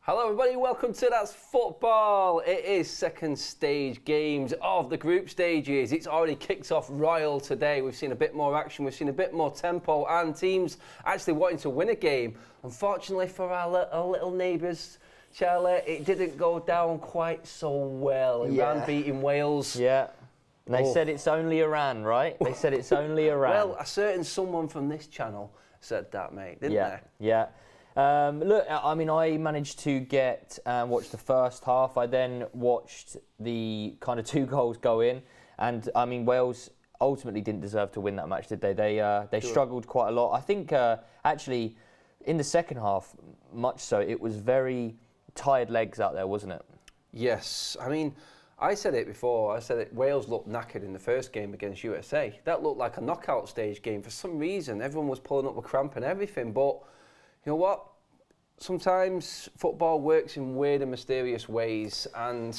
Hello everybody, welcome to That's Football. It is second stage games of the group stages. It's already kicked off royal today. We've seen a bit more action, we've seen a bit more tempo and teams actually wanting to win a game. Unfortunately for our little neighbours, Charlie, it didn't go down quite so well. Iran beating Wales. Yeah. And they said it's only Iran, right? They said it's only Iran. Well, a certain someone from this channel said that, mate, didn't they? Yeah. Look, I mean, I managed to get watch the first half. I then watched the kind of 2 goals go in, and I mean, Wales ultimately didn't deserve to win that match, did they? They struggled quite a lot. I think actually in the second half, much so, it was very tired legs out there, wasn't it? Yes, I mean, I said it before. I said it. Wales looked knackered in the first game against USA. That looked like a knockout stage game for some reason. Everyone was pulling up with cramp and everything, but you know what? Sometimes football works in weird and mysterious ways, and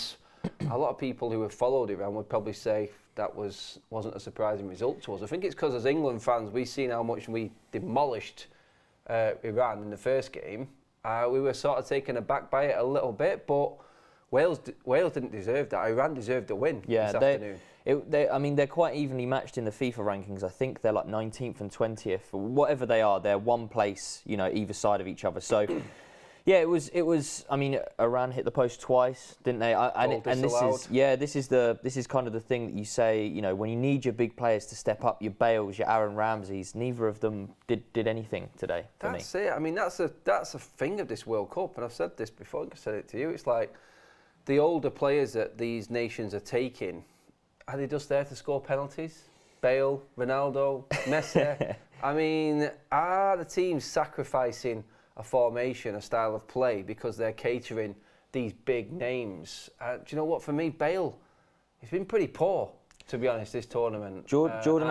a lot of people who have followed Iran would probably say that wasn't a surprising result to us. I think it's because as England fans, we've seen how much we demolished Iran in the first game. We were sort of taken aback by it a little bit, but Wales didn't deserve that. Iran deserved a win this afternoon. I mean, they're quite evenly matched in the FIFA rankings. I think they're like 19th and 20th, whatever they are. They're one place, you know, either side of each other. So, yeah, it was. I mean, Iran hit the post twice, didn't they? This is kind of the thing that you say. You know, when you need your big players to step up, your Bales, your Aaron Ramseys, neither of them did anything today for me. That's it. I mean, that's a thing of this World Cup, and I've said this before. I said it to you. It's like the older players that these nations are taking. Are they just there to score penalties? Bale, Ronaldo, Messi. I mean, are the teams sacrificing a formation, a style of play, because they're catering these big names? Do you know what? For me, Bale, he's been pretty poor, to be honest, this tournament. Jordan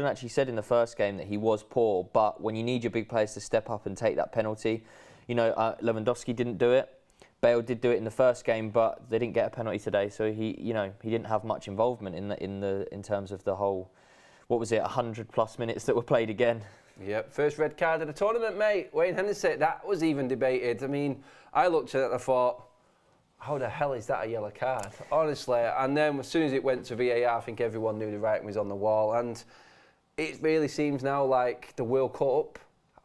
actually said in the first game that he was poor, but when you need your big players to step up and take that penalty, you know, Lewandowski didn't do it. Bale did do it in the first game, but they didn't get a penalty today, so he didn't have much involvement in terms of the whole, what was it, 100+ minutes that were played again. Yep, first red card of the tournament, mate. Wayne Hennessy, that was even debated. I mean, I looked at it and I thought, how the hell is that a yellow card? Honestly, and then as soon as it went to VAR, I think everyone knew the writing was on the wall, and it really seems now like the World Cup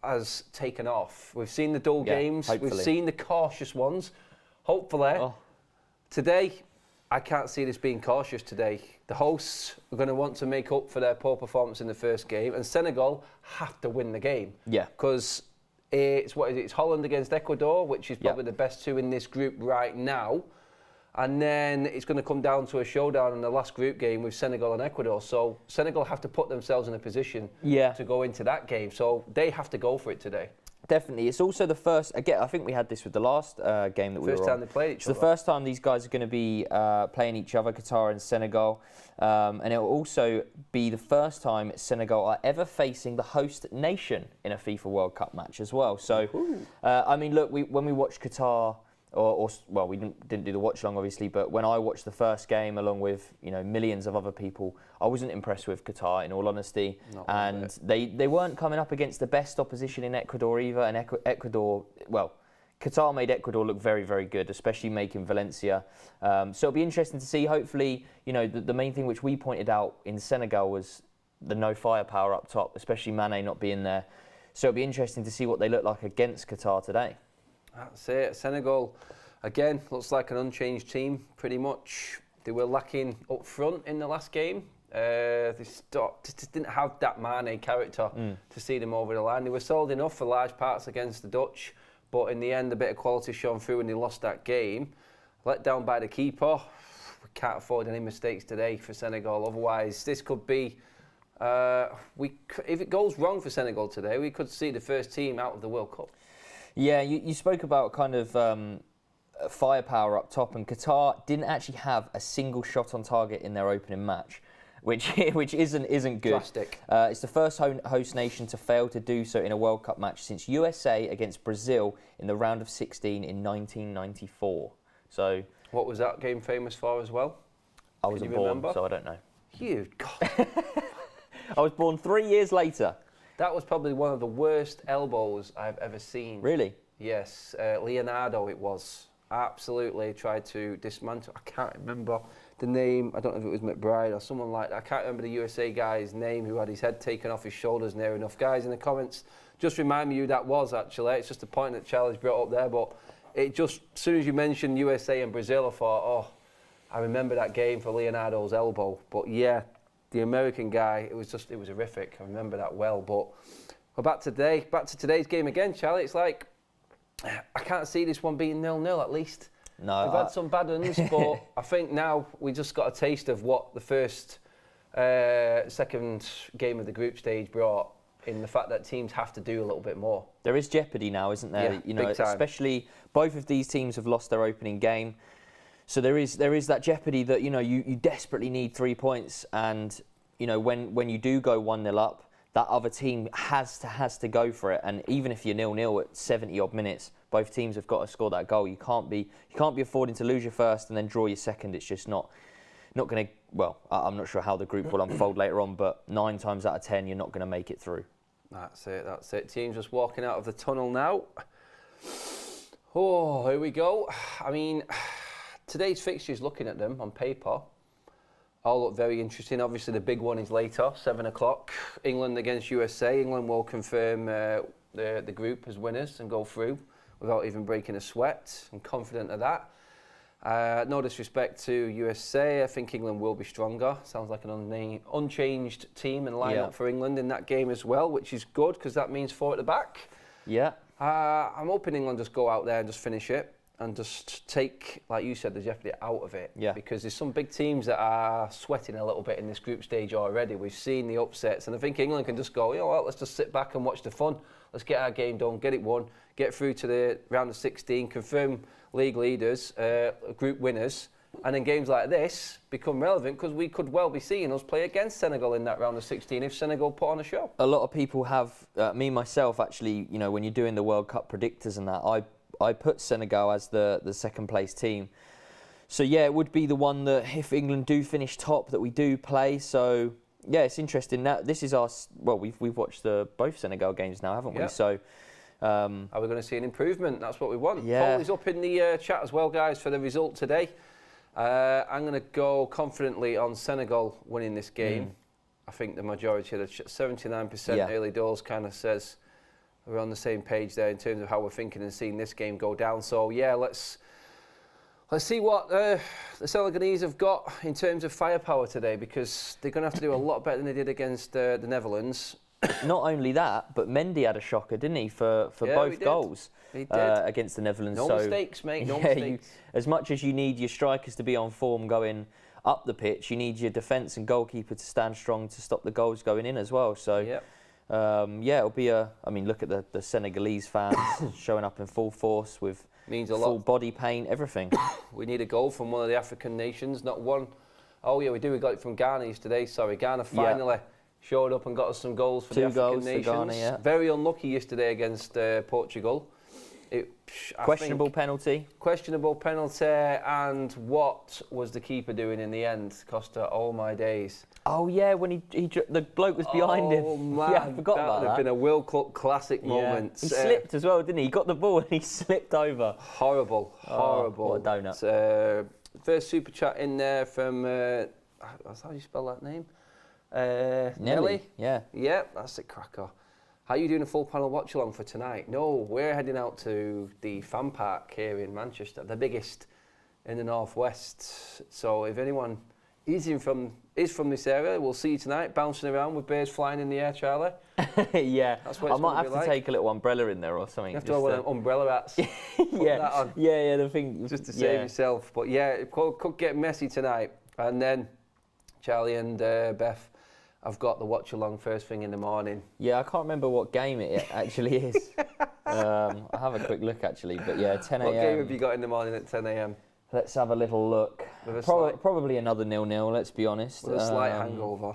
has taken off. We've seen the dull games, we've seen the cautious ones. Hopefully, today, I can't see this being cautious today. The hosts are going to want to make up for their poor performance in the first game, and Senegal have to win the game. Yeah. Because it's Holland against Ecuador, which is probably the best 2 in this group right now. And then it's going to come down to a showdown in the last group game with Senegal and Ecuador. So Senegal have to put themselves in a position to go into that game. So they have to go for it today. Definitely. It's also the first, again, I think we had this with the last game that we were on. First time they played each other. It's the first time these guys are going to be playing each other, Qatar and Senegal. And it will also be the first time Senegal are ever facing the host nation in a FIFA World Cup match as well. So, I mean, look, when we watched Qatar, well, we didn't do the watch-along, obviously, but when I watched the first game along with, you know, millions of other people, I wasn't impressed with Qatar, in all honesty. And they weren't coming up against the best opposition in Ecuador either. And Ecuador, well, Qatar made Ecuador look very, very good, especially making Valencia. So it'll be interesting to see. Hopefully, you know, the main thing which we pointed out in Senegal was the no firepower up top, especially Mane not being there. So it'll be interesting to see what they look like against Qatar today. That's it. Senegal, again, looks like an unchanged team, pretty much. They were lacking up front in the last game. They just didn't have that Mane character to see them over the line. They were solid enough for large parts against the Dutch, but in the end, a bit of quality shone through and they lost that game. Let down by the keeper. We can't afford any mistakes today for Senegal. Otherwise, this could be... if it goes wrong for Senegal today, we could see the first team out of the World Cup. Yeah, you spoke about kind of firepower up top, and Qatar didn't actually have a single shot on target in their opening match, which isn't good. Drastic. It's the first host nation to fail to do so in a World Cup match since USA against Brazil in the round of 16 in 1994. So, what was that game famous for as well? I wasn't born, so I don't know. You God. I was born 3 years later. That was probably one of the worst elbows I've ever seen. Really? Yes, Leonardo it was. Absolutely tried to dismantle. I can't remember the name. I don't know if it was McBride or someone like that. I can't remember the USA guy's name who had his head taken off his shoulders near enough. Guys in the comments, just remind me who that was actually. It's just a point that Charlie's brought up there, but it just, as soon as you mentioned USA and Brazil, I thought, oh, I remember that game for Leonardo's elbow. But yeah, the American guy, it was horrific. I remember that well. But we're back to today's game again, Charlie. It's like, I can't see this one being 0-0 at least. No, We've had some bad ones, but I think now we just got a taste of what the second game of the group stage brought, in the fact that teams have to do a little bit more. There is jeopardy now, isn't there? Yeah, big time. Especially both of these teams have lost their opening game. So there is that jeopardy that, you desperately need 3 points, and, when you do go 1-0 up, that other team has to go for it. And even if you're 0-0 at 70 odd minutes, both teams have got to score that goal. You can't be affording to lose your first and then draw your second. It's just not going to. Well, I'm not sure how the group will unfold later on, but 9 times out of 10, you're not going to make it through. That's it. Teams just walking out of the tunnel now. Oh, here we go. I mean, today's fixtures, looking at them on paper, all look very interesting. Obviously, the big one is later, 7 o'clock. England against USA. England will confirm the group as winners and go through without even breaking a sweat. I'm confident of that. No disrespect to USA. I think England will be stronger. Sounds like an unchanged team and lineup for England in that game as well, which is good because that means 4 at the back. Yeah. I'm hoping England just go out there and just finish it and just take, like you said, the jeopardy out of it. Yeah. Because there's some big teams that are sweating a little bit in this group stage already. We've seen the upsets, and I think England can just go, you know what, let's just sit back and watch the fun. Let's get our game done, get it won, get through to the round of 16, confirm league leaders, group winners, and then games like this become relevant because we could well be seeing us play against Senegal in that round of 16 if Senegal put on a show. A lot of people have, me myself actually, when you're doing the World Cup predictors and that, I put Senegal as the second place team. So yeah, it would be the one that if England do finish top that we do play. So yeah, it's interesting. Now this is we've watched both Senegal games now, haven't we? So are we going to see an improvement? That's what we want. Yeah. Poll is up in the chat as well, guys, for the result today. I'm going to go confidently on Senegal winning this game. I think the majority of the 79% early doors kind of says we're on the same page there in terms of how we're thinking and seeing this game go down. So yeah, let's see what the Senegalese have got in terms of firepower today, because they're going to have to do a lot better than they did against the Netherlands. Not only that, but Mendy had a shocker, didn't he, for both goals against the Netherlands. No mistakes, mate. No mistakes. As much as you need your strikers to be on form going up the pitch, you need your defence and goalkeeper to stand strong to stop the goals going in as well. So. It'll be look at the Senegalese fans showing up in full force with full body paint, everything. We need a goal from one of the African nations, not one. Oh yeah, we do. We got it from Ghana yesterday. Sorry, Ghana finally showed up and got us some goals for the African nations. For Ghana, Very unlucky yesterday against Portugal. Questionable penalty. Questionable penalty, and what was the keeper doing in the end? Costa, oh my days. Oh yeah, when the bloke was behind him. Oh man, yeah, I forgot about that. That would have been a World Cup classic moment. He slipped as well, didn't he? He got the ball and he slipped over. Horrible. What a donut. First super chat in there from, how do you spell that name? Nelly. Yeah, that's it, cracker. How are you doing a full panel watch along for tonight? No, we're heading out to the fan park here in Manchester, the biggest in the northwest. So if anyone is from this area, we'll see you tonight, bouncing around with bears flying in the air, Charlie. Yeah, that's what I might have to take a little umbrella in there or something. You have to have one of them umbrella hats. Yeah, the thing. Just to save yourself. But yeah, it could get messy tonight. And then Charlie and Beth, I've got the watch along first thing in the morning. Yeah, I can't remember what game it actually is. I'll have a quick look actually, but yeah, 10 a.m. What game have you got in the morning at 10 a.m? Let's have a little look. Probably another 0-0, let's be honest. With a slight hangover.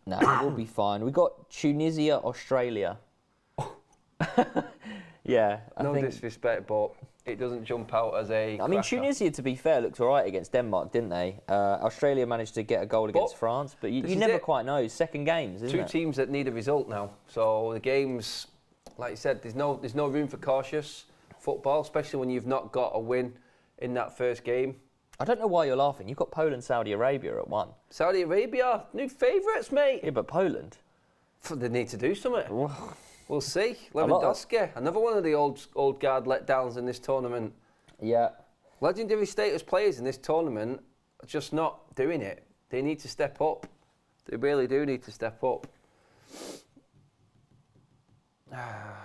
No, we'll be fine. We got Tunisia, Australia. Yeah. No disrespect, but it doesn't jump out as a I mean, Tunisia, to be fair, looked all right against Denmark, didn't they? Australia managed to get a goal against France, but you never quite know. Second games, isn't it? Two teams that need a result now. So the games, like you said, there's no room for cautious football, especially when you've not got a win in that first game. I don't know why you're laughing. You've got Poland, Saudi Arabia at 1. Saudi Arabia, new favourites, mate. Yeah, but Poland. They need to do something. We'll see. lot of- Lewandowski, another one of the old guard letdowns in this tournament. Yeah. Legendary status players in this tournament are just not doing it. They need to step up. They really do need to step up.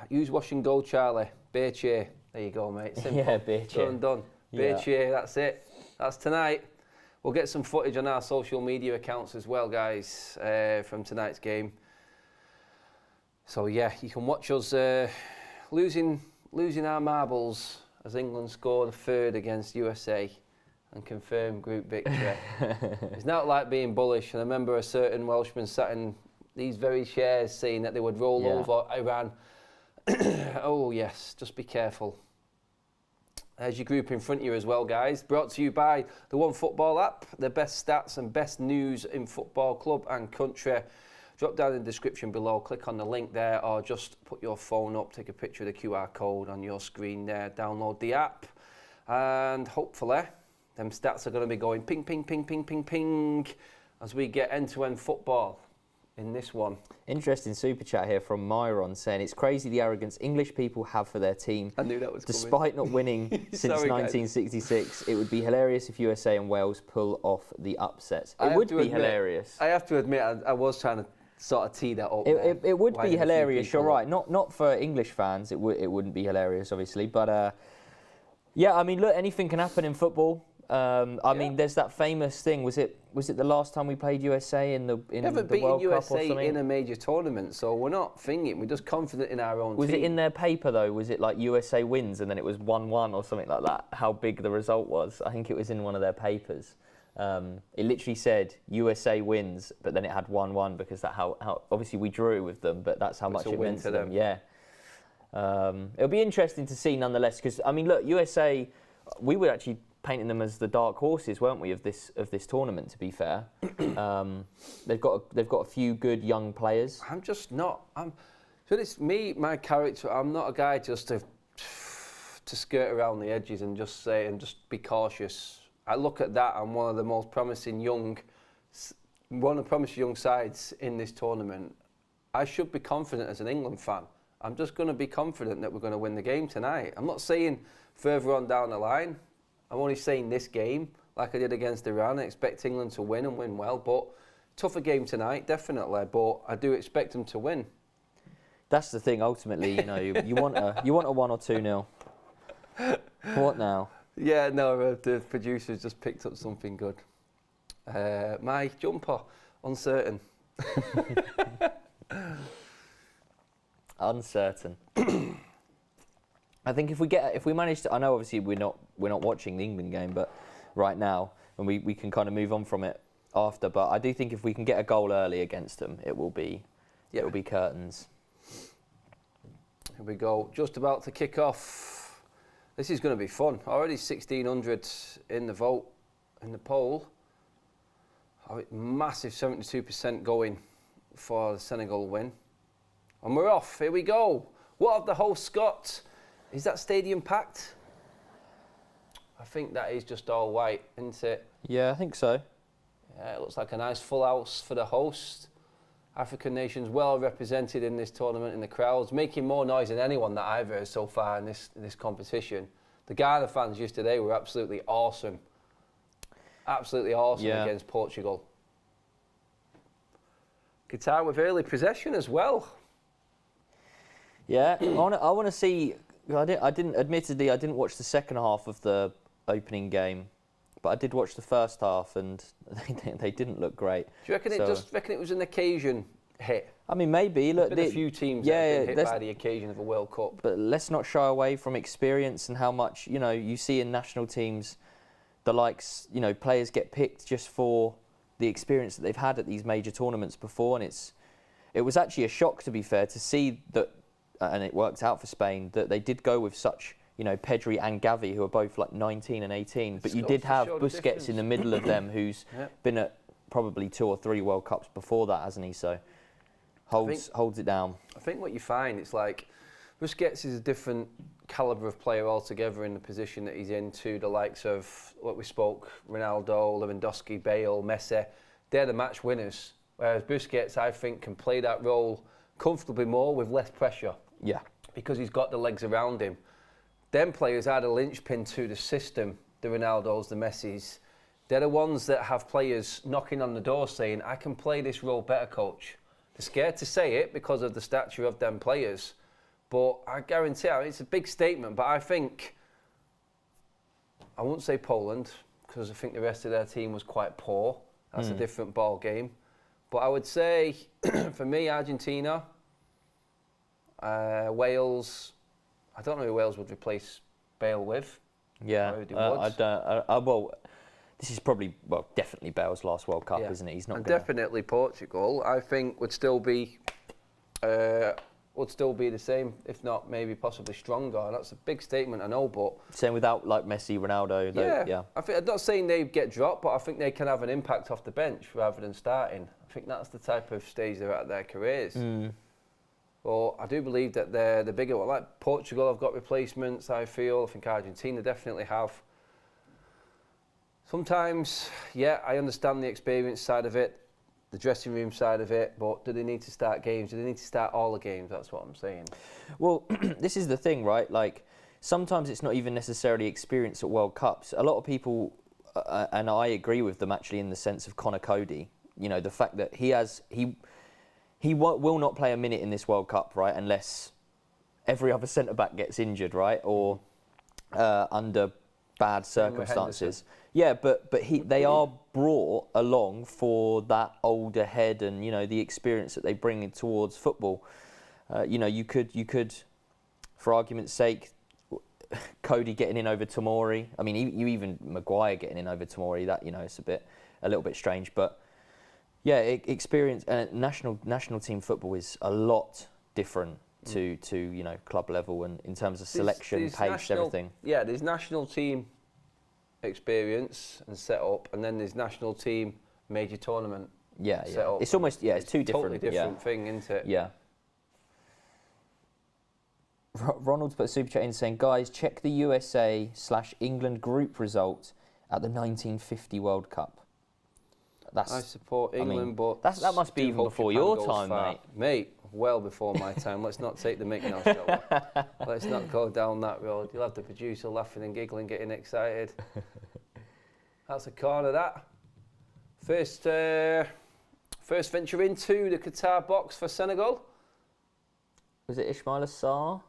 Use wash and go, Charlie. Beer cheer. There you go, mate. Simple. Yeah, beer cheer. Done. Beer Yeah. cheer, that's it. That's tonight. We'll get some footage on our social media accounts as well, guys, from tonight's game. So yeah, you can watch us losing our marbles as England scored a third against USA and confirmed group victory. It's not like being bullish. And I remember a certain Welshman sat in these very chairs saying that they would roll over Iran. Oh yes, just be careful. There's your group in front of you as well, guys. Brought to you by the One Football app, the best stats and best news in football, club and country. Drop down in the description below, click on the link there, or just put your phone up, take a picture of the QR code on your screen there, download the app, and hopefully them stats are going to be going ping, ping, ping, ping, ping, ping as we get end-to-end football in this one. Interesting super chat here from Myron saying it's crazy the arrogance English people have for their team. I knew that was coming. Despite not winning since Sorry, 1966, it would be hilarious if USA and Wales pull off the upsets. I It have would to be admit- hilarious. I have to admit, I was trying to sort of tee that up there. It would Lining be a few hilarious, you're people right. Not for English fans, it wouldn't be hilarious, obviously. But yeah, I mean, look, anything can happen in football. I mean, there's that famous thing. Was it the last time we played USA in the We haven't beaten World Cup or USA something? in a major tournament, so we're not thinking. We're just confident in our own Was team. it in their paper though? Was it like USA wins and then it was 1-1 or something like that? How big the result was? I think it was in one of their papers. It literally said USA wins, but then it had 1-1 because that how obviously we drew with them, but that's how It's much a it win meant to to them. them. Yeah. It'll be interesting to see nonetheless because I mean, look, USA, we were actually painting them as the dark horses, weren't we, of this tournament? To be fair, they've got a few good young players. I'm just not. So it's me, my character. I'm not a guy just to skirt around the edges and just say and just be cautious. I look at that. I'm one of the most promising young sides in this tournament. I should be confident as an England fan. I'm just going to be confident that we're going to win the game tonight. I'm not saying further on down the line. I'm only saying this game, like I did against Iran. I expect England to win and win well, but tougher game tonight, definitely. But I do expect them to win. That's the thing. Ultimately, you know, you want a 1 or 2-0. What now? Yeah, no, the producers just picked up something good. My jumper, uncertain. Uncertain. I think if we manage to, I know obviously we're not watching the England game, but right now, and we can kind of move on from it after. But I do think if we can get a goal early against them, it will be curtains. Here we go, just about to kick off. This is going to be fun. Already 1,600 in the vote, in the poll. Massive 72% going for the Senegal win. And we're off, here we go. What have the hosts got? Is that stadium packed? I think that is just all white, isn't it? Yeah, I think so. Yeah, it looks like a nice full house for the host. African nations well represented in this tournament in the crowds, making more noise than anyone that I've heard so far in this competition. The Ghana fans yesterday were absolutely awesome. Absolutely awesome against Portugal. Qatar with early possession as well. Yeah, I want to see. Admittedly, I didn't watch the second half of the opening game, but I did watch the first half, and they didn't look great. Do you reckon it was an occasion hit? I mean, maybe. Look, There's been a few teams that have been hit by the occasion of a World Cup. But let's not shy away from experience and how much you see in national teams. The likes, players get picked just for the experience that they've had at these major tournaments before, and it was actually a shock, to be fair, to see that. And it worked out for Spain that they did go with such, Pedri and Gavi, who are both like 19 and 18. But you did have Busquets in the middle of them, who's been at probably 2 or 3 World Cups before that, hasn't he? So holds it down. I think what you find, it's like Busquets is a different calibre of player altogether in the position that he's in to the likes of what we spoke, Ronaldo, Lewandowski, Bale, Messi. They're the match winners. Whereas Busquets, I think, can play that role comfortably more with less pressure. Yeah. Because he's got the legs around him. Them players are the linchpin to the system, the Ronaldos, the Messis. They're the ones that have players knocking on the door saying, I can play this role better, coach. They're scared to say it because of the stature of them players. But I guarantee, it's a big statement, but I think, I won't say Poland, because I think the rest of their team was quite poor. That's a different ball game. But I would say, for me, Argentina, Wales, I don't know who Wales would replace Bale with. Yeah, I don't. Well, this is probably, definitely Bale's last World Cup, isn't it? He's not. And definitely Portugal, I think, would still be the same, if not maybe possibly stronger. That's a big statement, I know, but same without like Messi, Ronaldo. Yeah. I think I'm not saying they get dropped, but I think they can have an impact off the bench rather than starting. I think that's the type of stage they're at their careers. Well, I do believe that they're the bigger one. Like Portugal have got replacements, I feel. I think Argentina definitely have. Sometimes, I understand the experience side of it, the dressing room side of it, but do they need to start games? Do they need to start all the games? That's what I'm saying. Well, this is the thing, right? Like, sometimes it's not even necessarily experience at World Cups. A lot of people, and I agree with them actually in the sense of Connor Cody, the fact that he will not play a minute in this World Cup, right, unless every other centre-back gets injured, right, or under bad circumstances. Yeah, but they are brought along for that older head and, the experience that they bring in towards football. You could, for argument's sake, Cody getting in over Tomori. I mean, you even Maguire getting in over Tomori. That it's a little bit strange, but. Yeah, experience national team football is a lot different to club level and in terms of selection, pace, everything. Yeah, there's national team experience and setup, and then there's national team major tournament. Setup. It's almost it's two different. Totally different thing, isn't it? Yeah. Ronald's put a super chat in saying, guys, check the USA/England group result at the 1950 World Cup. I support England, but that must be even before your time, mate. Mate, well before my time. Let's not take the mick now, shall we? Let's not go down that road. You'll have the producer laughing and giggling, getting excited. That's a corner, that. First venture into the Qatar box for Senegal. Was it Ismail Assar?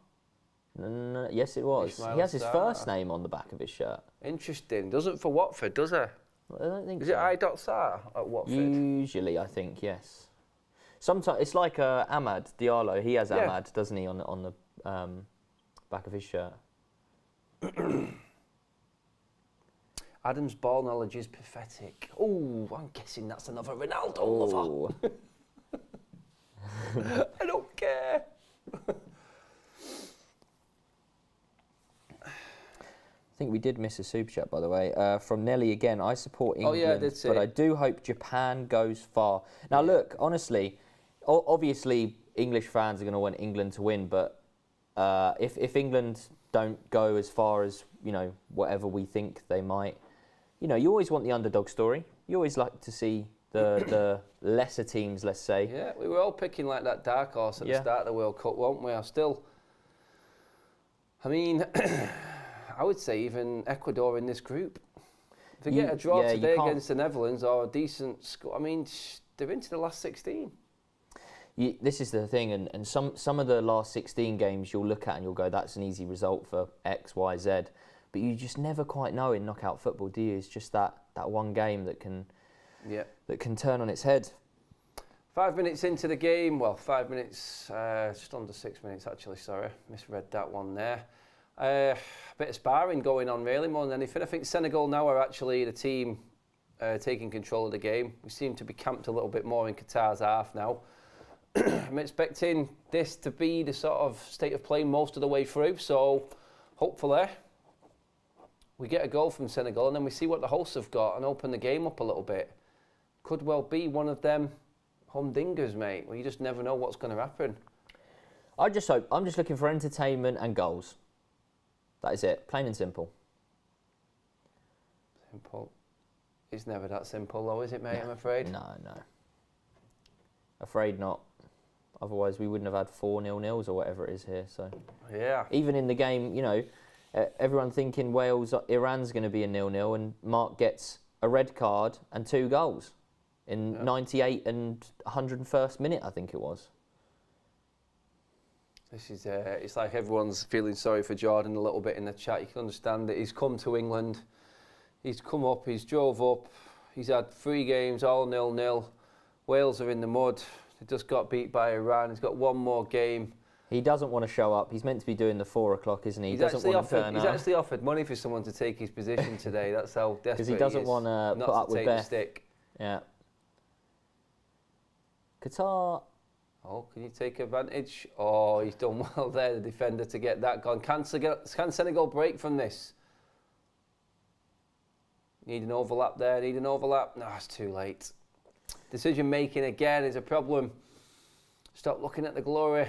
Yes, it was. He has his first name on the back of his shirt. Interesting. Doesn't for Watford, does he? I don't think so. Is it I.Sar at Watford? Usually, I think, yes. Sometimes it's like Ahmad Diallo. He has Ahmad, doesn't he, on the back of his shirt? Adam's ball knowledge is pathetic. Oh, I'm guessing that's another Ronaldo lover. I don't care. I think we did miss a super chat, by the way, from Nelly again. I support England, I did see but I do hope Japan goes far. Now, look, honestly, obviously English fans are going to want England to win, but if England don't go as far as whatever we think they might, you always want the underdog story. You always like to see the lesser teams, let's say. Yeah, we were all picking like that dark horse at the start of the World Cup, weren't we? I would say even Ecuador in this group. If they get a draw today against the Netherlands or a decent score, they're into the last 16. This is the thing, and some of the last 16 games you'll look at and you'll go, that's an easy result for X, Y, Z. But you just never quite know in knockout football, do you? It's just that one game that can turn on its head. 5 minutes into the game, 5 minutes, just under 6 minutes actually, sorry. Misread that one there. A bit of sparring going on really more than anything. I think Senegal now are actually the team taking control of the game. We seem to be camped a little bit more in Qatar's half now. I'm expecting this to be the sort of state of play most of the way through, so hopefully we get a goal from Senegal and then we see what the hosts have got and open the game up a little bit. Could well be one of them humdingers, mate, where you just never know what's going to happen. I'm just looking for entertainment and goals. That is it, plain and simple. Simple. It's never that simple, though, is it, mate? I'm afraid. No. Afraid not. Otherwise, we wouldn't have had 4 0-0s or whatever it is here. So yeah. Even in the game, everyone thinking Iran's going to be a 0-0, and Mark gets a red card and 2 goals in 98 and 101st minute, I think it was. This is it's like everyone's feeling sorry for Jordan a little bit in the chat. You can understand that he's come to England, he's come up, he's drove up, he's had 3 games all 0-0. Wales are in the mud. They just got beat by Iran. He's got 1 more game. He doesn't want to show up. He's meant to be doing the 4 o'clock, isn't he? He's actually offered money for someone to take his position today. That's how desperate he is. Because he doesn't want to put up with Beth. Stick. Yeah. Qatar. Oh, can you take advantage? Oh, he's done well there, the defender, to get that gone. Can Senegal break from this? Need an overlap there, need an overlap. No, it's too late. Decision making again is a problem. Stop looking at the glory.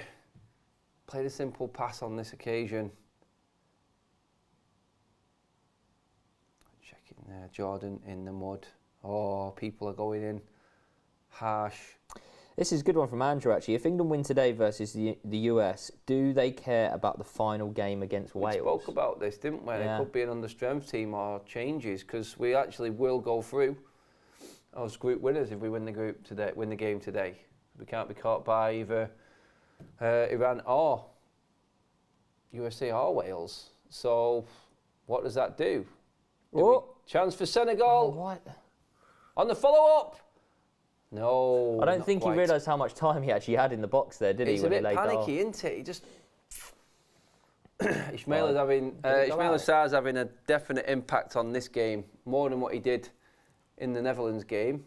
Play the simple pass on this occasion. Check in there, Jordan in the mud. Oh, people are going in. Harsh. This is a good one from Andrew, actually. If England win today versus the US, do they care about the final game against Wales? We spoke about this, didn't we? Yeah. It could be an understrength team or changes, because we actually will go through as group winners if we win the game today. We can't be caught by either Iran or USA or Wales. So what does that do? Chance for Senegal. Oh, what? On the follow-up. No. I don't think he realised how much time he actually had in the box there, did he? It's a bit panicky, isn't it? He just... Ismail Assar's having a definite impact on this game, more than what he did in the Netherlands game.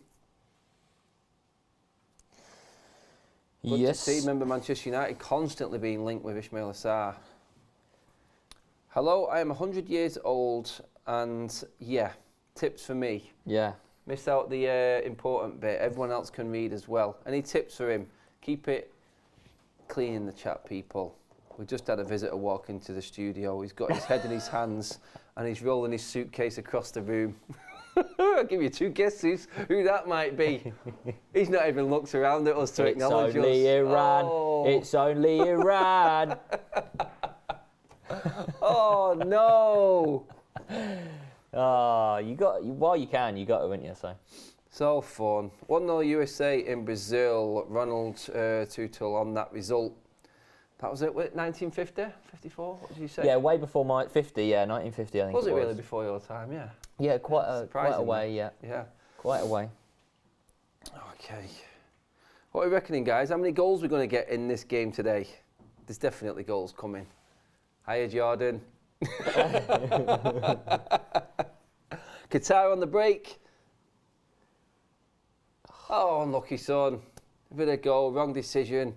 Good to see. Remember, Manchester United constantly being linked with Ismail Assar. Hello, I am 100 years old, and yeah, tips for me. Yeah. Missed out the important bit. Everyone else can read as well. Any tips for him? Keep it clean in the chat, people. We just had a visitor walk into the studio. He's got his head in his hands, and he's rolling his suitcase across the room. I'll give you 2 guesses who that might be. He's not even looked around at us to acknowledge us. It's only Iran. Oh. It's only Iran. Oh, no. While you can, you got to, haven't you? So fun. 1-0 USA in Brazil. Ronald Tuchel on that result. That was it, 1950? 54? What did you say? Yeah, way before my 50, yeah, 1950, I think was it really before your time, yeah? Yeah, quite a way, yeah. Yeah. Quite a way. Okay. What are we reckoning, guys? How many goals are we going to get in this game today? There's definitely goals coming. Hiya, Jordan. Qatar on the break. Oh, unlucky son. A bit of goal, wrong decision.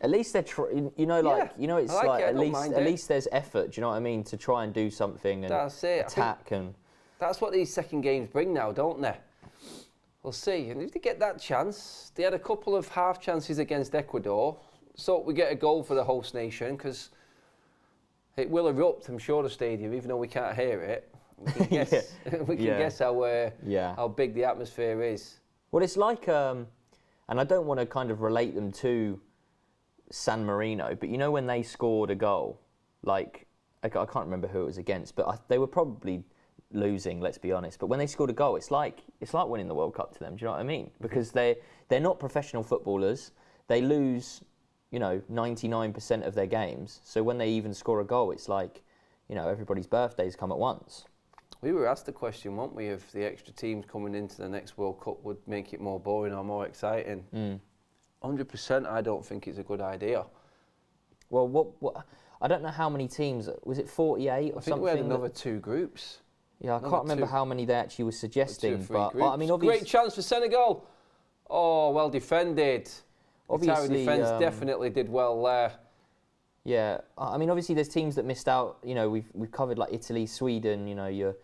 At least they're it's like at least there's effort. Do you know what I mean? To try and do something and that's it. Attack and. That's what these second games bring now, don't they? We'll see. And if they get that chance, they had a couple of half chances against Ecuador. So we get a goal for the host nation, because it will erupt, I'm sure, the stadium, even though we can't hear it. We can guess, guess how big the atmosphere is. Well, it's like, and I don't want to kind of relate them to San Marino, but you know when they scored a goal, like, I can't remember who it was against, but they were probably losing, let's be honest. But when they scored a goal, it's like winning the World Cup to them. Do you know what I mean? Because they're not professional footballers. They lose, 99% of their games. So when they even score a goal, it's like, everybody's birthdays come at once. We were asked the question, weren't we, if the extra teams coming into the next World Cup would make it more boring or more exciting. 100%, I don't think it's a good idea. Well, what? I don't know how many teams. Was it 48 or something? I think we had another 2 groups. Yeah, I can't remember how many they actually were suggesting. But I mean, obviously, great chance for Senegal. Oh, well defended. Obviously, defence definitely did well there. Yeah, I mean, obviously, there's teams that missed out. We've covered like Italy, Sweden. Your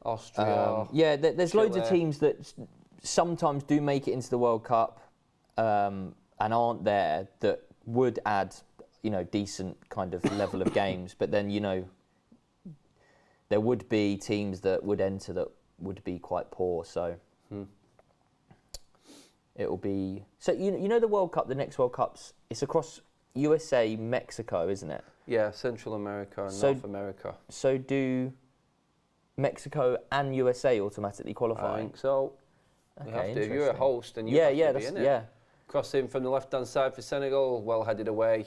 Austria. There's Chile. Loads of teams that sometimes do make it into the World Cup and aren't there. That would add, decent kind of level of games. But then, there would be teams that would enter that would be quite poor. So it'll be... So, the World Cup, the next World Cup's, it's across USA, Mexico, isn't it? Yeah, Central America and North America. So do Mexico and USA automatically qualify? I think so. Okay, You have to. If you're a host, and you yeah, have yeah, to be, that's, innit? yeah. Crossing from the left-hand side for Senegal, well headed away.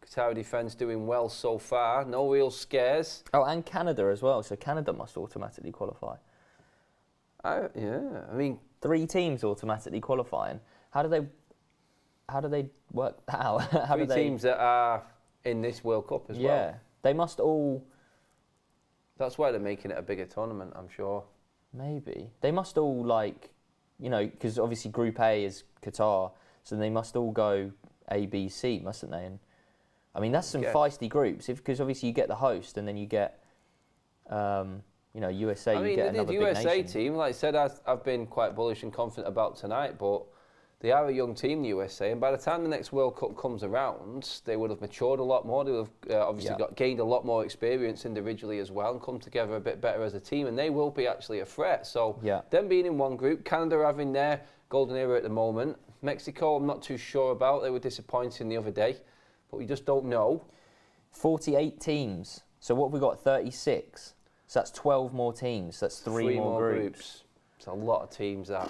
Qatari defence doing well so far. No real scares. Oh, and Canada as well. So Canada must automatically qualify. I mean, 3 teams automatically qualifying. How do they work that out? How three teams that are in this World Cup as well. Yeah, they must all. That's why they're making it a bigger tournament, I'm sure. Maybe they must all because obviously Group A is Qatar, so they must all go A, B, C, mustn't they? And I mean that's some feisty groups, because obviously you get the host and then you get, USA. I mean, you get another the big USA nation. team, like I said, I've been quite bullish and confident about tonight, but they are a young team, the USA, and by the time the next World Cup comes around, they would have matured a lot more. They would have obviously gained a lot more experience individually as well and come together a bit better as a team, and they will be actually a threat. So them being in one group, Canada having their golden era at the moment, Mexico I'm not too sure about. They were disappointing the other day, but we just don't know. 48 teams. So what have we got? 36. So that's 12 more teams. That's three more groups. It's a lot of teams, that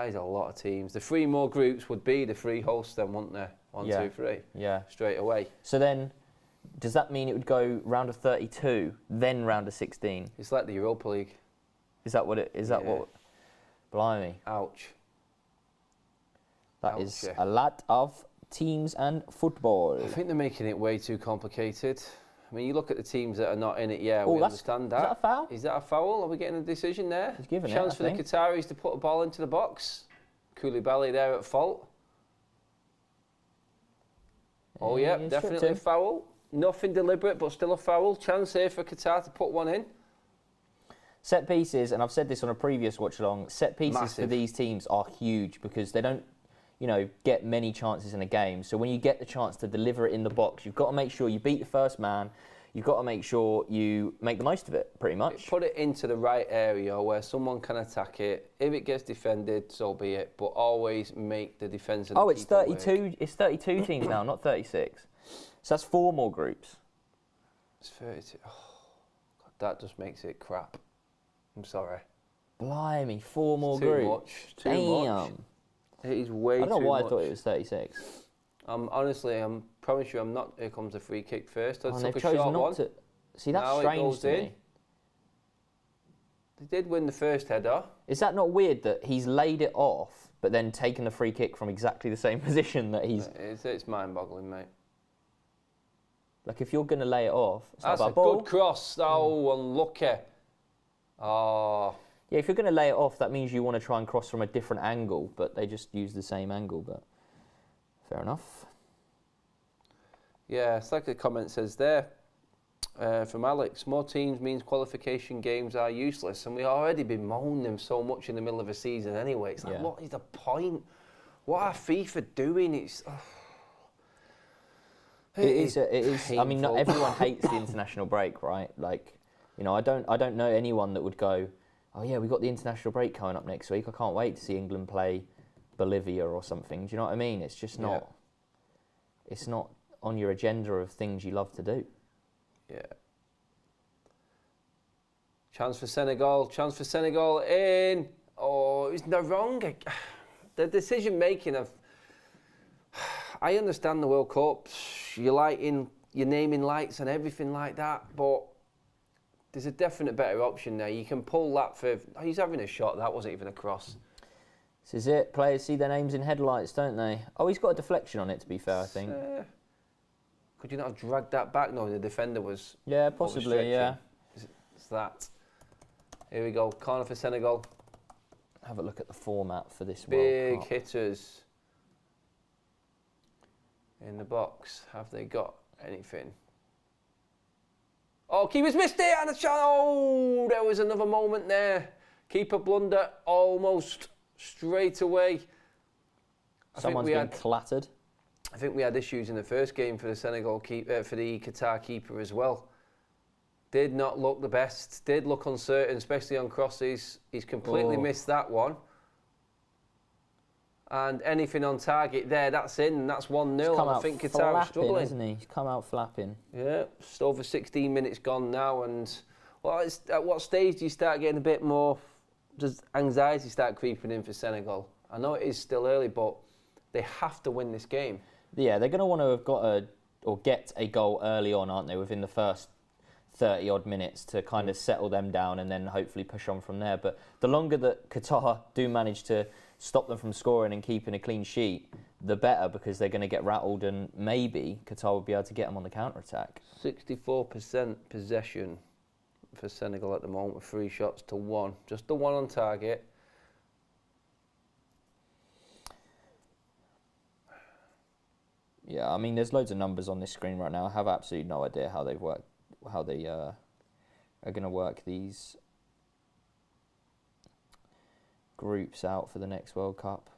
is a lot of teams. The 3 more groups would be the 3 hosts then, wouldn't there? 1, 2, 3. Yeah. Straight away. So then, does that mean it would go round of 32, then round of 16? It's like the Europa League. Is that what it is? That what? Blimey. Ouch. That is a lot of teams and football. I think they're making it way too complicated. I mean, you look at the teams that are not in it. Yeah, we understand that. Is that a foul? Is that a foul? Are we getting a decision there? He's given Chance it, for the Qataris to put a ball into the box. Koulibaly there at fault. Oh yeah, definitely a foul. Nothing deliberate, but still a foul. Chance here for Qatar to put one in. Set pieces, and I've said this on a previous watch along, set pieces for these teams are huge because they don't, get many chances in a game. So when you get the chance to deliver it in the box, you've got to make sure you beat the first man. You've got to make sure you make the most of it, pretty much. Put it into the right area where someone can attack it. If it gets defended, so be it. But always make the defence. Oh, it's 32. Work. It's 32 teams now, not 36. So that's 4 more groups. It's 32. Oh, God, that just makes it crap. I'm sorry. Blimey, 4 more groups. Too much. It is way too much. I don't know why I thought it was 36. Honestly, I promise you I'm not. Here comes a free kick first. I took a short short not one. to. See, that's now strange to me. They did win the first header. Is that not weird that he's laid it off, but then taken a free kick from exactly the same position that he's... It's mind-boggling, mate. Like, if you're going to lay it off... That's a good cross. Oh, unlucky. Oh... Yeah, if you're going to lay it off, that means you want to try and cross from a different angle, but they just use the same angle, but fair enough. Yeah, it's like the comment says there from Alex, more teams means qualification games are useless, and we've already been moaning them so much in the middle of a season anyway. It's like, what is the point? What are FIFA doing? It is. I mean, not everyone hates the international break, right? Like, I don't know anyone that would go, oh yeah, we've got the international break coming up next week. I can't wait to see England play Bolivia or something. Do you know what I mean? It's just not. It's not on your agenda of things you love to do. Yeah. Chance for Senegal. Chance for Senegal in. Oh, it's no wrong. The decision making of. I understand the World Cup. You're naming lights and everything like that, but. There's a definite better option there. You can pull that for... Oh, he's having a shot. That wasn't even a cross. This is it. Players see their names in headlights, don't they? Oh, he's got a deflection on it, to be fair, I think. Could you not have dragged that back? No, the defender was... Yeah, possibly, yeah. It's that. Here we go. Corner for Senegal. Have a look at the format for this Big World Cup. hitters in the box. Have they got anything? Oh, keeper's missed it, and a shot. Oh, there was another moment there. Keeper blunder almost straight away. Someone's been clattered. I think we had issues in the first game for the for the Qatar keeper as well. Did not look the best. Did look uncertain, especially on crosses. He's completely missed that one. And anything on target there, that's in. That's 1-0. I think Qatar is struggling, isn't he? He's come out flapping. Yeah, just over 16 minutes gone now, and well, at what stage do you start getting a bit more? Does anxiety start creeping in for Senegal? I know it is still early, but they have to win this game. Yeah, they're going to want to have get a goal early on, aren't they? Within the first 30 odd minutes to kind of settle them down and then hopefully push on from there. But the longer that Qatar do manage to stop them from scoring and keeping a clean sheet, the better, because they're going to get rattled and maybe Qatar will be able to get them on the counter-attack. 64% possession for Senegal at the moment with 3 shots to 1. Just the 1 on target. Yeah, I mean, there's loads of numbers on this screen right now. I have absolutely no idea how they work, how they are going to work these groups out for the next World Cup.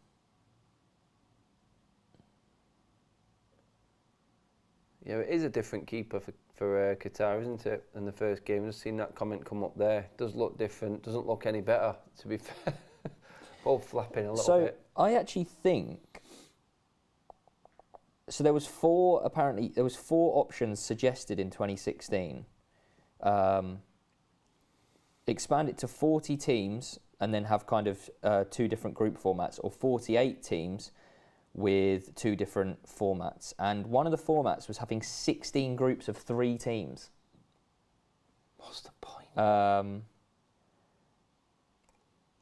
Yeah, it is a different keeper for Qatar, isn't it, than the first game? I've just seen that comment come up there. Does look different, doesn't look any better, to be fair. Both flapping a little bit. So I actually think, so there was 4 options suggested in 2016. Expand it to 40 teams and then have kind of 2 different group formats, or 48 teams with 2 different formats. And one of the formats was having 16 groups of 3 teams. What's the point?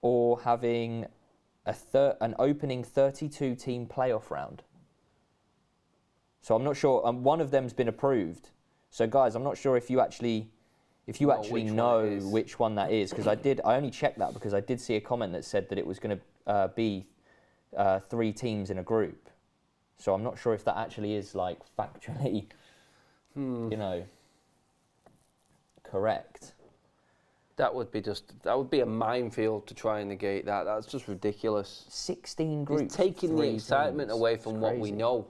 Or having an opening 32-team playoff round. So I'm not sure. One of them's been approved. So guys, I'm not sure if you actually know which one that is, because I only checked that because I did see a comment that said that it was going to be 3 teams in a group. So I'm not sure if that actually is like factually, correct. That would be a minefield to try and negate that. That's just ridiculous. 16 groups. It's taking the excitement away from what we know.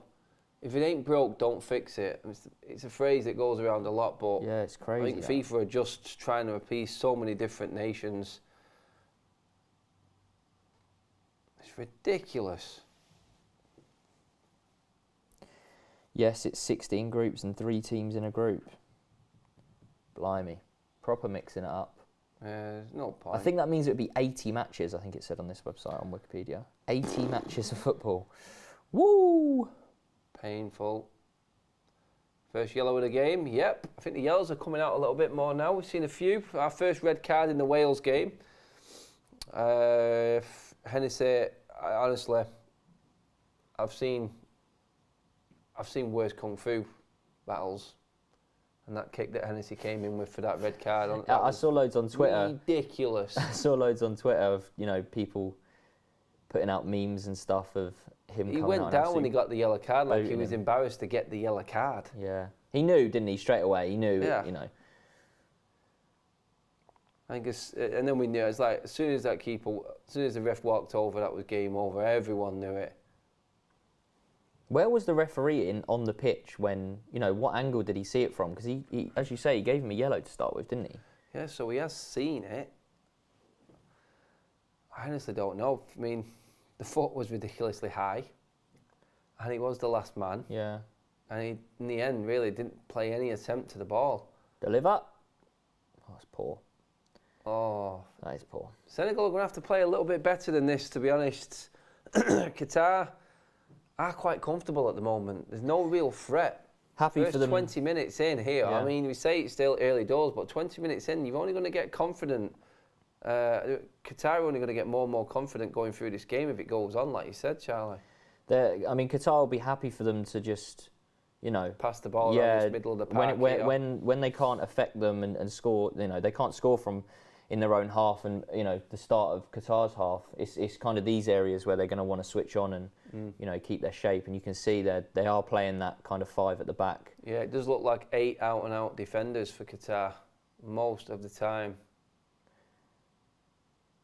If it ain't broke, don't fix it. It's a phrase that goes around a lot, but yeah, it's crazy. I think FIFA are just trying to appease so many different nations. It's ridiculous. Yes, it's 16 groups and 3 teams in a group. Blimey. Proper mixing it up. There's no point. I think that means it would be 80 matches, I think it said on this website, on Wikipedia. 80 matches of football. Woo! Painful. First yellow of the game, yep. I think the yellows are coming out a little bit more now. We've seen a few. Our first red card in the Wales game. Hennessy, honestly, I've seen worse kung fu battles. And that kick that Hennessy came in with for that red card. I saw loads on Twitter. Ridiculous. I saw loads on Twitter of, people putting out memes and stuff of him coming out. He went down when he got the yellow card, like he was embarrassed to get the yellow card. Yeah. He knew, didn't he, straight away? He knew, I think and then we knew, it's like, as soon as the ref walked over, that was game over. Everyone knew it. Where was the referee on the pitch when, what angle did he see it from? Because he, as you say, he gave him a yellow to start with, didn't he? Yeah, so he has seen it. I honestly don't know. I mean, the foot was ridiculously high, and he was the last man. Yeah. And he, in the end, really didn't play any attempt to the ball. Deliver. Oh, that's poor. Oh. That is poor. Senegal are going to have to play a little bit better than this, to be honest. Qatar are quite comfortable at the moment. There's no real threat. Happy First for them. 20 minutes in here, Yeah. I mean, we say it's still early doors, but 20 minutes in, you're only going to get confident. Qatar are only going to get more and more confident going through this game if it goes on, like you said, Charlie. Qatar will be happy for them to just, pass the ball around this middle of the park. When they can't affect them and score, they can't score from in their own half and, the start of Qatar's half. It's kind of these areas where they're going to want to switch on and, keep their shape. And you can see that they are playing that kind of 5 at the back. Yeah, it does look like 8 out-and-out defenders for Qatar most of the time.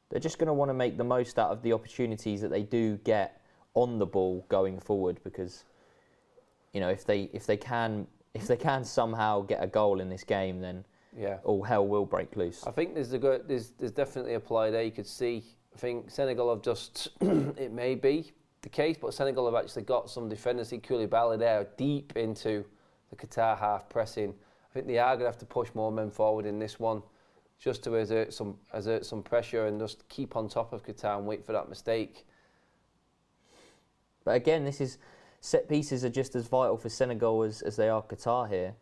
They're just going to want to make the most out of the opportunities that they do get on the ball going forward, because you know, if they can somehow get a goal in this game, then all hell will break loose. I think there's definitely a play there you could see. I think Senegal have just it may be the case, but Senegal have actually got some defenders. See Koulibaly there deep into the Qatar half pressing. I think they are going to have to push more men forward in this one, just to exert some pressure and just keep on top of Qatar and wait for that mistake. But again, set pieces are just as vital for Senegal as they are Qatar here.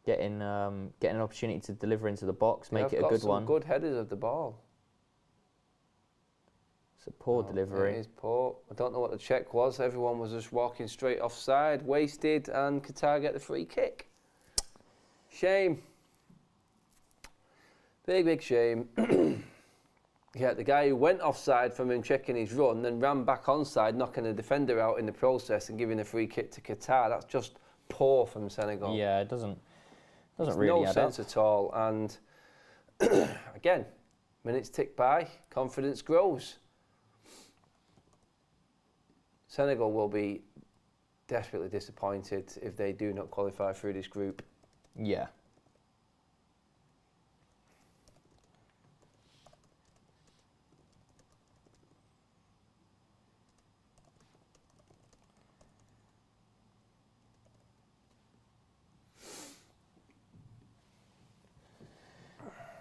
Getting an opportunity to deliver into the box, make it a good one. Good headers of the ball. It's a poor delivery. It is poor. I don't know what the check was. Everyone was just walking straight offside, wasted, and Qatar get the free kick. Shame. Big shame. Yeah, the guy who went offside from him checking his run, then ran back onside, knocking the defender out in the process and giving a free kick to Qatar. That's just poor from Senegal. Yeah, it doesn't really no sense at all. And again, minutes tick by, confidence grows. Senegal will be desperately disappointed if they do not qualify through this group. Yeah.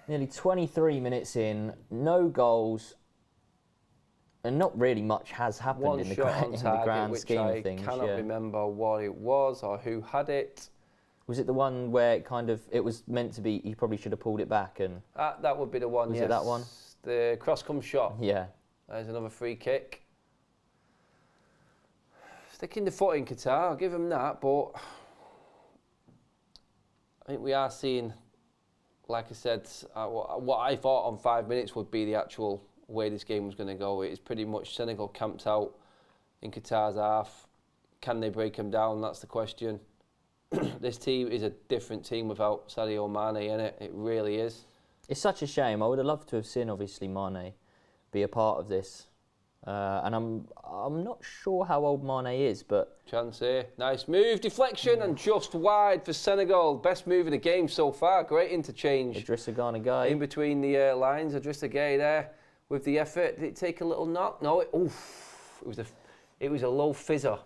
Nearly 23 minutes in, no goals, and not really much has happened in the grand scheme of things. I cannot remember what it was or who had it. Was it the one where it was meant to be, he probably should have pulled it back? And that would be the one, Was yes. it that one? The cross-come shot. Yeah. There's another free kick. Sticking the foot in Qatar, I'll give them that, but I think we are seeing, like I said, what I thought on 5 minutes would be the actual way this game was going to go. It is pretty much Senegal camped out in Qatar's half. Can they break them down? That's the question. This team is a different team without Sadio Mane in it. It really is. It's such a shame. I would have loved to have seen, obviously, Mane be a part of this. And I'm not sure how old Mane is, but... Chance here. Nice move, deflection, and just wide for Senegal. Best move of the game so far. Great interchange. Idrissa Gana Gueye. In between the lines, Idrissa Gueye there with the effort. Did it take a little knock? No, it was a low fizzer.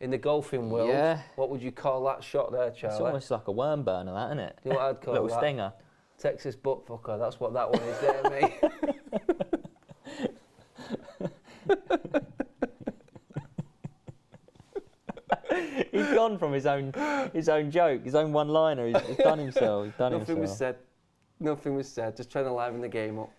In the golfing world, what would you call that shot there, Charlie? It's almost like a worm burner, that, isn't it? You know what I'd call little that? Stinger. Texas butt fucker, that's what that one is there, mate. He's gone from his own joke, his own one-liner. He's done himself. Nothing was said. Nothing was said. Just trying to liven the game up.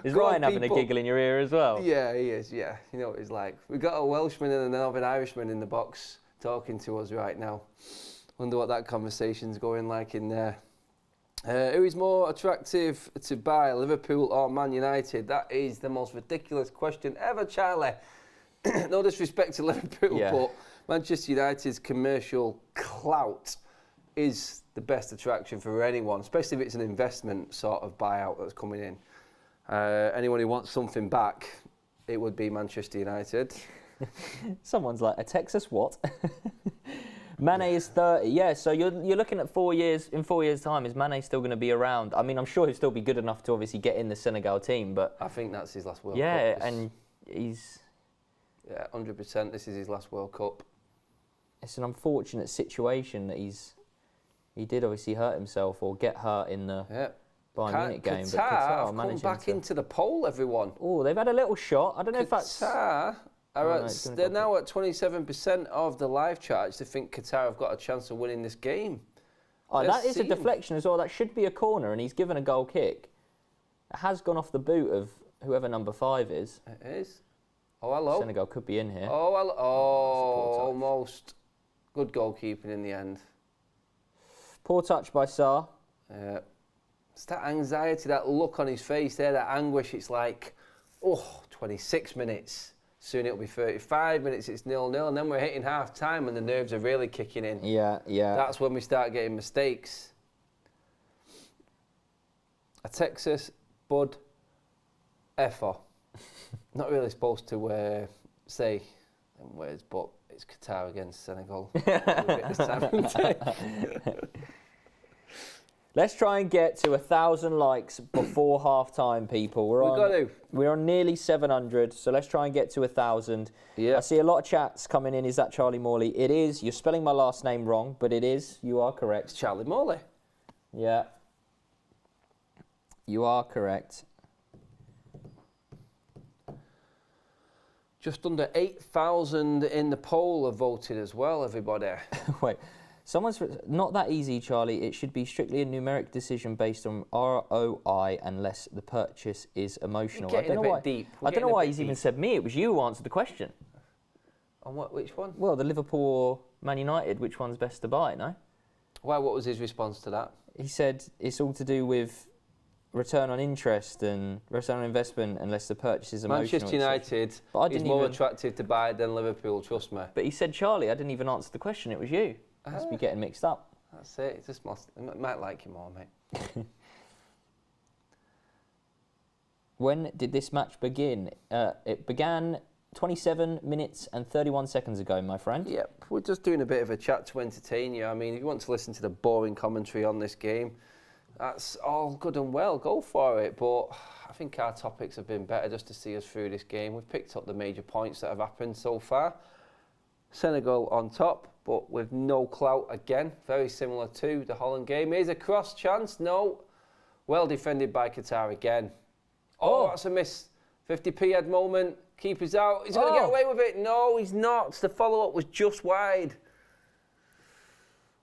Is Ryan having a giggle in your ear as well? Yeah, he is, yeah. You know what he's like. We've got a Welshman and a Northern Irishman in the box talking to us right now. Wonder what that conversation's going like in there. Who is more attractive to buy, Liverpool or Man United? That is the most ridiculous question ever, Charlie. No disrespect to Liverpool, but Manchester United's commercial clout is the best attraction for anyone, especially if it's an investment sort of buyout that's coming in. Anyone who wants something back, it would be Manchester United. Someone's like, a Texas what? Mane is 30. Yeah, so you're looking at 4 years. In 4 years' time, is Mane still going to be around? I mean, I'm sure he'll still be good enough to obviously get in the Senegal team, but... I think that's his last World Cup. Yeah, and he's... Yeah, 100%. This is his last World Cup. It's an unfortunate situation that he did obviously hurt himself or get hurt in the Bayern Munich game. Qatar but Qatar have come back into the poll, everyone. Oh, they've had a little shot. I don't know if that's... Qatar they're now at 27% of the live charts. They think Qatar have got a chance of winning this game. Oh, that is a deflection as well. That should be a corner, and he's given a goal kick. It has gone off the boot of whoever number 5 is. It is. Oh, hello. Senegal could be in here. Oh, hello. Oh, almost. Good goalkeeping in the end. Poor touch by Sarr. It's that anxiety, that look on his face there, that anguish. It's like, 26 minutes. Soon it'll be 35 minutes, it's 0-0, and then we're hitting half-time and the nerves are really kicking in. Yeah. That's when we start getting mistakes. A Texas Bud Effer. Not really supposed to say them words, but it's Qatar against Senegal. Let's try and get to 1,000 likes before half time, people. We're on nearly 700, so let's try and get to 1,000. Yeah. I see a lot of chats coming in. Is that Charlie Morley? It is. You're spelling my last name wrong, but it is. You are correct. It's Charlie Morley. Yeah. You are correct. Just under 8,000 in the poll have voted as well, everybody. Wait. Someone's not that easy, Charlie. It should be strictly a numeric decision based on ROI unless the purchase is emotional. I don't know why he's even said me. It was you who answered the question. On which one? Well, the Liverpool or Man United, which one's best to buy, no? Why? What was his response to that? He said it's all to do with return on interest and return on investment unless the purchase is emotional. Manchester United is more attractive to buy than Liverpool, trust me. But he said Charlie. I didn't even answer the question. It was you. Must be getting mixed up. That's it. It just might like you more, mate. When did this match begin? It began 27 minutes and 31 seconds ago, my friend. Yep, we're just doing a bit of a chat to entertain you. I mean, if you want to listen to the boring commentary on this game, that's all good and well. Go for it. But I think our topics have been better just to see us through this game. We've picked up the major points that have happened so far. Senegal on top, but with no clout again. Very similar to the Holland game. Here's a cross chance. No. Well defended by Qatar again. Oh, that's a miss. 50p head moment. Keeper's out. He's going to get away with it. No, he's not. The follow-up was just wide.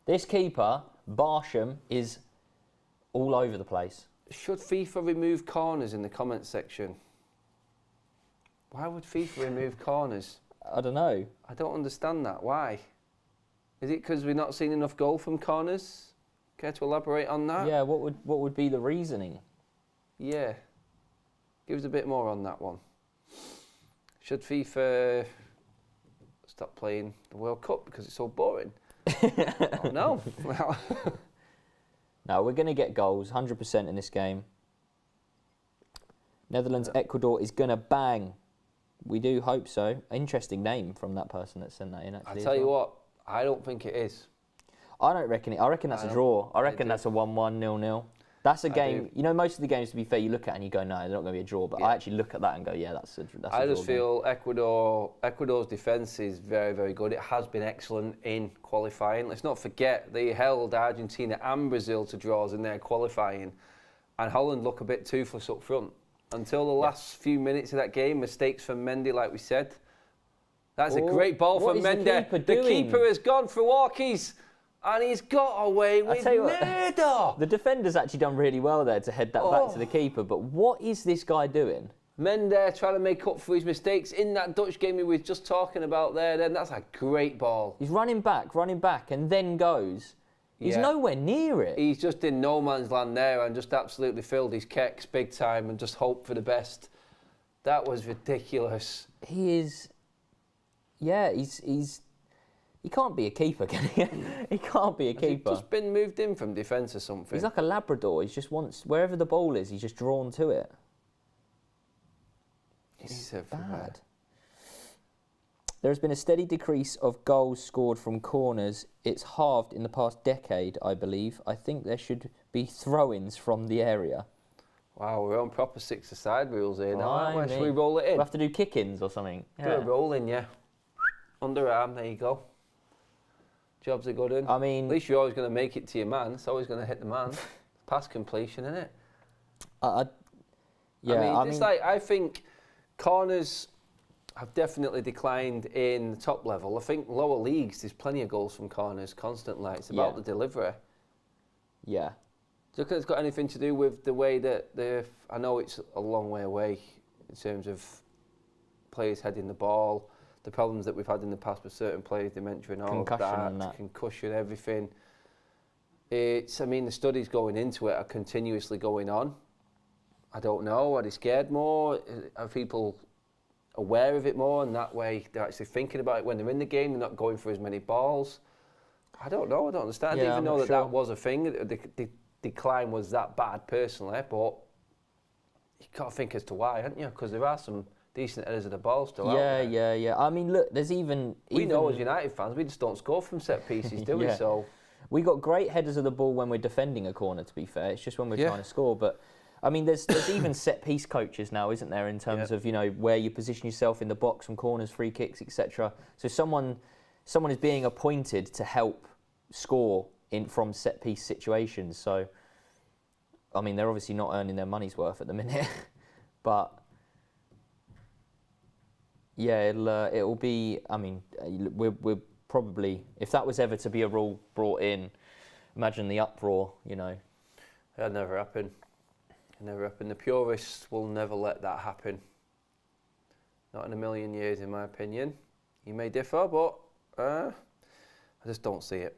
This keeper, Barsham, is all over the place. Should FIFA remove corners in the comments section? Why would FIFA remove corners? I don't know. I don't understand that. Why? Is it because we've not seen enough goal from corners? Care to elaborate on that? Yeah, what would be the reasoning? Yeah. Give us a bit more on that one. Should FIFA stop playing the World Cup because it's so boring? Oh, no. No, we're going to get goals, 100% in this game. Netherlands, Ecuador is going to bang. We do hope so. Interesting name from that person that sent that in, actually. I'll tell you what, I don't think it is. I don't reckon it. I reckon that's a draw. I reckon that's a 1-1, 0-0. That's a game, you know, most of the games, to be fair, you look at and you go, no, they're not going to be a draw. But I actually look at that and go, yeah, that's a draw. I just feel Ecuador's defence is very, very good. It has been excellent in qualifying. Let's not forget, they held Argentina and Brazil to draws in their qualifying. And Holland look a bit toothless up front. Until the last few minutes of that game, mistakes from Mendy, like we said. That's a great ball from Mendy. The keeper has gone for walkies. And he's got away with murder. The defender's actually done really well there to head that back to the keeper. But what is this guy doing? Mendy trying to make up for his mistakes in that Dutch game we were just talking about there. Then that's a great ball. He's running back, and then goes. He's nowhere near it. He's just in no man's land there and just absolutely filled his kecks big time and just hoped for the best. That was ridiculous. He is... Yeah, he's... He can't be a keeper, can he? He can't be a keeper. He's just been moved in from defence or something. He's like a Labrador. He just wants... Wherever the ball is, he's just drawn to it. He's bad. There has been a steady decrease of goals scored from corners. It's halved in the past decade, I believe. I think there should be throw-ins from the area. Wow, we're on proper six-a-side rules here now, aren't we? Should we roll it in? We'll have to do kick-ins or something. Do a roll in, yeah. Underarm, there you go. Jobs are good in. I mean... At least you're always going to make it to your man. It's always going to hit the man. Pass completion, isn't it? I think corners have definitely declined in the top level. I think lower leagues, there's plenty of goals from corners constantly. It's about the delivery. Yeah. Do you think it's got anything to do with the way that I know it's a long way away in terms of players heading the ball, the problems that we've had in the past with certain players, dementia and all that, concussion, everything. The studies going into it are continuously going on. I don't know, are they scared more? Are people aware of it more, and that way they're actually thinking about it when they're in the game, they're not going for as many balls? I don't know, I don't understand. I didn't even know that was a thing. The decline was that bad personally, but you got to think as to why, haven't you? Because there are some decent headers of the ball still out Yeah, there. yeah. I mean, look, there's even... We know as United fans, we just don't score from set pieces, do we? Yeah. So we got great headers of the ball when we're defending a corner, to be fair. It's just when we're trying to score. But, I mean, there's even set-piece coaches now, isn't there, in terms of, you know, where you position yourself in the box from corners, free kicks, etc. So someone is being appointed to help score from set-piece situations. So, I mean, they're obviously not earning their money's worth at the minute. But... yeah, it'll be. I mean, we're probably, if that was ever to be a rule brought in, imagine the uproar. You know, that'd never happen. Never happen. The purists will never let that happen. Not in a million years, in my opinion. You may differ, but I just don't see it.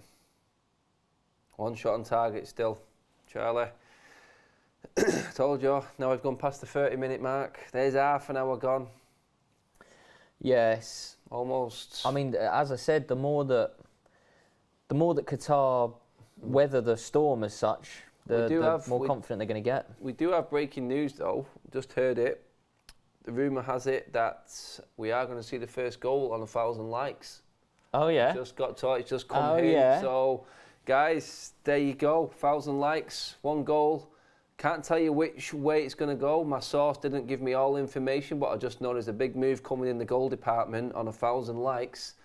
One shot on target still, Charlie. Told you. Now we've gone past the 30-minute mark. There's half an hour gone. Yes, almost. I mean, as I said, the more that Qatar weather the storm as such, the more confident they're going to get. We do have breaking news though. Just heard it. The rumour has it that we are going to see the first goal on 1,000 likes. Oh yeah. Just got taught. It's just come in. Yeah. So, guys, there you go. 1,000 likes, 1 goal. Can't tell you which way it's going to go. My source didn't give me all information, but I just know there's a big move coming in the goal department on 1,000 likes.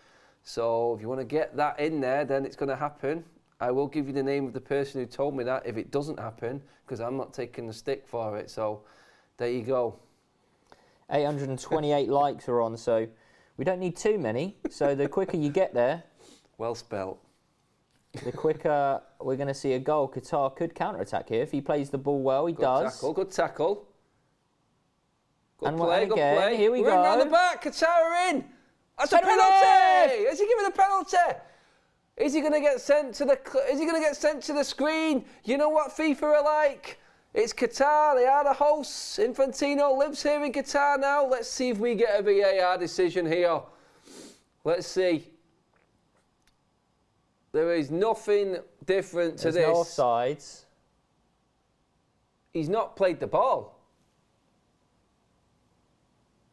So if you want to get that in there, then it's going to happen. I will give you the name of the person who told me that if it doesn't happen, because I'm not taking the stick for it. So there you go. 828 likes are on, so we don't need too many. So the quicker you get there... well spelt. The quicker we're going to see a goal. Qatar could counter-attack here. If he plays the ball well, he does. Good tackle. Good play. Here we go. We're in round the back. Qatar are in. That's a penalty. Is he giving a penalty? Is he going to get sent to the? Is he going to get sent to the screen? You know what FIFA are like. It's Qatar. They are the hosts. Infantino lives here in Qatar now. Let's see if we get a VAR decision here. Let's see. There is nothing different to this. There's no offsides. He's not played the ball.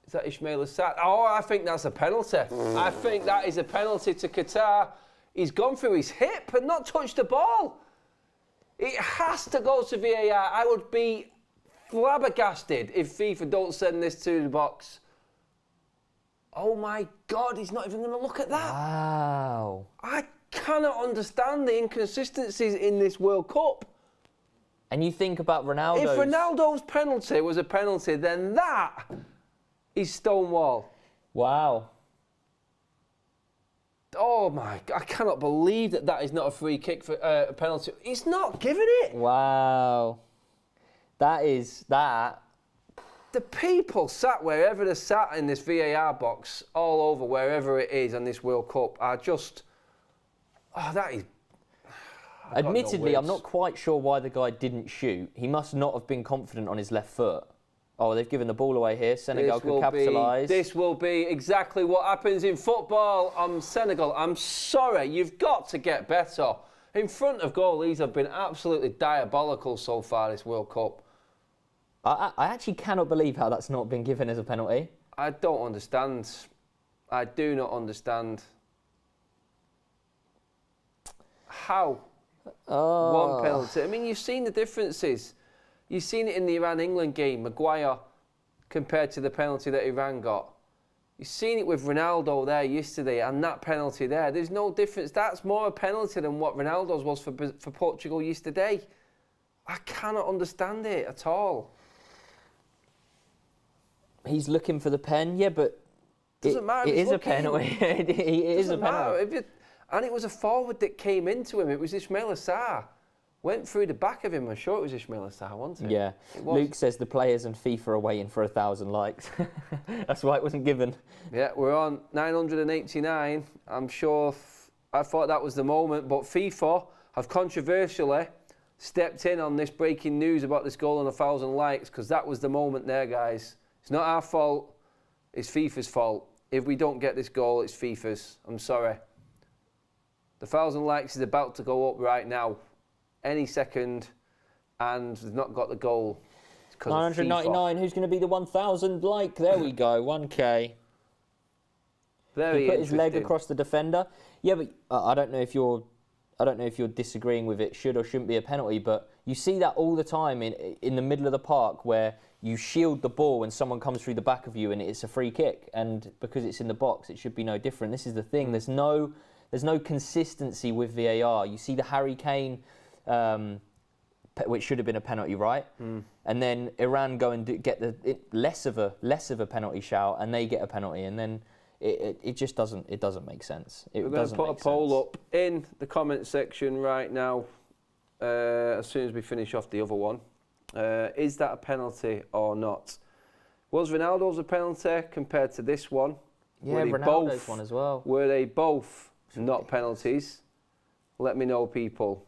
Is that Ismail Assad? Oh, I think that's a penalty. I think that is a penalty to Qatar. He's gone through his hip and not touched the ball. It has to go to VAR. I would be flabbergasted if FIFA don't send this to the box. Oh my God, he's not even going to look at that. Wow. I cannot understand the inconsistencies in this World Cup. And you think about Ronaldo's... If Ronaldo's penalty was a penalty, then that is stonewall. Wow. Oh my, I cannot believe that is not a free kick for a penalty. He's not giving it. Wow. That is that. The people sat wherever they're sat in this VAR box, all over wherever it is on this World Cup, are just... oh, that is... Admittedly, I'm not quite sure why the guy didn't shoot. He must not have been confident on his left foot. Oh, they've given the ball away here. Senegal could capitalise. This will be exactly what happens in football on Senegal. I'm sorry, you've got to get better. In front of goal, these have been absolutely diabolical so far this World Cup. I actually cannot believe how that's not been given as a penalty. I don't understand. I do not understand. How? One penalty. I mean, you've seen the differences. You've seen it in the Iran-England game, Maguire compared to the penalty that Iran got. You've seen it with Ronaldo there yesterday and that penalty there. There's no difference. That's more a penalty than what Ronaldo's was for Portugal yesterday. I cannot understand it at all. He's looking for the pen, yeah, but doesn't matter. It is a penalty. It is a penalty. And it was a forward that came into him. It was Ismail Assar. Went through the back of him. I'm sure it was Ismail Assar, wasn't it? Yeah. Luke says the players and FIFA are waiting for 1,000 likes. That's why it wasn't given. Yeah, we're on 989. I'm sure I thought that was the moment, but FIFA have controversially stepped in on this breaking news about this goal and 1,000 likes, because that was the moment there, guys. It's not our fault. It's FIFA's fault. If we don't get this goal, it's FIFA's. I'm sorry. The 1,000 likes is about to go up right now, any second, and they've not got the goal. because 999. Who's going to be the 1,000 like? There we go. 1K. Very He put his leg interesting. across the defender. Yeah, but I don't know if you're disagreeing with it should or shouldn't be a penalty, but you see that all the time in the middle of the park where you shield the ball when someone comes through the back of you and it's a free kick, and because it's in the box it should be no different. This is the thing. There's no consistency with VAR. You see the Harry Kane, which should have been a penalty, right? And then Iran go and get less of a penalty shout, and they get a penalty, and then it just doesn't make sense. We're going to put a poll up in the comment section right now as soon as we finish off the other one. Is that a penalty or not? Was Ronaldo's a penalty compared to this one? Yeah, Ronaldo's one as well. Were they both not penalties? Let me know, people.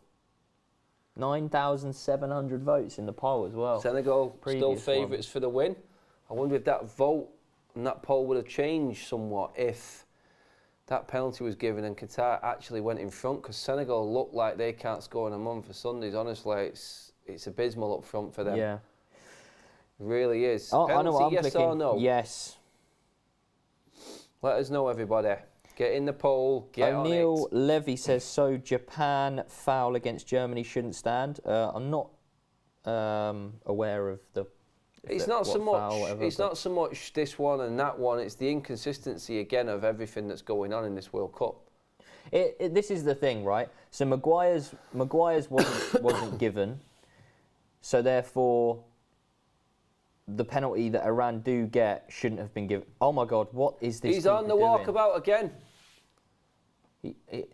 9,700 votes in the poll as well. Senegal still favourites for the win. I wonder if that vote and that poll would have changed somewhat if that penalty was given and Qatar actually went in front, because Senegal look like they can't score in a month for Sundays. Honestly, it's abysmal up front for them. Yeah. It really is. Oh, penalty, I know what I'm yes clicking. or no? Yes. Let us know, everybody. Get in the poll, get on it. O'Neill Levy says, so Japan foul against Germany shouldn't stand. I'm not aware of the... It's not so much this one and that one. It's the inconsistency again of everything that's going on in this World Cup. This is the thing, right? So Maguire's wasn't given, so therefore the penalty that Iran do get shouldn't have been given. Oh my God, what is this? He's on the walkabout again.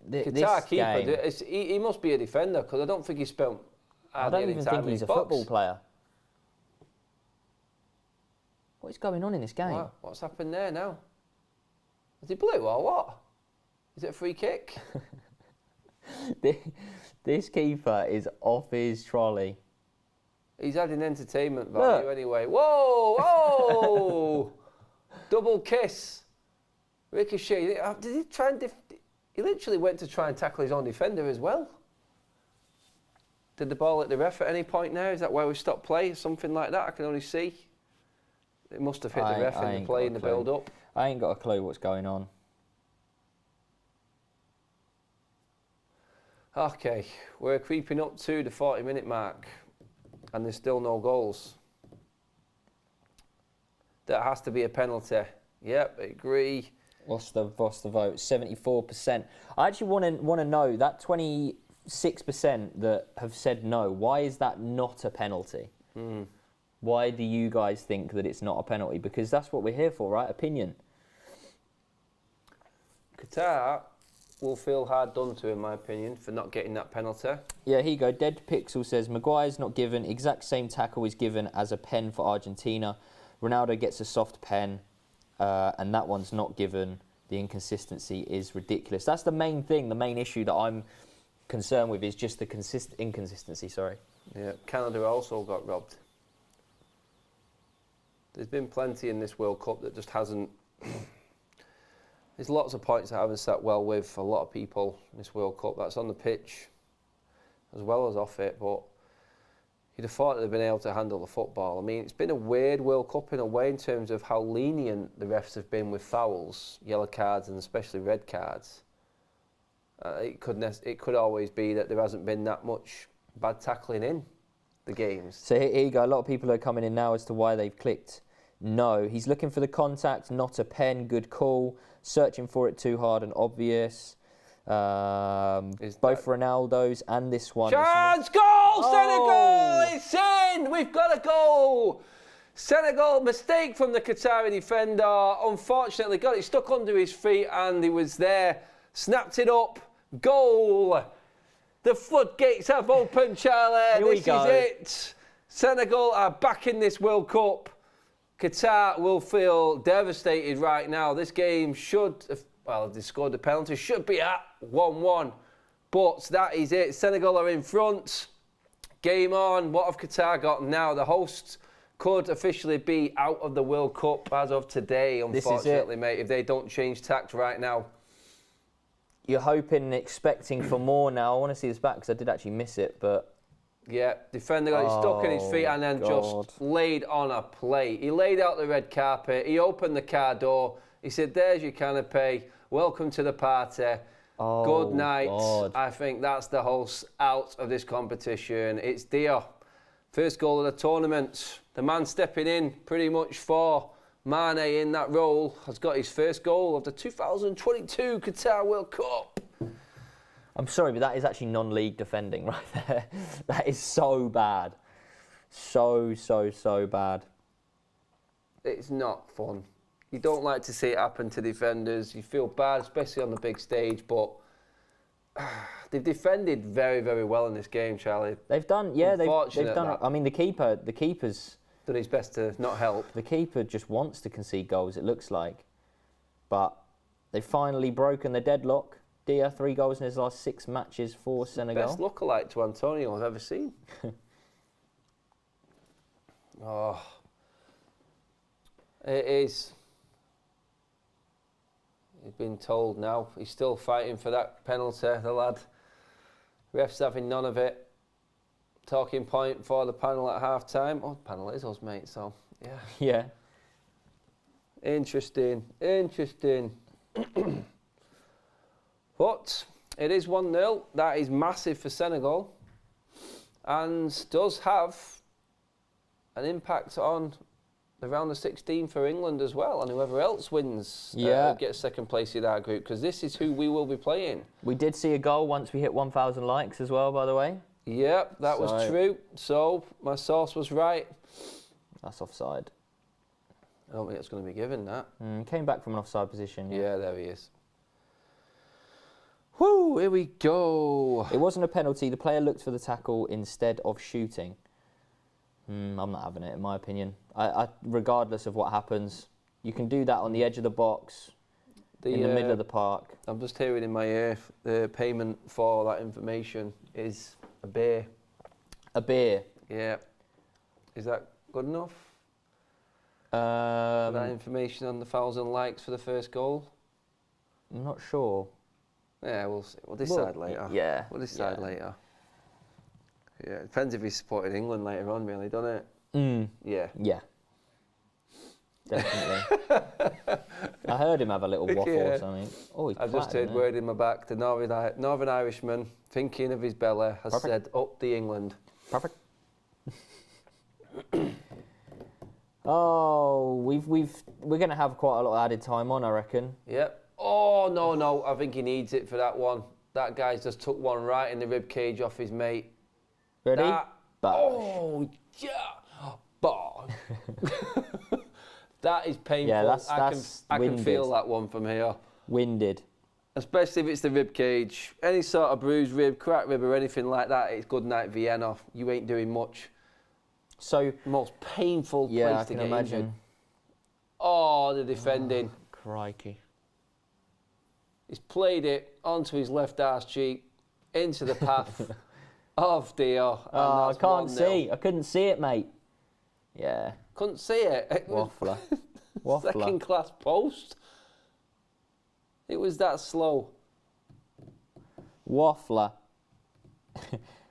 Qatar keeper. He must be a defender, because I don't think he spent. I don't even think he's a football player. What is going on in this game? Wow, what's happened there now? Is he blue or what? Is it a free kick? This keeper is off his trolley. He's adding entertainment value anyway. Whoa, whoa! Double kiss. Ricochet. Did he try and... He literally went to try and tackle his own defender as well. Did the ball hit the ref at any point now? Is that why we stopped play? Something like that, I can only see. It must have hit the ref in the play, in the build-up. I ain't got a clue what's going on. Okay, we're creeping up to the 40-minute mark, and there's still no goals. That has to be a penalty. Yep, I agree. What's the vote? 74%. I actually want to know that 26% that have said no. Why is that not a penalty? Why do you guys think that it's not a penalty? Because that's what we're here for, right? Opinion. Qatar will feel hard done to, in my opinion, for not getting that penalty. Yeah, here you go. Dead Pixel says, Maguire's not given. Exact same tackle is given as a pen for Argentina. Ronaldo gets a soft pen, and that one's not given. The inconsistency is ridiculous. That's the main thing, the main issue that I'm concerned with is just the inconsistency, sorry. Yeah, Canada also got robbed. There's been plenty in this World Cup that just hasn't... There's lots of points that haven't sat well with a lot of people in this World Cup. That's on the pitch as well as off it, but you'd have thought they'd been able to handle the football. I mean, it's been a weird World Cup in a way in terms of how lenient the refs have been with fouls, yellow cards and especially red cards. It could always be that there hasn't been that much bad tackling in the games. So here you go. A lot of people are coming in now as to why they've clicked no. He's looking for the contact, not a pen. Good call. Searching for it too hard and obvious. Both Ronaldo's and this one. Chance, goal, Senegal! It's in! We've got a goal! Senegal, mistake from the Qatari defender. Unfortunately, got it stuck under his feet and he was there. Snapped it up. Goal! The floodgates have opened, Charlie. This is it. Senegal are back in this World Cup. Qatar will feel devastated right now. This game should have, well, if they scored the penalty, should be at 1-1. But that is it. Senegal are in front. Game on. What have Qatar got now? The hosts could officially be out of the World Cup as of today, unfortunately, mate, if they don't change tact right now. You're hoping and expecting for more now. I want to see this back because I did actually miss it, but Yeah, defender got stuck in his feet and then just laid on a plate. He laid out the red carpet. He opened the car door. He said, "There's your canapé. Welcome to the party. Good night." God. I think that's the whole out of this competition. It's Dia. First goal of the tournament. The man stepping in pretty much for Mane in that role has got his first goal of the 2022 Qatar World Cup. I'm sorry, but that is actually non-league defending right there. That is so bad. So bad. It's not fun. You don't like to see it happen to defenders. You feel bad, especially on the big stage, but they've defended very, very well in this game, Charlie. They've done, yeah, they've done. I mean, the keeper's done his best to not help. The keeper just wants to concede goals, it looks like. But they've finally broken the deadlock. Dia, 3 goals in his last 6 matches for Senegal. Best lookalike to Antonio I've ever seen. Oh, it is. He's been told now. He's still fighting for that penalty, the lad. Ref's having none of it. Talking point for the panel at half time. Oh, the panel is us, mate, so yeah. Yeah. Interesting. But it is 1-0. That is massive for Senegal and does have an impact on the round of 16 for England as well, and whoever else wins gets second place in our group, because this is who we will be playing. We did see a goal once we hit 1,000 likes as well, by the way. Yep, that was true. So my source was right. That's offside. I don't think it's going to be given, that. Came back from an offside position. Yeah, there he is. Woo, here we go. It wasn't a penalty. The player looked for the tackle instead of shooting. I'm not having it, in my opinion. Regardless of what happens, you can do that on the edge of the box, in the middle of the park. I'm just hearing in my ear, the payment for that information is a beer. A beer? Yeah. Is that good enough? That information on the 1,000 likes for the first goal? I'm not sure. Yeah, we'll see. We'll decide later. Yeah. We'll decide later. Yeah, it depends if he's supported England later on, really, doesn't it? Yeah. Yeah. Definitely. I heard him have a little waffle or something. Oh, I just heard word in my back. The Northern Irishman, thinking of his belly, has said, "Up the England." Perfect. Oh, we're going to have quite a lot of added time on, I reckon. Yep. Oh, no. I think he needs it for that one. That guy's just took one right in the rib cage off his mate. Ready? Oh, yeah. Bosh. That is painful. Yeah, that's I can feel that one from here. Winded. Especially if it's the rib cage. Any sort of bruised rib, cracked rib or anything like that, it's good night Vienna. You ain't doing much. So most painful place to get imagine. Injured. Oh, the defending. Oh, crikey. He's played it onto his left arse cheek, into the path of Dia. Oh, I can't see. I couldn't see it, mate. Yeah. Couldn't see it. Waffler. Second class post. It was that slow. Waffler.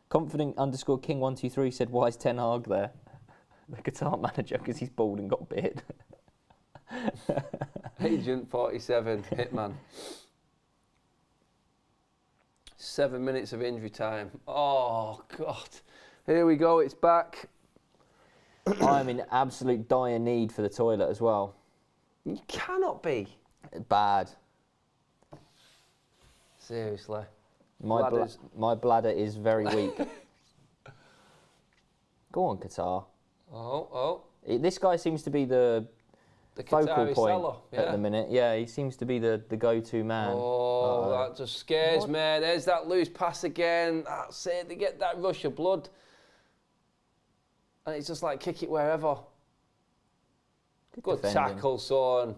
Confident _ King 123 said, "Why is Ten Hag there?" The Qatar manager, because he's bald and got a beard. Agent 47, Hitman. 7 minutes of injury time. Oh, God. Here we go, it's back. I'm in absolute dire need for the toilet as well. You cannot be. Bad. Seriously. My bladder is very weak. Go on, Qatar. Oh. This guy seems to be the focal point yeah. at the minute. Yeah, he seems to be the go-to man. Oh, that just scares me. There's that loose pass again. That's it. They get that rush of blood. And it's just like, kick it wherever. Good tackle, son.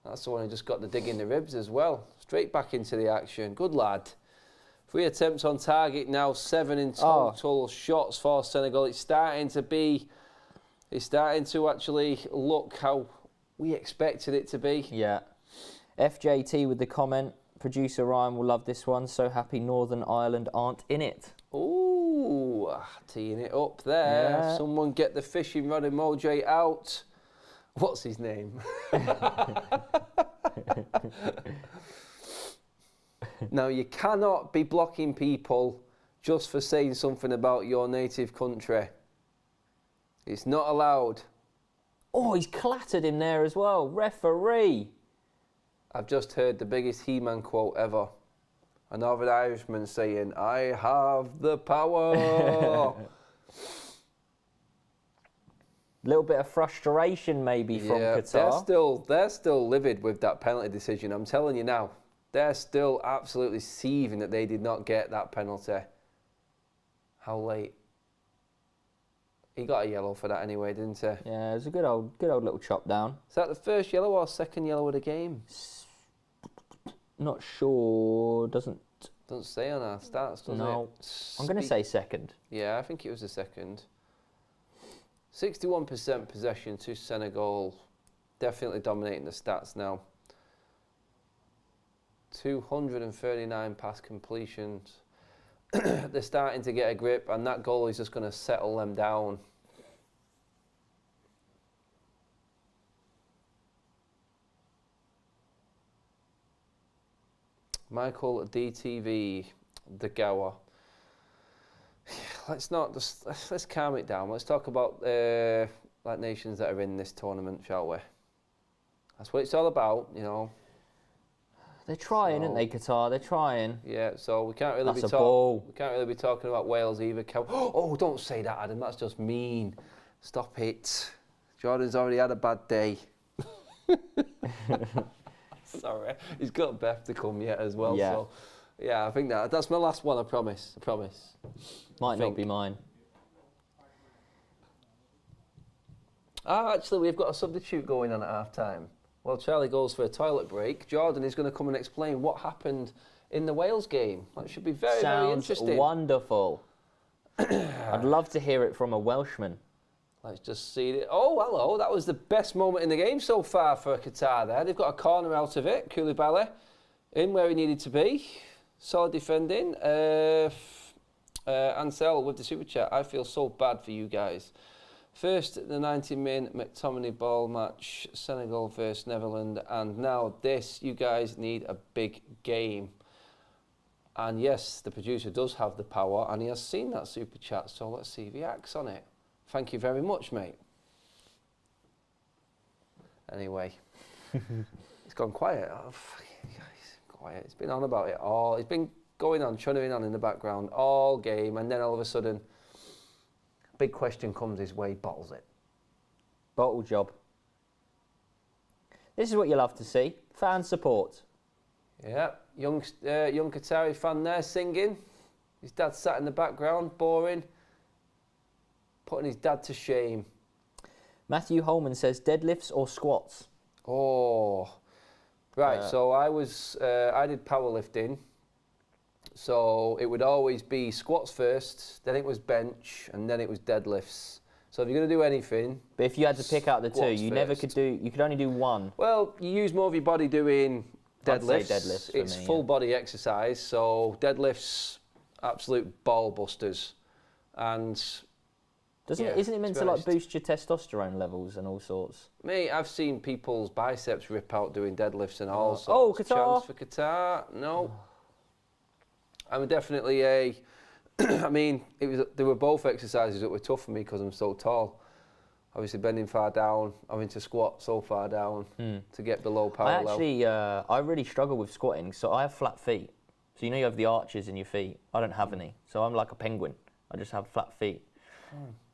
That's the one who just got the dig in the ribs as well. Straight back into the action. Good lad. 3 attempts on target now, 7 in total shots for Senegal. It's starting to actually look how we expected it to be. Yeah. FJT with the comment, producer Ryan will love this one. So happy Northern Ireland aren't in it. Ooh. Ooh, teeing it up there. Yeah. Someone get the fishing rod emoji out. What's his name? Now, you cannot be blocking people just for saying something about your native country. It's not allowed. Oh, he's clattered him there as well. Referee. I've just heard the biggest He-Man quote ever. A Northern Irishman saying, "I have the power." Little bit of frustration maybe from Qatar. They're still livid with that penalty decision. I'm telling you now, they're still absolutely seething that they did not get that penalty. How late? He got a yellow for that anyway, didn't he? Yeah, it was a good old little chop down. Is that the first yellow or second yellow of the game? Not sure. Doesn't say on our stats, does no. it? I'm going to say second. Yeah, I think it was the second. 61% possession to Senegal. Definitely dominating the stats now. 239 pass completions. They're starting to get a grip, and that goal is just going to settle them down. Michael DTV, the Gower. Let's calm it down. Let's talk about like nations that are in this tournament, shall we? That's what it's all about, you know. They're trying, aren't they, Qatar? They're trying. Yeah, so we can't really That's a ball. We can't really be talking about Wales either. Oh, don't say that, Adam. That's just mean. Stop it. Jordan's already had a bad day. Sorry, he's got Beth to come yet as well. Yeah. So, yeah, I think that's my last one. I promise. Might not be mine. Actually, we've got a substitute going on at half time. Well, Charlie goes for a toilet break. Jordan is going to come and explain what happened in the Wales game. That should be very interesting. Sounds wonderful. I'd love to hear it from a Welshman. Let's just see it. Oh, hello. That was the best moment in the game so far for Qatar there. They've got a corner out of it. Koulibaly in where he needed to be. Solid defending. Ansel with the super chat. I feel so bad for you guys. First, the 90-min McTominay ball match, Senegal versus Netherlands, and now this. You guys need a big game. And yes, the producer does have the power, and he has seen that super chat, so let's see if he acts on it. Thank you very much, mate. Anyway, it's gone quiet. Oh, guys, quiet. It's been on about it all. It's been going on, chunnering on in the background all game, and then all of a sudden, big question comes his way, bottles it. Bottle job. This is what you love to see. Fan support. Yeah, young Qatari fan there singing. His dad sat in the background, boring. Putting his dad to shame. Matthew Holman says deadlifts or squats. Oh, right. So I did powerlifting. So it would always be squats first, then it was bench, and then it was deadlifts. So if you're going to do anything... But if you had to pick out the two, you first. You could only do one. Well, you use more of your body doing deadlifts. I'd say deadlifts for it's me, full body exercise, so deadlifts, absolute ball busters. And... Isn't it meant to like boost your testosterone levels and all sorts? Mate, I've seen people's biceps rip out doing deadlifts and all sorts. Oh, Qatar! Chance for Qatar? No. I'm definitely I mean, they were both exercises that were tough for me because I'm so tall. Obviously, bending far down, having to squat so far down to get below parallel. I really struggle with squatting, so I have flat feet. So you have the arches in your feet. I don't have any, so I'm like a penguin. I just have flat feet.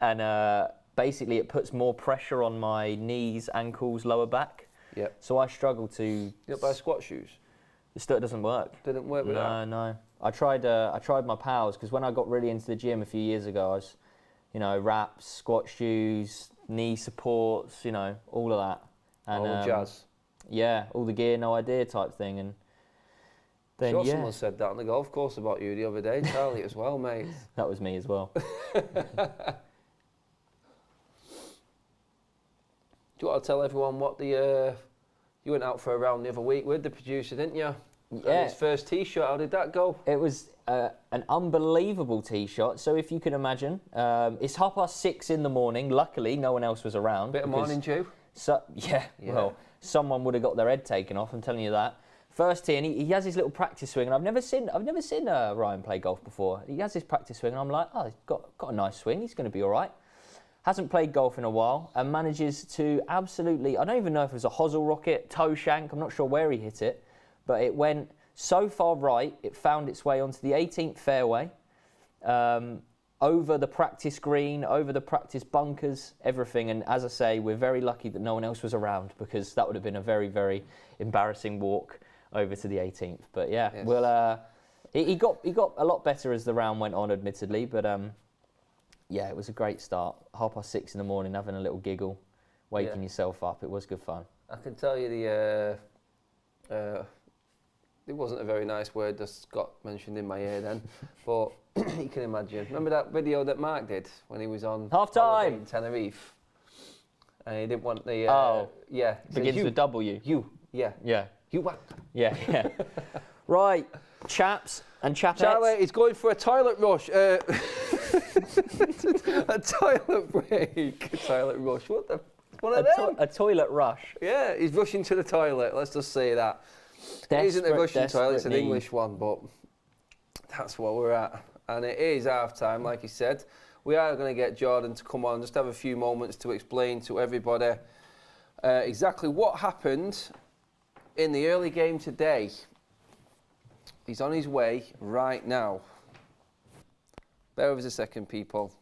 And basically it puts more pressure on my knees, ankles, lower back. Yep. So I struggle to... You don't buy squat shoes? It still doesn't work. Didn't work with that? No. I tried my pals, because when I got really into the gym a few years ago, I was, wraps, squat shoes, knee supports, all of that. And, all the jazz? Yeah, all the gear, no idea type thing. And then, sure, someone said that on the golf course about you the other day, Charlie, as well, mate. That was me as well. Do you want to tell everyone what you went out for a round the other week with the producer, didn't you? Yeah. His first tee shot, how did that go? It was an unbelievable tee shot. So if you can imagine, it's 6:30 in the morning. Luckily, no one else was around. Bit of morning dew. So well, someone would have got their head taken off. I'm telling you that. First tee, and he has his little practice swing, and I've never seen Ryan play golf before. He has his practice swing, and I'm like, oh, he's got a nice swing. He's going to be all right. Hasn't played golf in a while, and manages to absolutely, I don't even know if it was a hosel rocket, toe shank. I'm not sure where he hit it, but it went so far right, it found its way onto the 18th fairway, over the practice green, over the practice bunkers, everything. And as I say, we're very lucky that no one else was around, because that would have been a very, very embarrassing walk over to the 18th. But yeah, yes. Well, he got a lot better as the round went on, admittedly. But yeah, it was a great start. 6:30 in the morning, having a little giggle, waking yourself up. It was good fun. I can tell you it wasn't a very nice word that Scott mentioned in my ear then, but you can imagine. Remember that video that Mark did when he was on half time in Tenerife, and he didn't want the begins with W. You what? Yeah. Right, chaps and chapettes. Charlie, he's going for a toilet rush. A toilet break. A toilet rush. What the? One of them? A toilet rush. Yeah, he's rushing to the toilet. Let's just say that. It isn't a Russian toilet, it's an English one, but that's what we're at. And it is half time, like you said. We are going to get Jordan to come on, just have a few moments to explain to everybody exactly what happened in the early game today. He's on his way right now. Bear with us a second, people.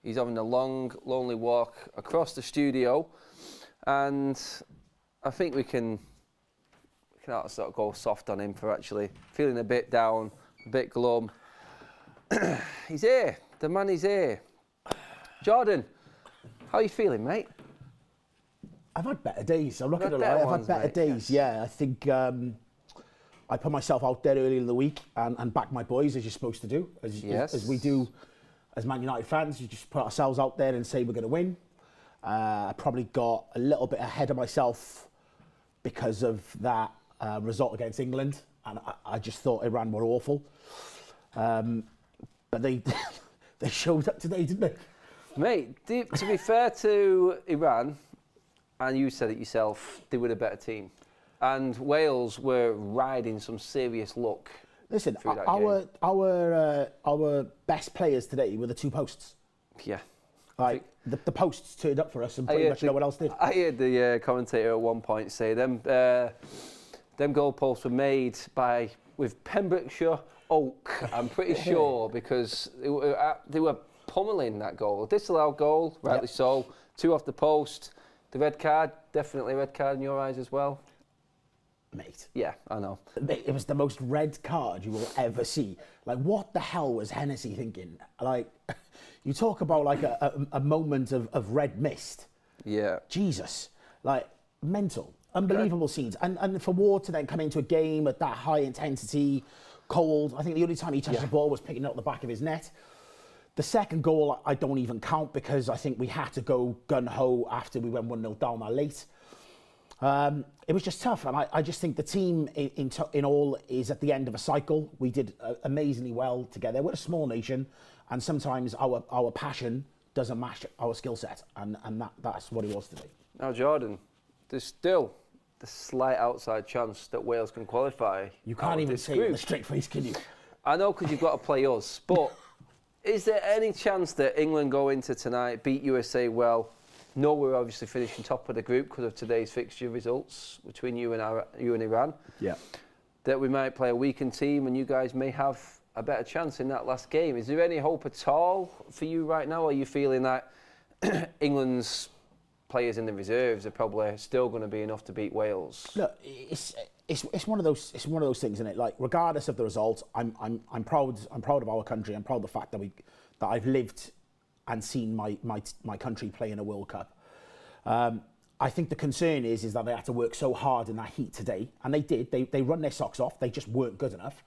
He's having a long, lonely walk across the studio, and I think we can sort of go soft on him for actually feeling a bit down, a bit glum. He's here. The man is here. Jordan, how are you feeling, mate? I've had better days. I'm not going to lie. I've had better days. Yes. Yeah, I think I put myself out there early in the week and back my boys, as you're supposed to do, as we do as Man United fans. You just put ourselves out there and say we're going to win. I probably got a little bit ahead of myself because of that result against England, and I just thought Iran were awful. But they they showed up today, didn't they? Mate, to be fair to Iran, and you said it yourself, they were a better team. And Wales were riding some serious luck. Listen, our best players today were the two posts. Yeah. Like, the posts turned up for us and pretty much no one else did. I heard the commentator at one point say them goalposts were made with Pembrokeshire oak, I'm pretty sure, because they were pummeling that goal. A disallowed goal, rightly so. 2 off the post. The red card, definitely a red card in your eyes as well. Mate. Yeah, I know. It was the most red card you will ever see. Like, what the hell was Hennessy thinking? Like, you talk about like a moment of red mist. Yeah. Jesus. Like, mental. Unbelievable scenes. And for Ward to then come into a game at that high intensity, cold, I think the only time he touched the ball was picking it up the back of his net. The second goal, I don't even count, because I think we had to go gun-ho after we went 1-0 down that late. It was just tough, and I just think the team in all is at the end of a cycle. We did amazingly well together. We're a small nation, and sometimes our passion doesn't match our skill set, and that's what it was today. Now, Jordan, there's still the slight outside chance that Wales can qualify. You can't even say it with a straight face, can you? I know, because you've got to play us, but is there any chance that England go into tonight, beat USA well? No, we're obviously finishing top of the group because of today's fixture results between you and Iran. Yeah. That we might play a weakened team and you guys may have a better chance in that last game. Is there any hope at all for you right now? Or are you feeling that England's players in the reserves are probably still going to be enough to beat Wales? Look, it's one of those things, isn't it? Like, regardless of the result, I'm proud of our country. I'm proud of the fact that I've lived and seen my country play in a World Cup. I think the concern is that they had to work so hard in that heat today, and they did. They run their socks off. They just weren't good enough.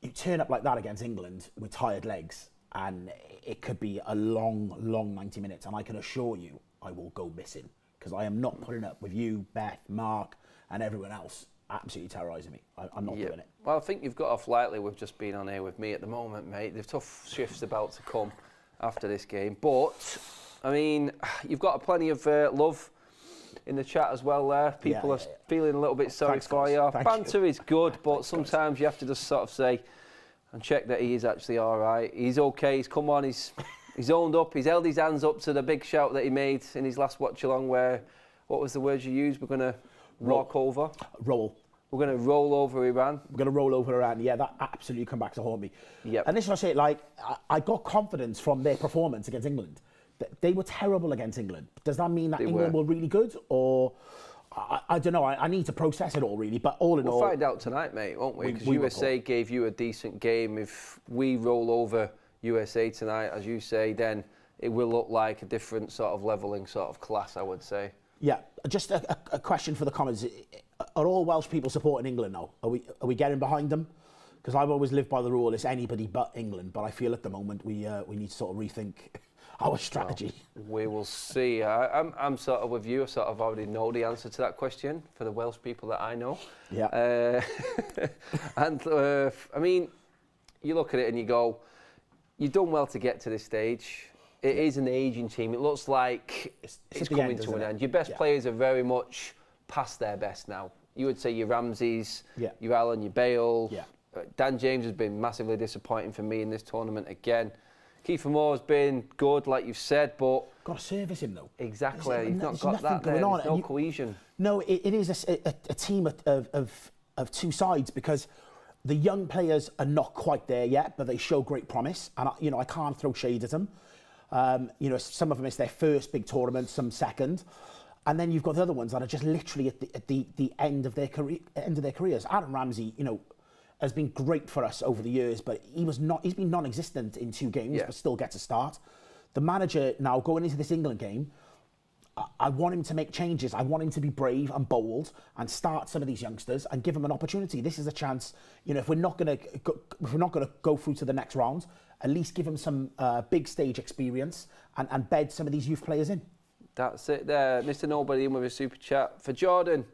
You turn up like that against England with tired legs, and it could be a long, long 90 minutes. And I can assure you, I will go missing, because I am not putting up with you, Beth, Mark, and everyone else. absolutely terrorising me. I'm not doing it. Well, I think you've got off lightly with just being on here with me at the moment, mate. The tough shift's about to come after this game. But, I mean, you've got plenty of love in the chat as well there. People are feeling a little bit sorry for you. Banter is good, but sometimes you have to just sort of say and check that he is actually all right. He's okay. He's come on. He's owned up. He's held his hands up to the big shout that he made in his last watch-along where, what was the words you used? We're going to walk over. Roll. We're going to roll over Iran. We're going to roll over Iran. Yeah, that absolutely come back to haunt me. Yep. And this is what I say, like, I got confidence from their performance against England. They were terrible against England. Does that mean that England were really good? Or, I don't know, I need to process it all, really. But all in all... We'll find out tonight, mate, won't we? Because USA gave you a decent game. If we roll over USA tonight, as you say, then it will look like a different sort of levelling sort of class, I would say. Yeah, just a question for the comments. Are all Welsh people supporting England now? Are we getting behind them? Because I've always lived by the rule, it's anybody but England. But I feel at the moment we need to sort of rethink our strategy. Well, we will see. I'm sort of with you. I sort of already know the answer to that question for the Welsh people that I know. Yeah. I mean, you look at it and you go, you've done well to get to this stage. It is an ageing team. It looks like it's coming to an end. Your best players are very much past their best now. You would say your Ramseys, your Allen, your Bale. Dan James has been massively disappointing for me in this tournament again. Kiefer Moore's been good, like you've said, but... Got to service him, though. Exactly. He's not got that there. There's no cohesion. No, it is a team of two sides because the young players are not quite there yet, but they show great promise. And, I can't throw shade at them. Some of them, it's their first big tournament, some second. And then you've got the other ones that are just literally at the end of their careers. Aaron Ramsey, has been great for us over the years, but he's been non-existent in 2 games, but still gets a start. The manager now going into this England game, I want him to make changes. I want him to be brave and bold and start some of these youngsters and give them an opportunity. This is a chance. If we're not going to go through to the next round, at least give them some big stage experience and bed some of these youth players in. That's it there. Mr. Nobody in with a super chat. For Jordan,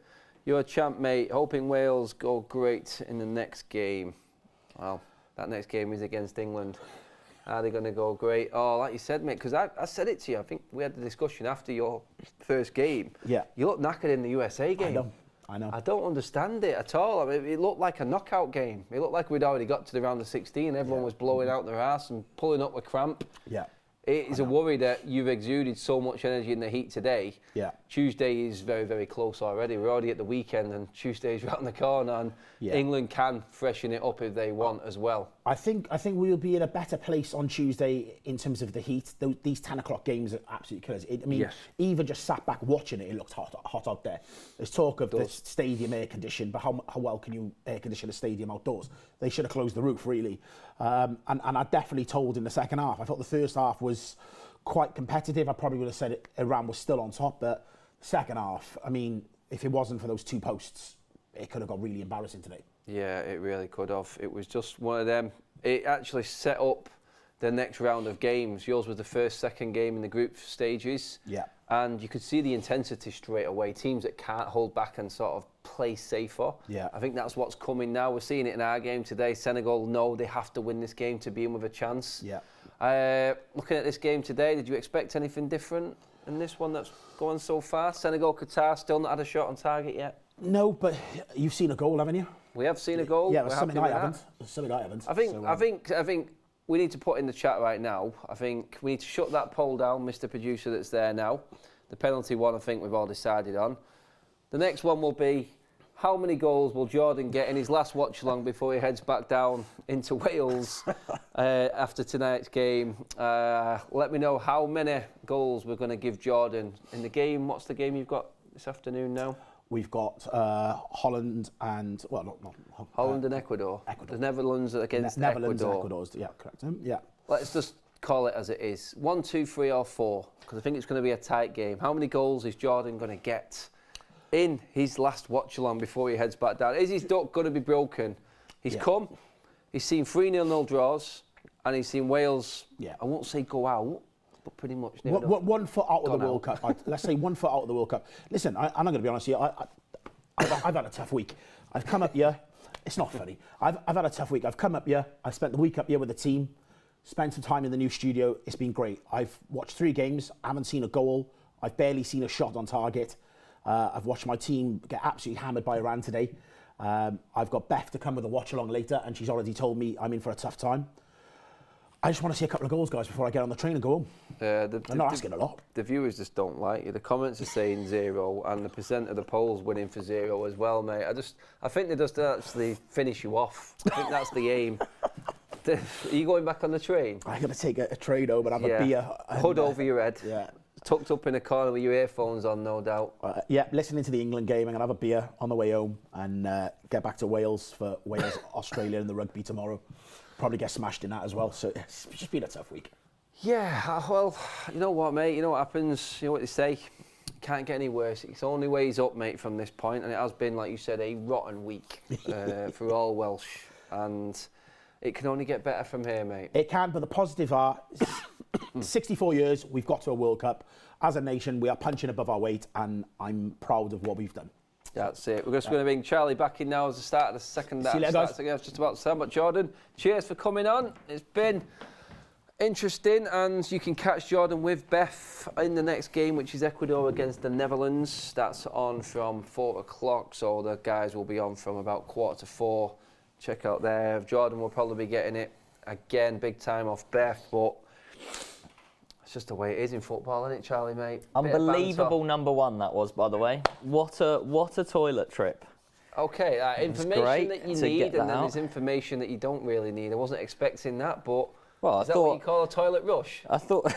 you're a champ, mate. Hoping Wales go great in the next game. Well, that next game is against England. Are they going to go great? Oh, like you said, mate, because I said it to you. I think we had the discussion after your first game. Yeah. You look knackered in the USA game. I know. I don't understand it at all. I mean, it looked like a knockout game. It looked like we'd already got to the round of 16. Everyone was blowing out their ass and pulling up with cramp. Yeah. It is a worry that you've exuded so much energy in the heat today. Yeah. Tuesday is very, very close already. We're already at the weekend and Tuesday's around the corner and England can freshen it up if they want as well. I think we'll be in a better place on Tuesday in terms of the heat. These 10 o'clock games are absolutely killers. Even just sat back watching it, it looked hot out there. There's talk of the stadium air conditioned, but how well can you air condition a stadium outdoors? They should have closed the roof, really. And I definitely told in the second half. I thought the first half was quite competitive. I probably would have said Iran was still on top, but the second half, I mean, if it wasn't for those 2 posts, it could have got really embarrassing today. Yeah, it really could have. It was just one of them. It actually set up the next round of games. Yours was the second game in the group stages. Yeah. And you could see the intensity straight away. Teams that can't hold back and sort of play safer. Yeah. I think that's what's coming now. We're seeing it in our game today. Senegal know they have to win this game to be in with a chance. Yeah. Looking at this game today, did you expect anything different in this one that's going so far? Senegal, Qatar, still not had a shot on target yet? No, but you've seen a goal, haven't you? We have seen a goal. Yeah, something I haven't. I think we need to put in the chat right now. I think we need to shut that poll down, Mr. Producer, that's there now. The penalty one, I think we've all decided on. The next one will be, how many goals will Jordan get in his last watch-along before he heads back down into Wales after tonight's game? Let me know how many goals we're going to give Jordan in the game. What's the game you've got this afternoon now? We've got Holland and, Holland and Ecuador. The Netherlands against Netherlands Ecuador. And Ecuador's, yeah, correct. Yeah. Let's just call it as it is. 1, 2, 3 or 4, because I think it's going to be a tight game. How many goals is Jordan going to get in his last watch-along before he heads back down? Is his duck going to be broken? He's come, he's seen 3-0 draws, and he's seen Wales, I won't say go out, but pretty much near 1 foot out of the World Cup. Let's say 1 foot out of the World Cup. Listen, I'm not going to be honest here. I've had a tough week. I've come up here. It's not funny. I've had a tough week. I've come up here. I've spent the week up here with the team. Spent some time in the new studio. It's been great. I've watched 3 games. I haven't seen a goal. I've barely seen a shot on target. I've watched my team get absolutely hammered by Iran today. I've got Beth to come with a watch-along later, and she's already told me I'm in for a tough time. I just want to see a couple of goals, guys, before I get on the train and go home. I'm not asking a lot. The viewers just don't like you. The comments are saying 0, and the percent of the polls winning for 0 as well, mate. I think they just actually finish you off. I think that's the aim. Are you going back on the train? I'm going to take a train home and have a beer. Hood over your head. Yeah. Tucked up in a corner with your earphones on, no doubt. Yeah, listening to the England game. I'm going to have a beer on the way home and get back to Wales for Wales, Australia and the rugby tomorrow. Probably get smashed in that as well. So it's just been a tough week. Yeah, well, you know what, mate? You know what happens? You know what they say? Can't get any worse. It's only ways up, mate, from this point. And it has been, like you said, a rotten week for all Welsh. And it can only get better from here, mate. It can, but the positive are 64 years, we've got to a World Cup. As a nation, we are punching above our weight, and I'm proud of what we've done. That's it. We're just going to bring Charlie back in now as the start of the second half. See you later, guys. I was just about to say, but Jordan, cheers for coming on. It's been interesting, and you can catch Jordan with Beth in the next game, which is Ecuador against the Netherlands. That's on from 4 o'clock, so the guys will be on from about 3:45. Check out there. Jordan will probably be getting it again, big time off Beth, but it's just the way it is in football, isn't it, Charlie, mate? Unbelievable number 1 that was, by the way. What a toilet trip. Okay, information that you need, and then there's information that you don't really need. I wasn't expecting that, but is that what you call a toilet rush? I thought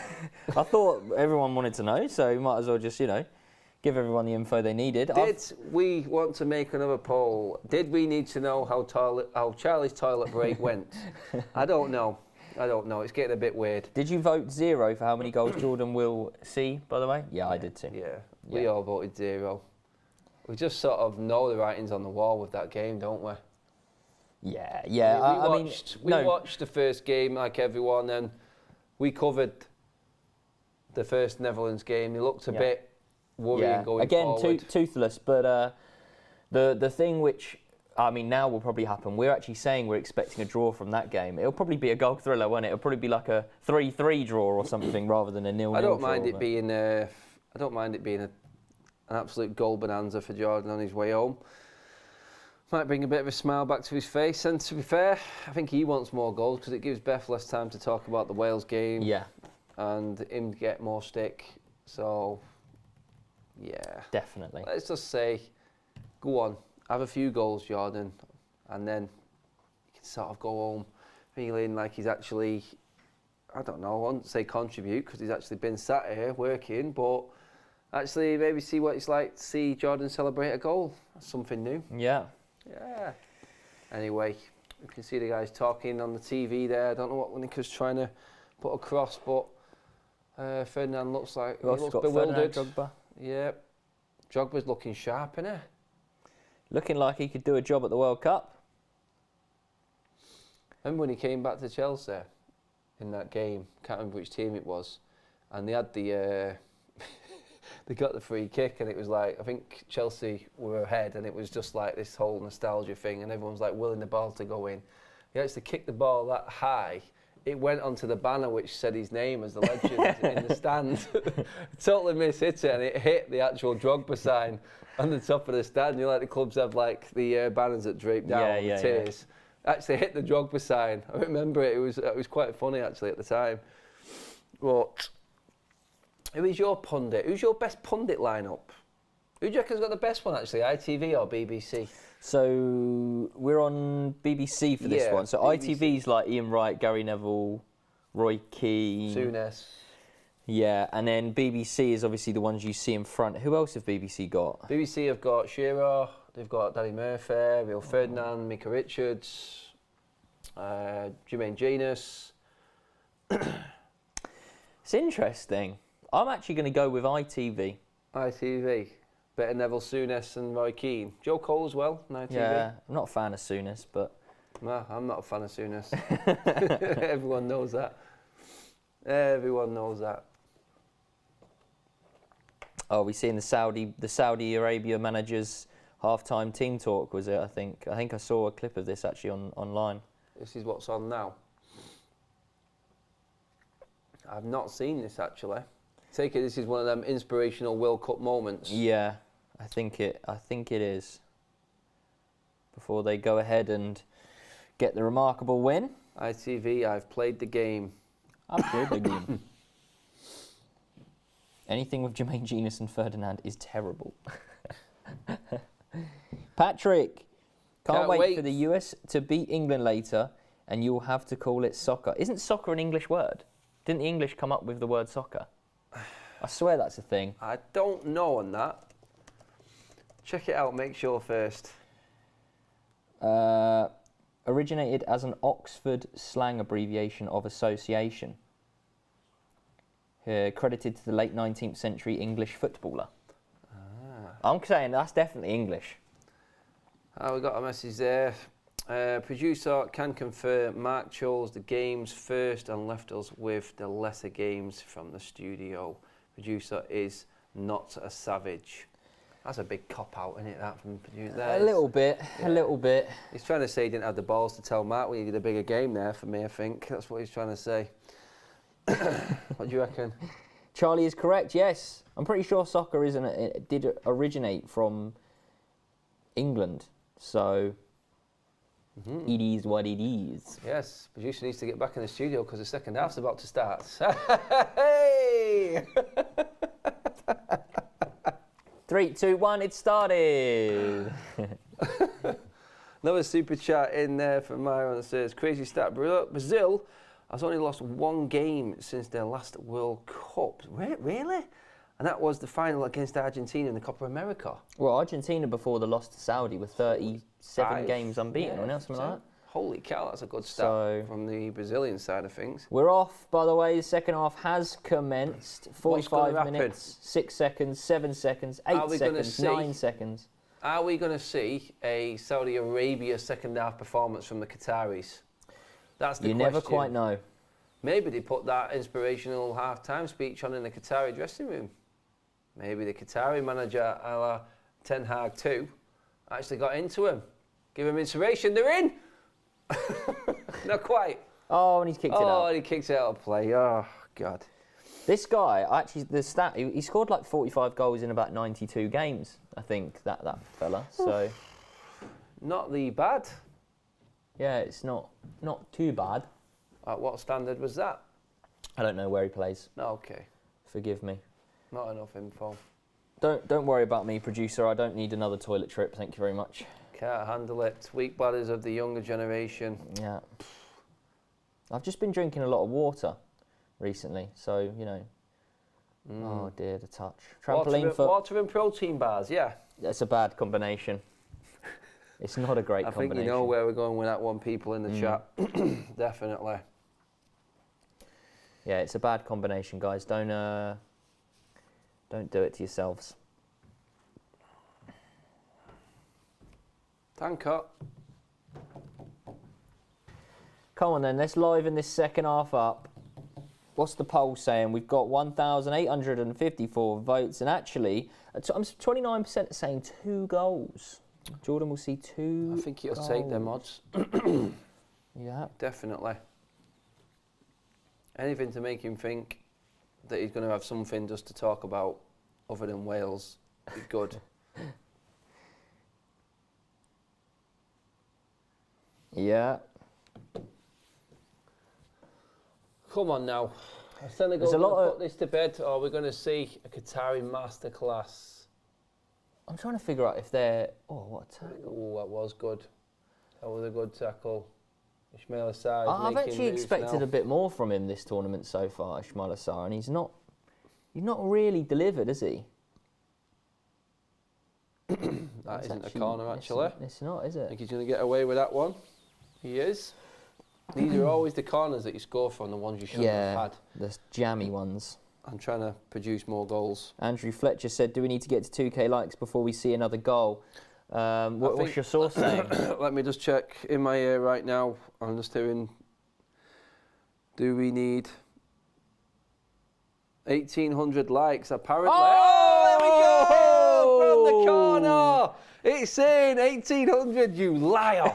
everyone wanted to know, so you might as well just, give everyone the info they needed. Did we want to make another poll? Did we need to know how Charlie's toilet break went? I don't know. It's getting a bit weird. Did you vote 0 for how many goals Jordan will see, by the way? Yeah, I did too. Yeah, we all voted 0. We just sort of know the writings on the wall with that game, don't we? Yeah. We watched the first game like everyone, and we covered the first Netherlands game. It looked a bit worrying going forward. Again, toothless, but the thing which, now will probably happen. We're actually saying we're expecting a draw from that game. It'll probably be a goal thriller, won't it? It'll probably be like a 3-3 draw or something rather than a 0-0 draw. I don't mind it being an absolute goal bonanza for Jordan on his way home. Might bring a bit of a smile back to his face. And to be fair, I think he wants more goals because it gives Beth less time to talk about the Wales game. Yeah. And him get more stick. So, yeah. Definitely. Let's just say, go on, have a few goals, Jordan, and then you can sort of go home feeling like he's actually, I don't know, I won't say contribute because he's actually been sat here working, but actually maybe see what it's like to see Jordan celebrate a goal. That's something new. Yeah. Yeah. Anyway, you can see the guys talking on the TV there. I don't know what Winnicker's trying to put across, but Ferdinand looks like he looks bewildered. Drogba. Yeah. Drogba's looking sharp, isn't he? Looking like he could do a job at the World Cup. Remember when he came back to Chelsea in that game? Can't remember which team it was, and they had the they got the free kick, and it was like, I think Chelsea were ahead, and it was just like this whole nostalgia thing, and everyone's like willing the ball to go in. He actually kicked the ball that high. It went onto the banner which said his name as the legend in the stand. Totally mishit it, and it hit the actual Drogba sign on the top of the stand. You know, like the clubs have like the banners that drape down on the tiers. Actually hit the Drogba sign. I remember it. It was quite funny actually at the time. But who is your pundit? Who's your best pundit lineup? Who do you reckon's got the best one actually? ITV or BBC? So we're on BBC for this one. So BBC. ITV's like Ian Wright, Gary Neville, Roy Keane, Souness. Yeah, and then BBC is obviously the ones you see in front. Who else have BBC got? BBC have got Shearer, they've got Danny Murphy, Rio Ferdinand, Micah Richards, Jermaine Janus. It's interesting. I'm actually going to go with ITV. ITV. Better Neville, Souness and Roy Keane. Joe Cole as well on ITV. Yeah, I'm not a fan of Souness, but... No, I'm not a fan of Souness. Everyone knows that. Everyone knows that. Oh, we're seeing the Saudi Arabia managers half-time team talk, was it? I think I saw a clip of this actually online. This is what's on now. I've not seen this actually. Take it this is one of them inspirational World Cup moments. Yeah, I think it is. Before they go ahead and get the remarkable win. ITV, I've played the game. I've played the game. Anything with Jermaine Genius and Ferdinand is terrible. Patrick, can't wait for the US to beat England later, and you'll have to call it soccer. Isn't soccer an English word? Didn't the English come up with the word soccer? I swear that's a thing. I don't know on that. Check it out, make sure first. Originated as an Oxford slang abbreviation of association. Credited to the late 19th century English footballer. I'm saying that's definitely English. We got a message there. Producer can confirm Mark chose the games first and left us with the lesser games from the studio. Producer is not a savage. That's a big cop-out, isn't it, that from the producer? A little bit, yeah. A little bit. He's trying to say he didn't have the balls to tell Mark we needed a bigger game there for me, I think. That's what he's trying to say. What do you reckon? Charlie is correct, yes. I'm pretty sure soccer it did originate from England, so it is what it is. Yes, producer needs to get back in the studio because the second half's about to start. Hey! 3, 2, 1, it started. Another super chat in there from Myron that says, crazy stat, Brazil has only lost one game since their last World Cup. Really? And that was the final against Argentina in the Copa America. Well, Argentina before the loss to Saudi with 37 games unbeaten, or something like that. Holy cow, that's a good start from the Brazilian side of things. We're off, by the way. The second half has commenced. 45 minutes, 6 seconds, 7 seconds, 8 seconds, 9 seconds. Are we going to see a Saudi Arabia second half performance from the Qataris? That's the question. You never quite know. Maybe they put that inspirational half-time speech on in the Qatari dressing room. Maybe the Qatari manager, a la Ten Hag 2, actually got into him. Give him inspiration, they're in! Not quite. Oh, and he's kicked it out. Oh, and he kicks it out of play. Oh, God. This guy, actually, the stat, he scored like 45 goals in about 92 games, I think, that fella. So, not the bad. Yeah, it's not too bad. At what standard was that? I don't know where he plays. Okay. Forgive me. Not enough info. Don't worry about me, producer. I don't need another toilet trip. Thank you very much. Can't handle it. Weak bladders of the younger generation. Yeah. I've just been drinking a lot of water recently, so, you know. Oh, dear, the touch. Trampoline water and protein bars, yeah. That's a bad combination. It's not a great combination. I think you know where we're going with that one, people in the chat. Definitely. Yeah, it's a bad combination, guys. Don't do it to yourselves. Thank you. Come on then, let's liven this second half up. What's the poll saying? We've got 1,854 votes, and actually, I'm 29% saying 2 goals. Jordan will see 2 I think he'll take them odds. Yeah. Definitely. Anything to make him think that he's going to have something just to talk about other than Wales is good. Yeah. Come on now. Senegal going to put this to bed, or we're going to see a Qatari masterclass. I'm trying to figure out if they're... Oh, what a tackle. Oh, that was good. That was a good tackle. Ismail Assar. I've actually expected a bit more from him this tournament so far, Ismail Assar, and he's not really delivered, has he? That isn't a corner, actually. It's not, is it? I think he's going to get away with that one. He is. These are always the corners that you score from, the ones you shouldn't have had. The jammy ones. I'm trying to produce more goals. Andrew Fletcher said, do we need to get to 2K likes before we see another goal? What's your source saying? Let me just check in my ear right now. I'm just hearing, do we need 1,800 likes apparently? Oh, there we go! From the corner! No, it's in 1800, you liar.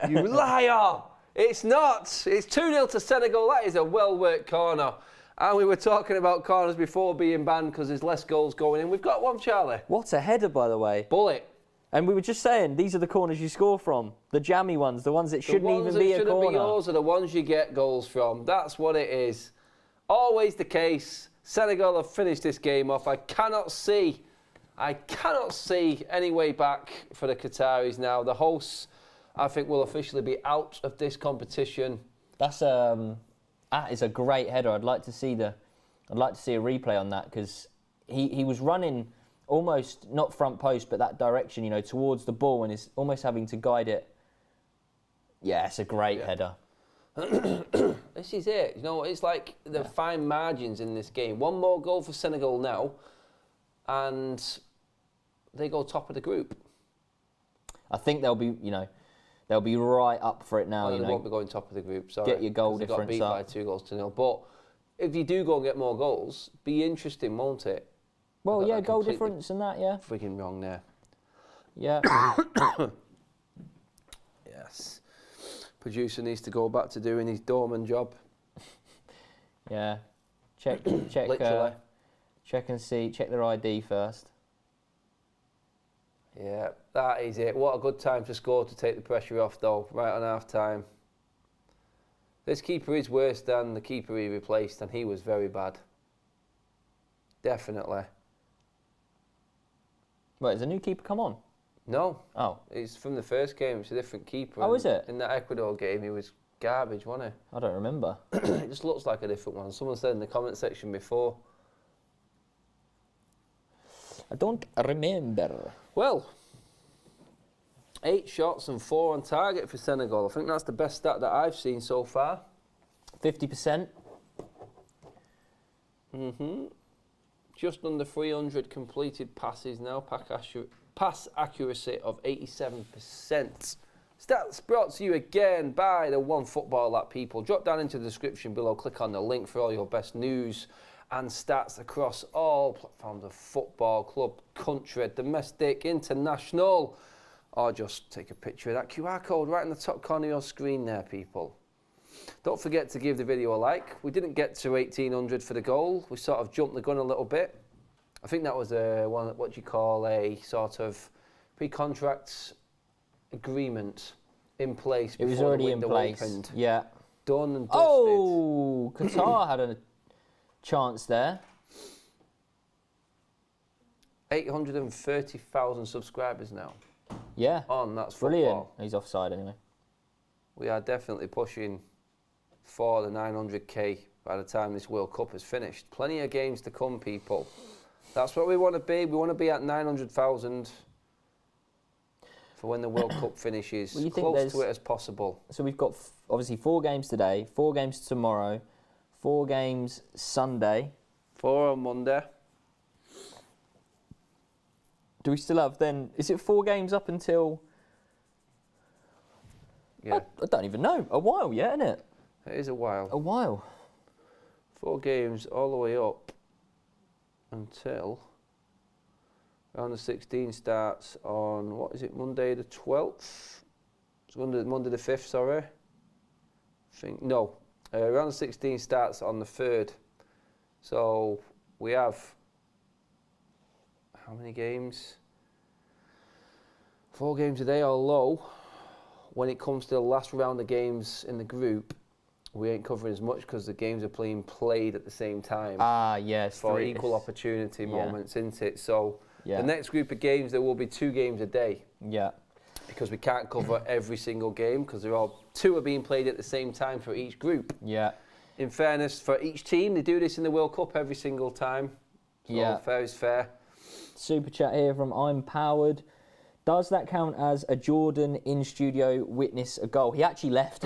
You liar. It's not. It's 2-0 to Senegal. That is a well-worked corner. And we were talking about corners before being banned because there's less goals going in. We've got one, Charlie. What a header, by the way. Bullet. And we were just saying, these are the corners you score from. The jammy ones, the ones that shouldn't even be a corner. The ones that shouldn't be yours are the ones you get goals from. That's what it is. Always the case. Senegal have finished this game off. I cannot see any way back for the Qataris now. The hosts, I think, will officially be out of this competition. That is a great header. I'd like to see a replay on that because he was running almost not front post but that direction, towards the ball and is almost having to guide it. Yeah, it's a great header. This is it. It's like the fine margins in this game. One more goal for Senegal now, and they go top of the group. I think they'll be right up for it now. They won't be going top of the group. Sorry, get your goal difference they got beat by 2-0. But if you do go and get more goals, be interesting, won't it? Well, yeah, goal difference and that, yeah. Freaking wrong there. Yeah. Yes. Producer needs to go back to doing his doorman job. Yeah. Check. Literally. Check and see. Check their ID first. Yeah, that is it. What a good time to score to take the pressure off, though, right on half-time. This keeper is worse than the keeper he replaced, and he was very bad. Definitely. Wait, has a new keeper come on? No. Oh. It's from the first game. It's a different keeper. Oh, is it? In that Ecuador game, he was garbage, wasn't he? I don't remember. It just looks like a different one. Someone said in the comment section before. I don't remember. Well, 8 shots and 4 on target for Senegal. I think that's the best stat that I've seen so far. 50%. Just under 300 completed passes now. Pass accuracy of 87%. Stats brought to you again by the One Football app, people. Drop down into the description below. Click on the link for all your best news and stats across all platforms of football, club, country, domestic, international. Or just take a picture of that QR code right in the top corner of your screen there, people. Don't forget to give the video a like. We didn't get to 1800 for the goal. We sort of jumped the gun a little bit. I think that was what you call a sort of pre-contract agreement in place before It was already the in window place. opened. Yeah. Done and dusted. Oh, Qatar had a chance there. 830,000 subscribers now. Yeah. That's football. Brilliant. He's offside anyway. We are definitely pushing for the 900k by the time this World Cup is finished. Plenty of games to come, people. That's what we want to be. We want to be at 900,000 for when the World Cup finishes, Well, close to it as possible. So we've got obviously 4 games today, 4 games tomorrow, 4 games Sunday. 4 on Monday. Do we still have then? Is it 4 games up until? Yeah, I don't even know. A while yet, isn't it? it is a while. A while. 4 games all the way up until round of 16 starts on, what is it, Monday the 12th? It's Monday the 5th, sorry. Round of 16 starts on the 3rd. So we have, how many games? 4 games a day or low. When it comes to the last round of games in the group, we ain't covering as much because the games are being played at the same time. Ah, yes. For equal opportunity moments, isn't it? So the next group of games, there will be 2 games a day. Yeah. Because we can't cover every single game because 2 are being played at the same time for each group. Yeah. In fairness, for each team, they do this in the World Cup every single time. So fair is fair. Super chat here from I'm Powered. Does that count as a Jordan in studio witness a goal? He actually left.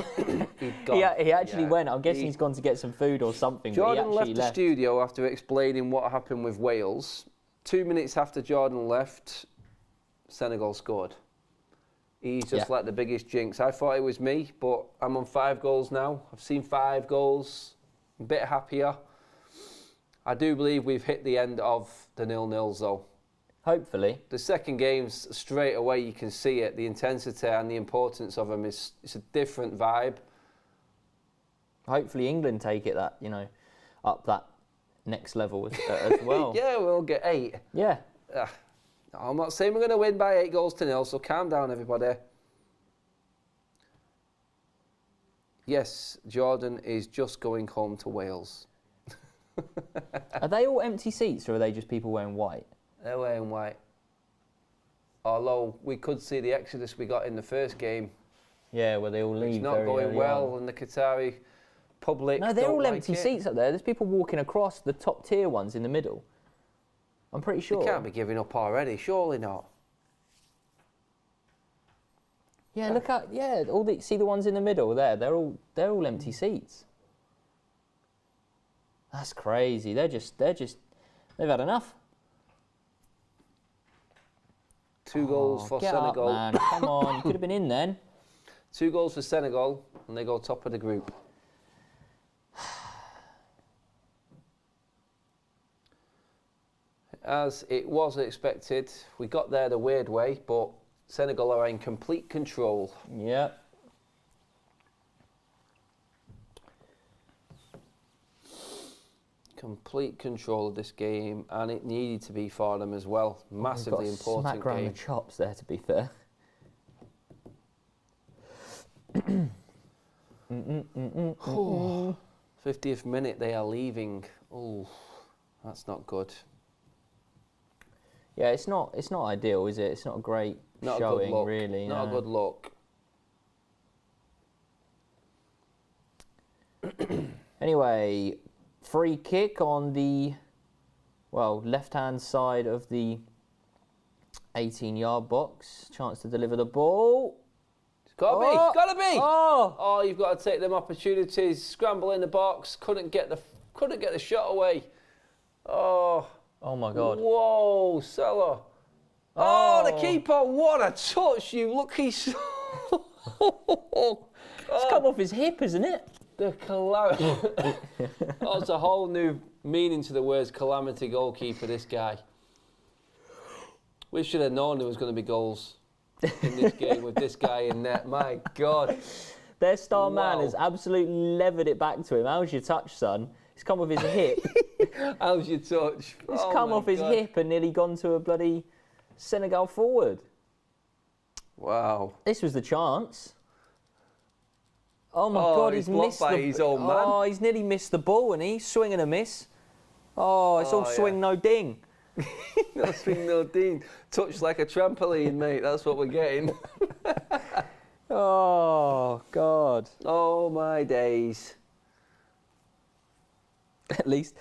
He actually went. I'm guessing he's gone to get some food or something. Jordan left the studio after explaining what happened with Wales. 2 minutes after Jordan left, Senegal scored. He's just like the biggest jinx. I thought it was me, but I'm on 5 goals now. I've seen 5 goals. I'm a bit happier. I do believe we've hit the end of the 0-0s though. Hopefully. The second game's straight away, you can see it. The intensity and the importance of them it's a different vibe. Hopefully England take it that, up that next level as well. Yeah, we'll get 8. Yeah. I'm not saying we're going to win by 8-0, so calm down, everybody. Yes, Jordan is just going home to Wales. Are they all empty seats, or are they just people wearing white? They're wearing white. Although we could see the exodus we got in the first game. Yeah, where they all leave. It's not very going early well, on. and the Qatari public. No, they're don't all like empty it. seats up there. There's people walking across, the top tier ones in the middle. I'm pretty sure. They can't be giving up already, surely not. Yeah, look at see the ones in the middle there. They're all empty seats. That's crazy. They've had enough. 2 goals for Get Senegal. up, man. Come on, you could have been in then. 2 goals for Senegal, and they go top of the group. As it was expected, we got there the weird way, but Senegal are in complete control. Yep. Complete control of this game, and it needed to be for them as well. Massively We've got important smack round game. the chops there, to be fair. 50th minute, they are leaving. Oh, that's not good. Yeah, it's not ideal, is it? It's not a great Not showing, a good look. really. Not a good look. Anyway, free kick on the left-hand side of the 18-yard box. Chance to deliver the ball. It's got to be. Got to be. Oh! Oh, you've got to take them opportunities. Scramble in the box. Couldn't get the shot away. Oh. Oh my God. Whoa, Salah. Oh, the keeper. What a touch. You lucky. It's come off his hip, isn't it? The calamity. That's a whole new meaning to the words calamity goalkeeper, this guy. We should have known there was going to be goals in this game with this guy in net. My God. Their star man Wow. has absolutely levered it back to him. How's your touch, son? It's come off his hip. How's your touch? It's come off his hip and nearly gone to a bloody Senegal forward. Wow. This was the chance. Oh my Oh, God, he's he's blocked missed by the his own man. Oh, he's nearly missed the ball, and he's swing and a miss. Oh, it's all Oh, yeah. swing, no ding. No swing, no ding. Touch like a trampoline, mate. That's what we're getting. Oh God. Oh, my days. At least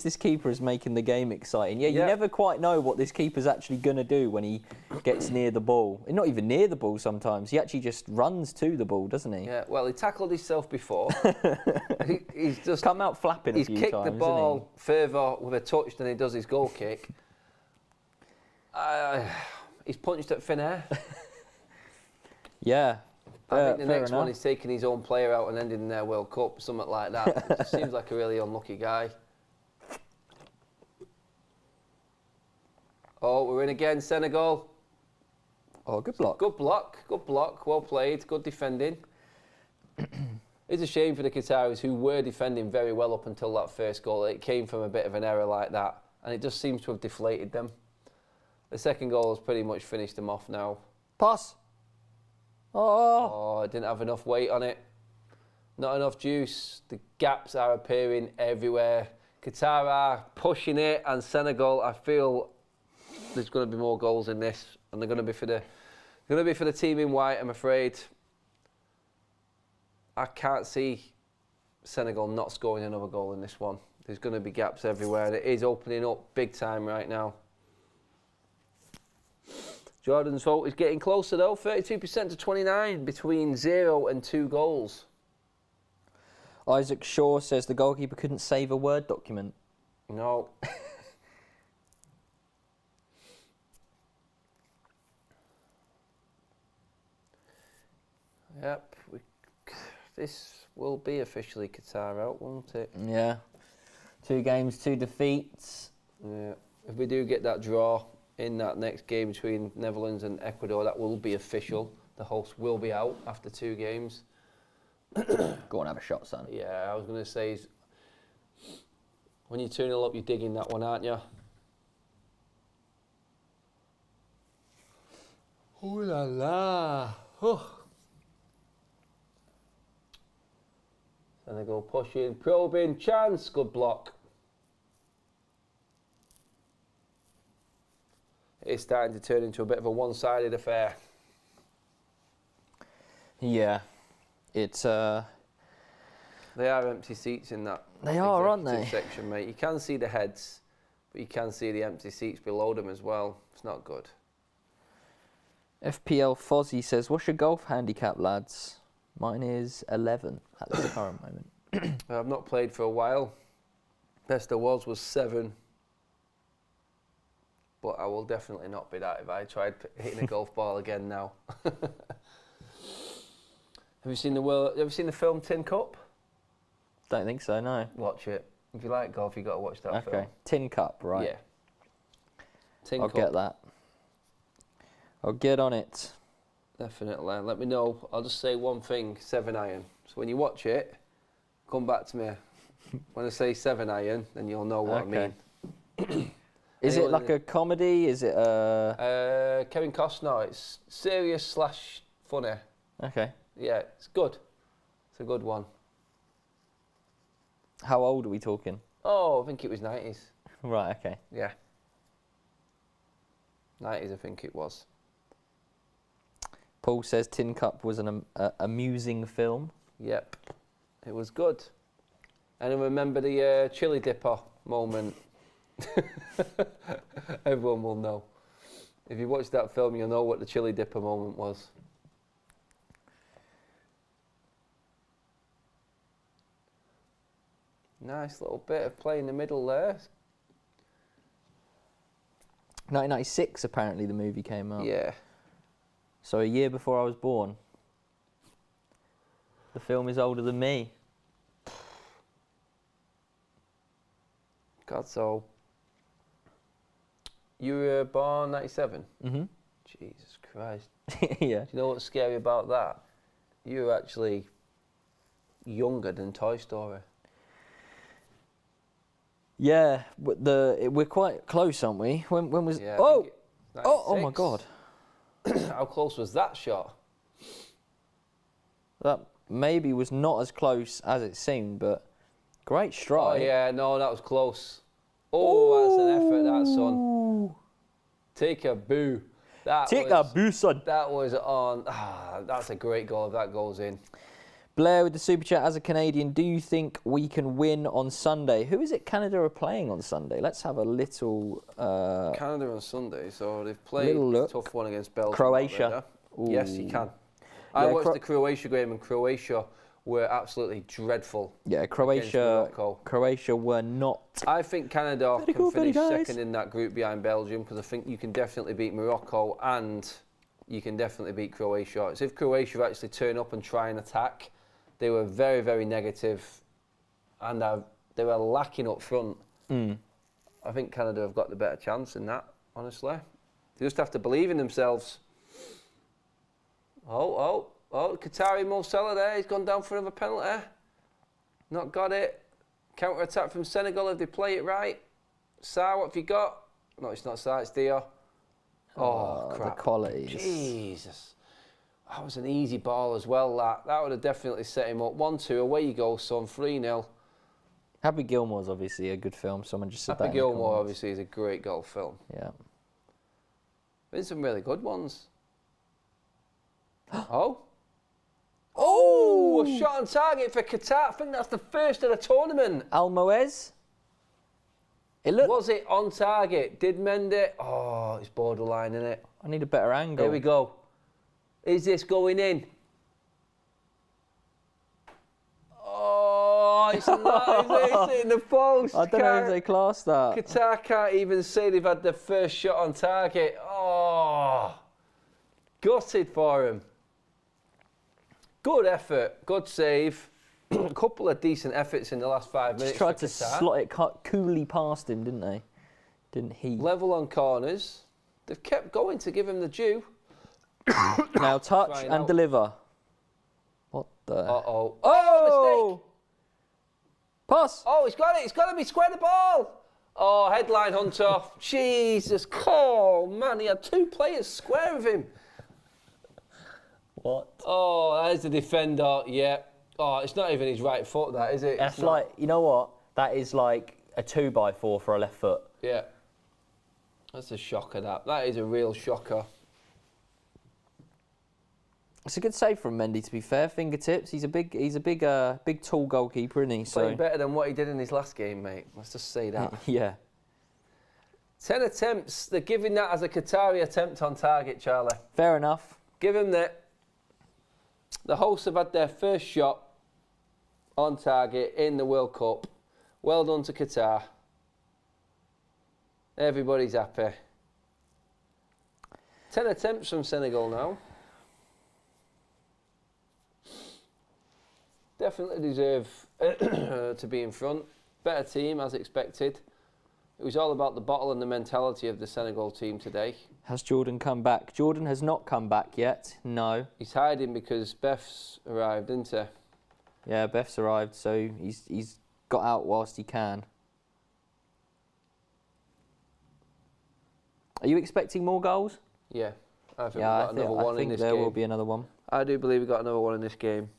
this keeper is making the game exciting. Yeah, you Yeah. never quite know what this keeper's actually going to do when he gets near the ball. Not even near the ball sometimes. He actually just runs to the ball, doesn't he? Yeah, well, he tackled himself before. He's just Come out flapping a He's few kicked times, the ball further with a touch than he does his goal kick. He's punched at thin air. isn't he? Yeah. I think the fair next one enough. is taking his own player out and ending their World Cup, something like that. It just seems like a really unlucky guy. Oh, we're in again, Senegal. Oh, good block. Good block, well played, good defending. It's a shame for the Qataris, who were defending very well up until that first goal. It came from a bit of an error like that, and it just seems to have deflated them. The second goal has pretty much finished them off now. Pass. Oh. Oh, it didn't have enough weight on it. Not enough juice. The gaps are appearing everywhere. Qatar are pushing it, and Senegal, I feel there's going to be more goals in this, and they're going to be for the team in white, I'm afraid. I can't see Senegal not scoring another goal in this one. There's going to be gaps everywhere, and it is opening up big time right now. Jordan's vote is getting closer though, 32% to 29, between 0 and 2 goals. Isaac Shaw says the goalkeeper couldn't save a Word document. No. Yep, this will be officially Qatar out, won't it? Yeah. 2 games, 2 defeats. Yeah. If we do get that draw in that next game between Netherlands and Ecuador. That will be official. The host will be out after 2 games. Go on, have a shot, son. Yeah, I was going to say, when you're 2-0 up, you're digging that one, aren't you? Ooh la la. Oh. Senegal pushing, probing, chance, good block. It's starting to turn into a bit of a one-sided affair. Yeah, it's They are empty seats in that. They are, aren't they? executive section, mate. You can see the heads, but you can see the empty seats below them as well. It's not good. FPL Fozzie says, what's your golf handicap, lads? Mine is 11 at this current moment. I've not played for a while. Best there was 7. But I will definitely not be that if I tried hitting a golf ball again now. Have you seen the film Tin Cup? Don't think so, no. Watch it. If you like golf, you got to watch that film. Okay, Tin Cup, right. Yeah. Tin I'll Cup. get that. I'll get on it. Definitely. Let me know. I'll just say one thing, 7 iron. So when you watch it, come back to me. When I say 7 iron, then you'll know what I mean. Is it like a comedy? Is it a... Kevin Costner. It's serious / funny. Okay. Yeah, it's good. It's a good one. How old are we talking? Oh, I think it was 90s. Right, okay. Yeah. 90s, I think it was. Paul says Tin Cup was an amusing film. Yep. It was good. And I remember the chili dipper moment. Everyone will know. If you watch that film, you'll know what the chili dipper moment was. Nice little bit of play in the middle there. 1996, apparently, the movie came out. Yeah. So a year before I was born. The film is older than me. God, so you were born 97? Mm-hmm. Jesus Christ. Yeah. Do you know what's scary about that? You're actually younger than Toy Story. Yeah, we're quite close, aren't we? When was... Yeah, oh! I think Oh my 96. God. How close was that shot? That maybe was not as close as it seemed, but great Oh, strike. yeah, no, that was close. Oh, that's an effort, that, son. Take a boo. Take a boo, son. That was on. That's a great goal if that goes in. Blair with the super chat, as a Canadian, do you think we can win on Sunday? Who is it Canada are playing on Sunday? Let's have a little... Canada on Sunday, so they've played a tough one against Belgium. Croatia. Yes, you can. I watched the Croatia game, and Croatia were absolutely dreadful. Yeah, Croatia were not... I think Canada can finish guys. second in that group behind Belgium, because I think you can definitely beat Morocco and you can definitely beat Croatia. It's if Croatia actually turn up and try and attack. They were very, very negative, and they were lacking up front. I think Canada have got the better chance in that, honestly. They just have to believe in themselves. Oh, Qatari Mo Salah there. He's gone down for another penalty. Not got it. Counter-attack from Senegal if they play it right. Sa, what have you got? No, it's not Sa, it's Dio. Oh, crap. The qualities. Jesus. That was an easy ball as well, that would have definitely set him up. 1-2, away you go, son, 3-0. Happy Gilmore's obviously a good film. Someone just said that. Happy Gilmore obviously is a great golf film. Yeah. Been some really good ones. Oh, a shot on target for Qatar. I think that's the first of the tournament. Almoez? Was it on target? Did mend it? Oh, it's borderline, isn't it? I need a better angle. Here we go. Is this going in? Oh, it's not. It's hitting the post. I don't know if they class that. Qatar can't even say they've had their first shot on target. Oh, gutted for him. Good effort, good save. A couple of decent efforts in the last 5 minutes. Just tried to slot it coolly past him, didn't they? Didn't he? Level on corners. They've kept going to give him the due. Now touch Trying and out. deliver. What the? Uh-oh. Oh! Pass. Oh, he's got it. He's got to be square the ball. Oh, headline Hunter. Jesus. Oh, man, he had 2 players square of him. What? Oh, there's the defender. Yeah. Oh, it's not even his right foot, that, is it? That's It's not. like, you know what? That is like a 2x4 for a left foot. Yeah. That's a shocker, that. That is a real shocker. It's a good save from Mendy, to be fair. Fingertips. He's a big, big tall goalkeeper, isn't he? Playing better than what he did in his last game, mate. Let's just say that. Yeah. 10 attempts. They're giving that as a Qatari attempt on target, Charlie. Fair enough. Give him that. The hosts have had their first shot on target in the World Cup. Well done to Qatar. Everybody's happy. 10 attempts from Senegal now. Definitely deserve to be in front. Better team, as expected. It was all about the bottle and the mentality of the Senegal team today. Has Jordan come back? Jordan has not come back yet. No. He's hiding because Beth's arrived, isn't he? Yeah, Beth's arrived, so he's got out whilst he can. Are you expecting more goals? Yeah. I think Yeah, we've got another one in this there game. will be another one. I do believe we've got another one in this game.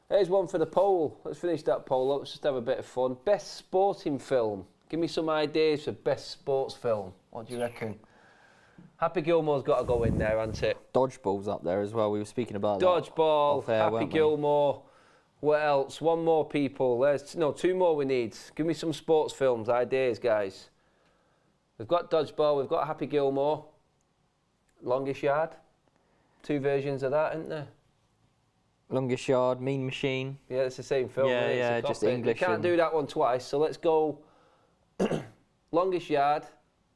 Here's one for the poll. Let's finish that poll up. Let's just have a bit of fun. Best sporting film. Give me some ideas for best sports film. What do you reckon? Happy Gilmore's got to go in there, hasn't it? Dodgeball's up there as well. We were speaking about that Dodgeball, off air, Happy weren't we? Gilmore. What else? One more, people. No, 2 more we need. Give me some sports films, ideas, guys. We've got Dodgeball, we've got Happy Gilmore. Longest Yard. 2 versions of that, isn't there? Longest Yard, Mean Machine. Yeah, it's the same film. Yeah, isn't it? It's yeah, a just copy. English You can't and- do that one twice, so let's go Longest Yard,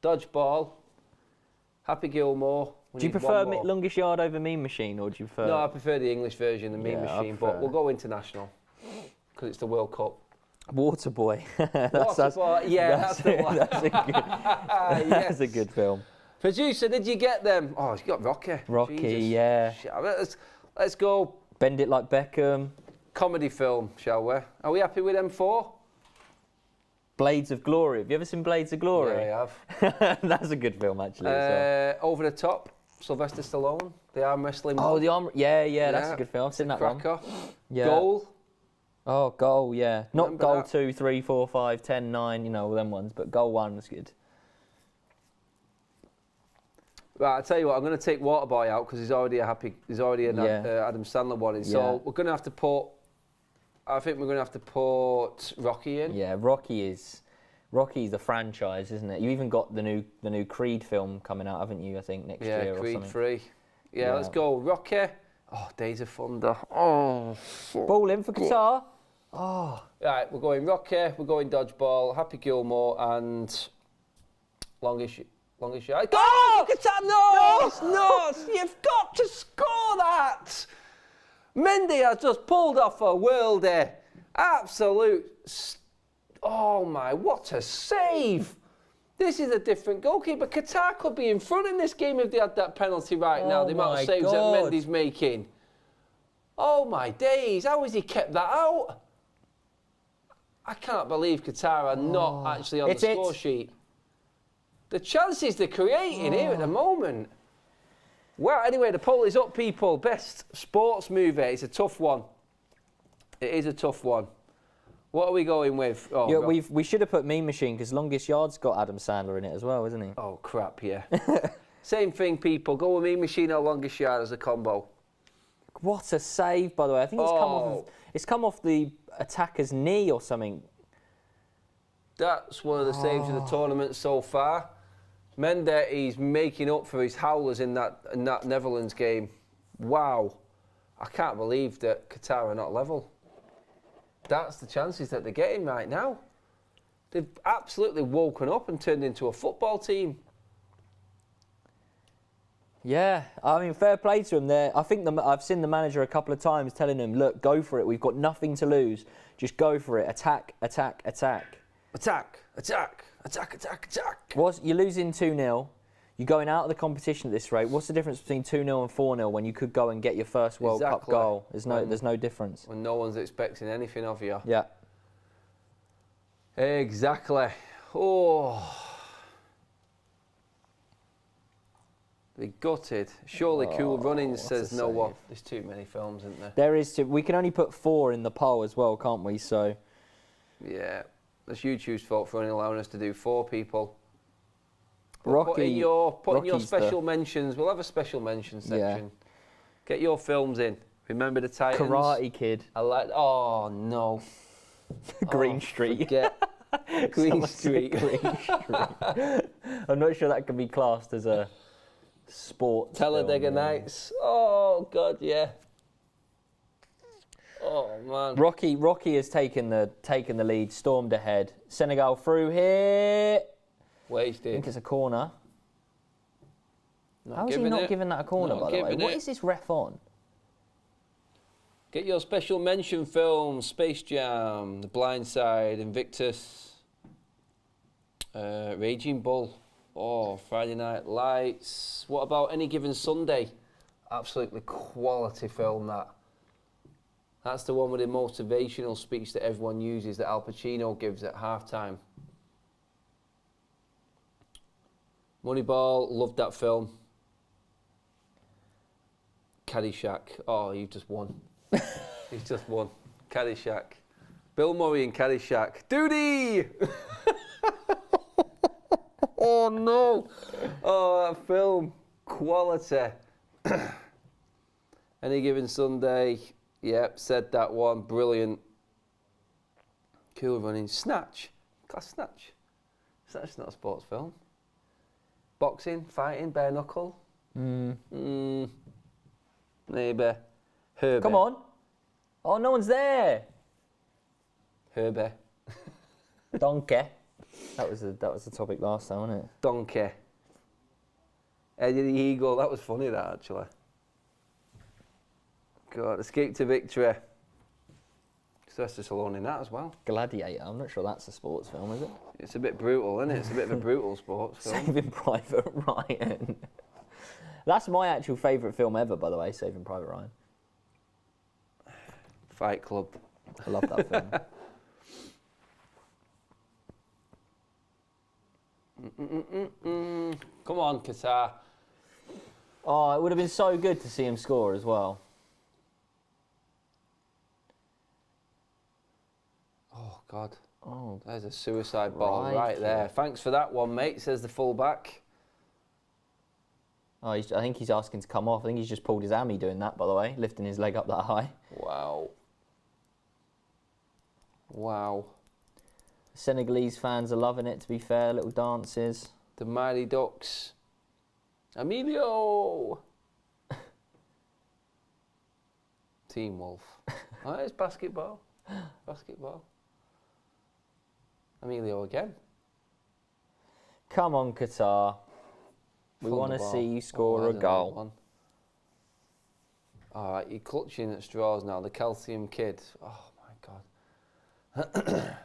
Dodgeball, Happy Gilmore. We Do you need prefer one more. Longest Yard over Mean Machine, or do you prefer? No, I prefer the English version, the Mean Yeah, I Machine, prefer- but we'll go international because it's the World Cup. Waterboy. Waterboy, yeah, that's the one. That's a good, that's a good film. Producer, did you get them? Oh, you got Rocky. Rocky, Jesus. yeah. Shit, let's go Bend It Like Beckham. comedy film, shall we? Are we happy with them 4? Blades of Glory. Have you ever seen Blades of Glory? Yeah, I have. That's a good film, actually. as well. Over the Top, Sylvester Stallone, the arm wrestling Oh, one. the arm. Yeah, that's a good film. I've seen that one. Cracker. Yeah. Goal. Oh, Goal, yeah. Not Remember Goal that? 2, 3, 4, 5, 10, 9, you know, all them ones, but Goal 1 was good. Right, I'll tell you what, I'm going to take Waterboy out because he's already an Yeah. Adam Sandler one in. Yeah. So we're going to have to put, I think we're going to have to put Rocky in. Yeah, Rocky's the franchise, isn't it? You even got the new Creed film coming out, haven't you? I think next year Yeah, or Creed something. 3. Yeah, Yeah. let's go. Rocky. Oh, Days of Thunder. Oh. Ball in for Qatar. Oh. Right, we're going Rocky, we're going Dodgeball, Happy Gilmore, and Longest Yard. Oh, Qatar! No, it's not. You've got to score that. Mendy has just pulled off a worldie. Oh my, what a save. This is a different goalkeeper. Qatar could be in front in this game if they had that penalty right now, Oh the amount my of saves God. that Mendy's making. Oh my days, how has he kept that out? I can't believe Qatar are not actually on the It's it. score sheet. The chances they're creating here at the moment. Well, anyway, the poll is up, people. Best sports movie. It's a tough one. It is a tough one. What are we going with? Oh, Yeah, God. we should have put Mean Machine because Longest Yard's got Adam Sandler in it as well, isn't he? Oh, crap, yeah. Same thing, people. Go with Mean Machine or Longest Yard as a combo. What a save, by the way. I think it's come off the attacker's knee or something. That's one of the saves of the tournament so far. Mendes making up for his howlers in that Netherlands game. Wow. I can't believe that Qatar are not level. That's the chances that they're getting right now. They've absolutely woken up and turned into a football team. Yeah, I mean, fair play to him there. I think I've seen the manager a couple of times telling him, look, go for it. We've got nothing to lose. Just go for it. Attack, attack, attack. Attack, attack, attack, attack, attack. You're losing 2-0. You're going out of the competition at this rate. What's the difference between 2-0 and 4-0 when you could go and get your first World Cup goal? There's no difference. When no one's expecting anything of you. Yeah. Exactly. Oh. They gutted. Surely Cool Runnings says no one. There's too many films, isn't there? There is. We can only put 4 in the poll as well, can't we? So. Yeah. That's YouTube's fault for only allowing us to do 4 people. Rocky, put in your Rocky's special mentions. We'll have a special mention section. Yeah. Get your films in. Remember the Titans? Karate Kid. I like. Oh no. Green Street. Green Street. Green Street. I'm not sure that can be classed as a sport. Talladega Nights. Oh God, yeah. Oh man. Rocky has taken the lead, stormed ahead. Senegal through here. Wasted. I think it's a corner. How is he not giving that a corner, by the way? What is this ref on? Get your special mention films: Space Jam, The Blind Side, Invictus, Raging Bull. Oh, Friday Night Lights. What about Any Given Sunday? Absolutely quality film, that. That's the one with the motivational speech that everyone uses, that Al Pacino gives at halftime. Moneyball, loved that film. Caddyshack. Oh, you've just won. You've just won. Caddyshack. Bill Murray in Caddyshack. Duty! Oh no! Oh, that film. Quality. Any Given Sunday. Yep, said that one. Brilliant. Cool Running. Snatch. Class Snatch. Snatch's not a sports film. Boxing, fighting, bare knuckle. Maybe. Herbie. Come on. Oh, no one's there. Herbie. Donkey. That was the topic last time, wasn't it? Donkey. Eddie the Eagle. That was funny, that, actually. God, Escape to Victory. Sylvester Stallone in that as well. Gladiator. I'm not sure that's a sports film, is it? It's a bit brutal, isn't it? It's a bit of a brutal sports film. Saving Private Ryan. That's my actual favourite film ever, by the way, Saving Private Ryan. Fight Club. I love that film. Come on, Qatar. Oh, it would have been so good to see him score as well. Oh, God. Oh, there's a suicide ball right crikey. there. Thanks for that one, mate, says the fullback. Oh, I think he's asking to come off. I think he's just pulled his hammy doing that, by the way, lifting his leg up that high. Wow. Wow. Senegalese fans are loving it, to be fair, little dances. The Mighty Ducks. Emilio! Team Wolf. Oh, it's basketball. Basketball. Emilio again. Come on, Qatar. We want to see you score a goal. All right, you're clutching at straws now. The calcium kid. Oh, my God.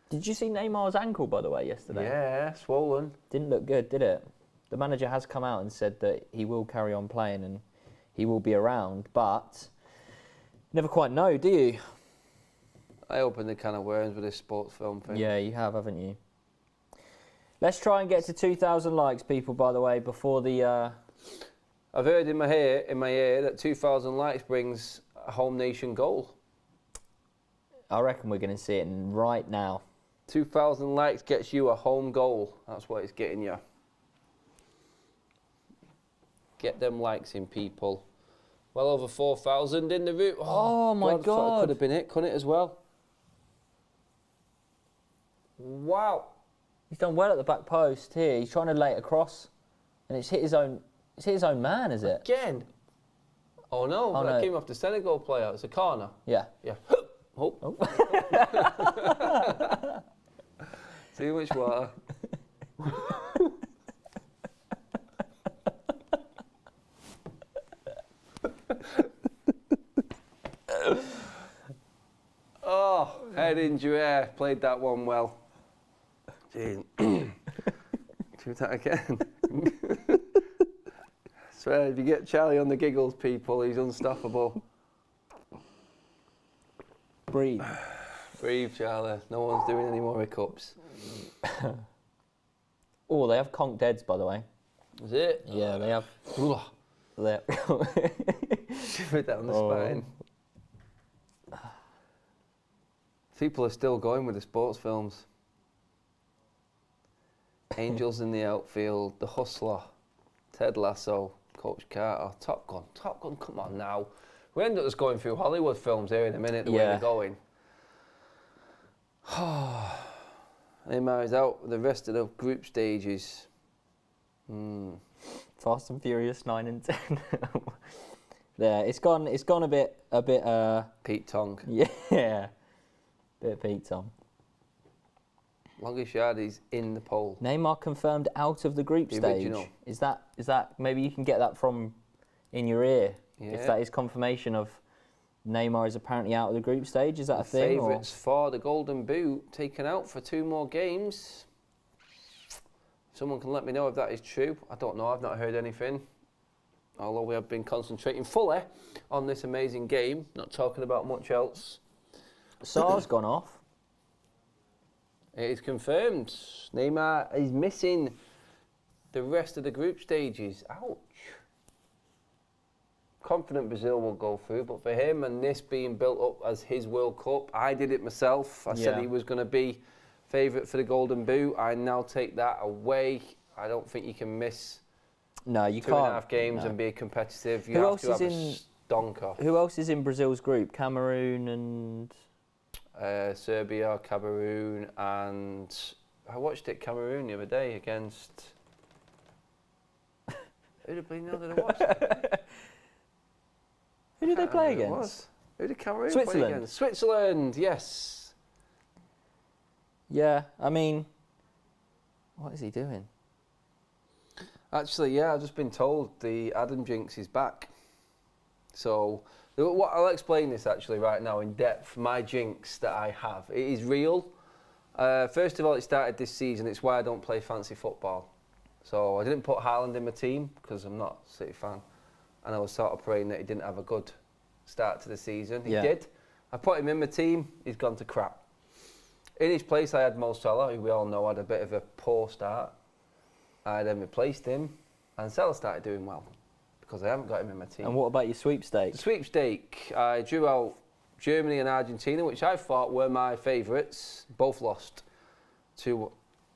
Did you see Neymar's ankle, by the way, yesterday? Yeah, swollen. Didn't look good, did it? The manager has come out and said that he will carry on playing and he will be around, but you never quite know, do you? I opened the can of worms with this sports film thing. Yeah, you have, haven't you? Let's try and get to 2,000 likes, people, by the way, before the... I've heard in my ear that 2,000 likes brings a home nation goal. I reckon we're going to see it right now. 2,000 likes gets you a home goal. That's what it's getting you. Get them likes in, people. Well over 4,000 in the route. Oh my God. That could have been it, couldn't it, as well? Wow. He's done well at the back post here. He's trying to lay it across, and it's hit his own man, is it? Again? Oh no, that came off the Senegal player. It's a corner. Yeah. Yeah. Oh. Too much water. Oh, head injury. Played that one well. Jeez. Do that again. Swear, if you get Charlie on the giggles, people, he's unstoppable. Breathe. Breathe, Charlie. No one's doing any more hiccups. Oh, they have conked heads, by the way. Is it? Yeah, they have. Shiver down the spine. People are still going with the sports films. Angels in the Outfield, The Hustler, Ted Lasso, Coach Carter, Top Gun. Top Gun, come on now. We end up just going through Hollywood films here in a minute, the way we're going. Neymar is out with the rest of the group stages. Fast and Furious 9 and 10. Yeah, it's gone a bit. Pete Tong. Yeah, bit of Pete Tong. Longest yard is in the poll. Neymar confirmed out of the group The stage. original. Is that maybe you can get that from in your ear? Yeah. If that is confirmation of Neymar is apparently out of the group stage, is that a thing? Favourites for the Golden Boot taken out for 2 more games. Someone can let me know if that is true. I don't know, I've not heard anything. Although we have been concentrating fully on this amazing game, not talking about much else. SAR's gone off. It is confirmed. Neymar is missing the rest of the group stages. Ouch. Confident Brazil will go through, but for him and this being built up as his World Cup, I did it myself. I said he was going to be favourite for the Golden Boot. I now take that away. I don't think you can miss No, you two can't. 2.5 games and be competitive. You Who have else to is have in? a stonker. Who else is in Brazil's group? Cameroon and Serbia, Cameroon, and I watched it Cameroon the other day against. Who did I watch? who did they play Who it against? was. Who did Cameroon Switzerland. play against? Switzerland, yes. Yeah, I mean, what is he doing? Actually, yeah, I've just been told the Adam Jinx is back. So, I'll explain this actually right now in depth. My jinx that I have, it is real. First of all, it started this season. It's why I don't play fancy football. So I didn't put Haaland in my team because I'm not a City fan. And I was sort of praying that he didn't have a good start to the season. He did. I put him in my team. He's gone to crap. In his place, I had Mo Salah, who we all know had a bit of a poor start. I then replaced him, and Salah started doing well because I haven't got him in my team. And what about your sweepstake? The sweepstake, I drew out Germany and Argentina, which I thought were my favourites. Both lost to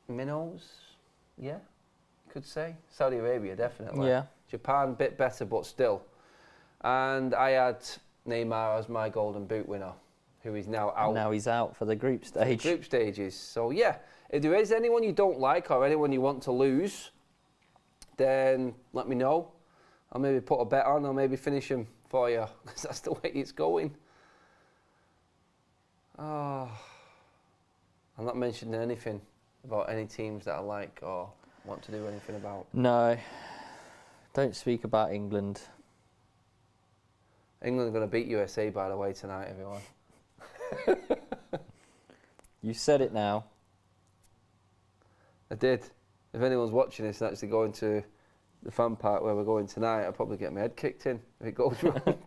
minnows, yeah, could say. Saudi Arabia, definitely. Yeah. Japan, bit better, but still. And I had Neymar as my Golden Boot winner, who is now out. Now he's out for the group stage. Group stages. So, yeah, if there is anyone you don't like or anyone you want to lose, then let me know. I'll maybe put a bet on or maybe finish him for you, because that's the way it's going. Oh, I'm not mentioning anything about any teams that I like or want to do anything about. No, don't speak about England. England are going to beat USA, by the way, tonight, everyone. You said it now. I did. If anyone's watching this and actually going to the fan park where we're going tonight, I'll probably get my head kicked in if it goes wrong.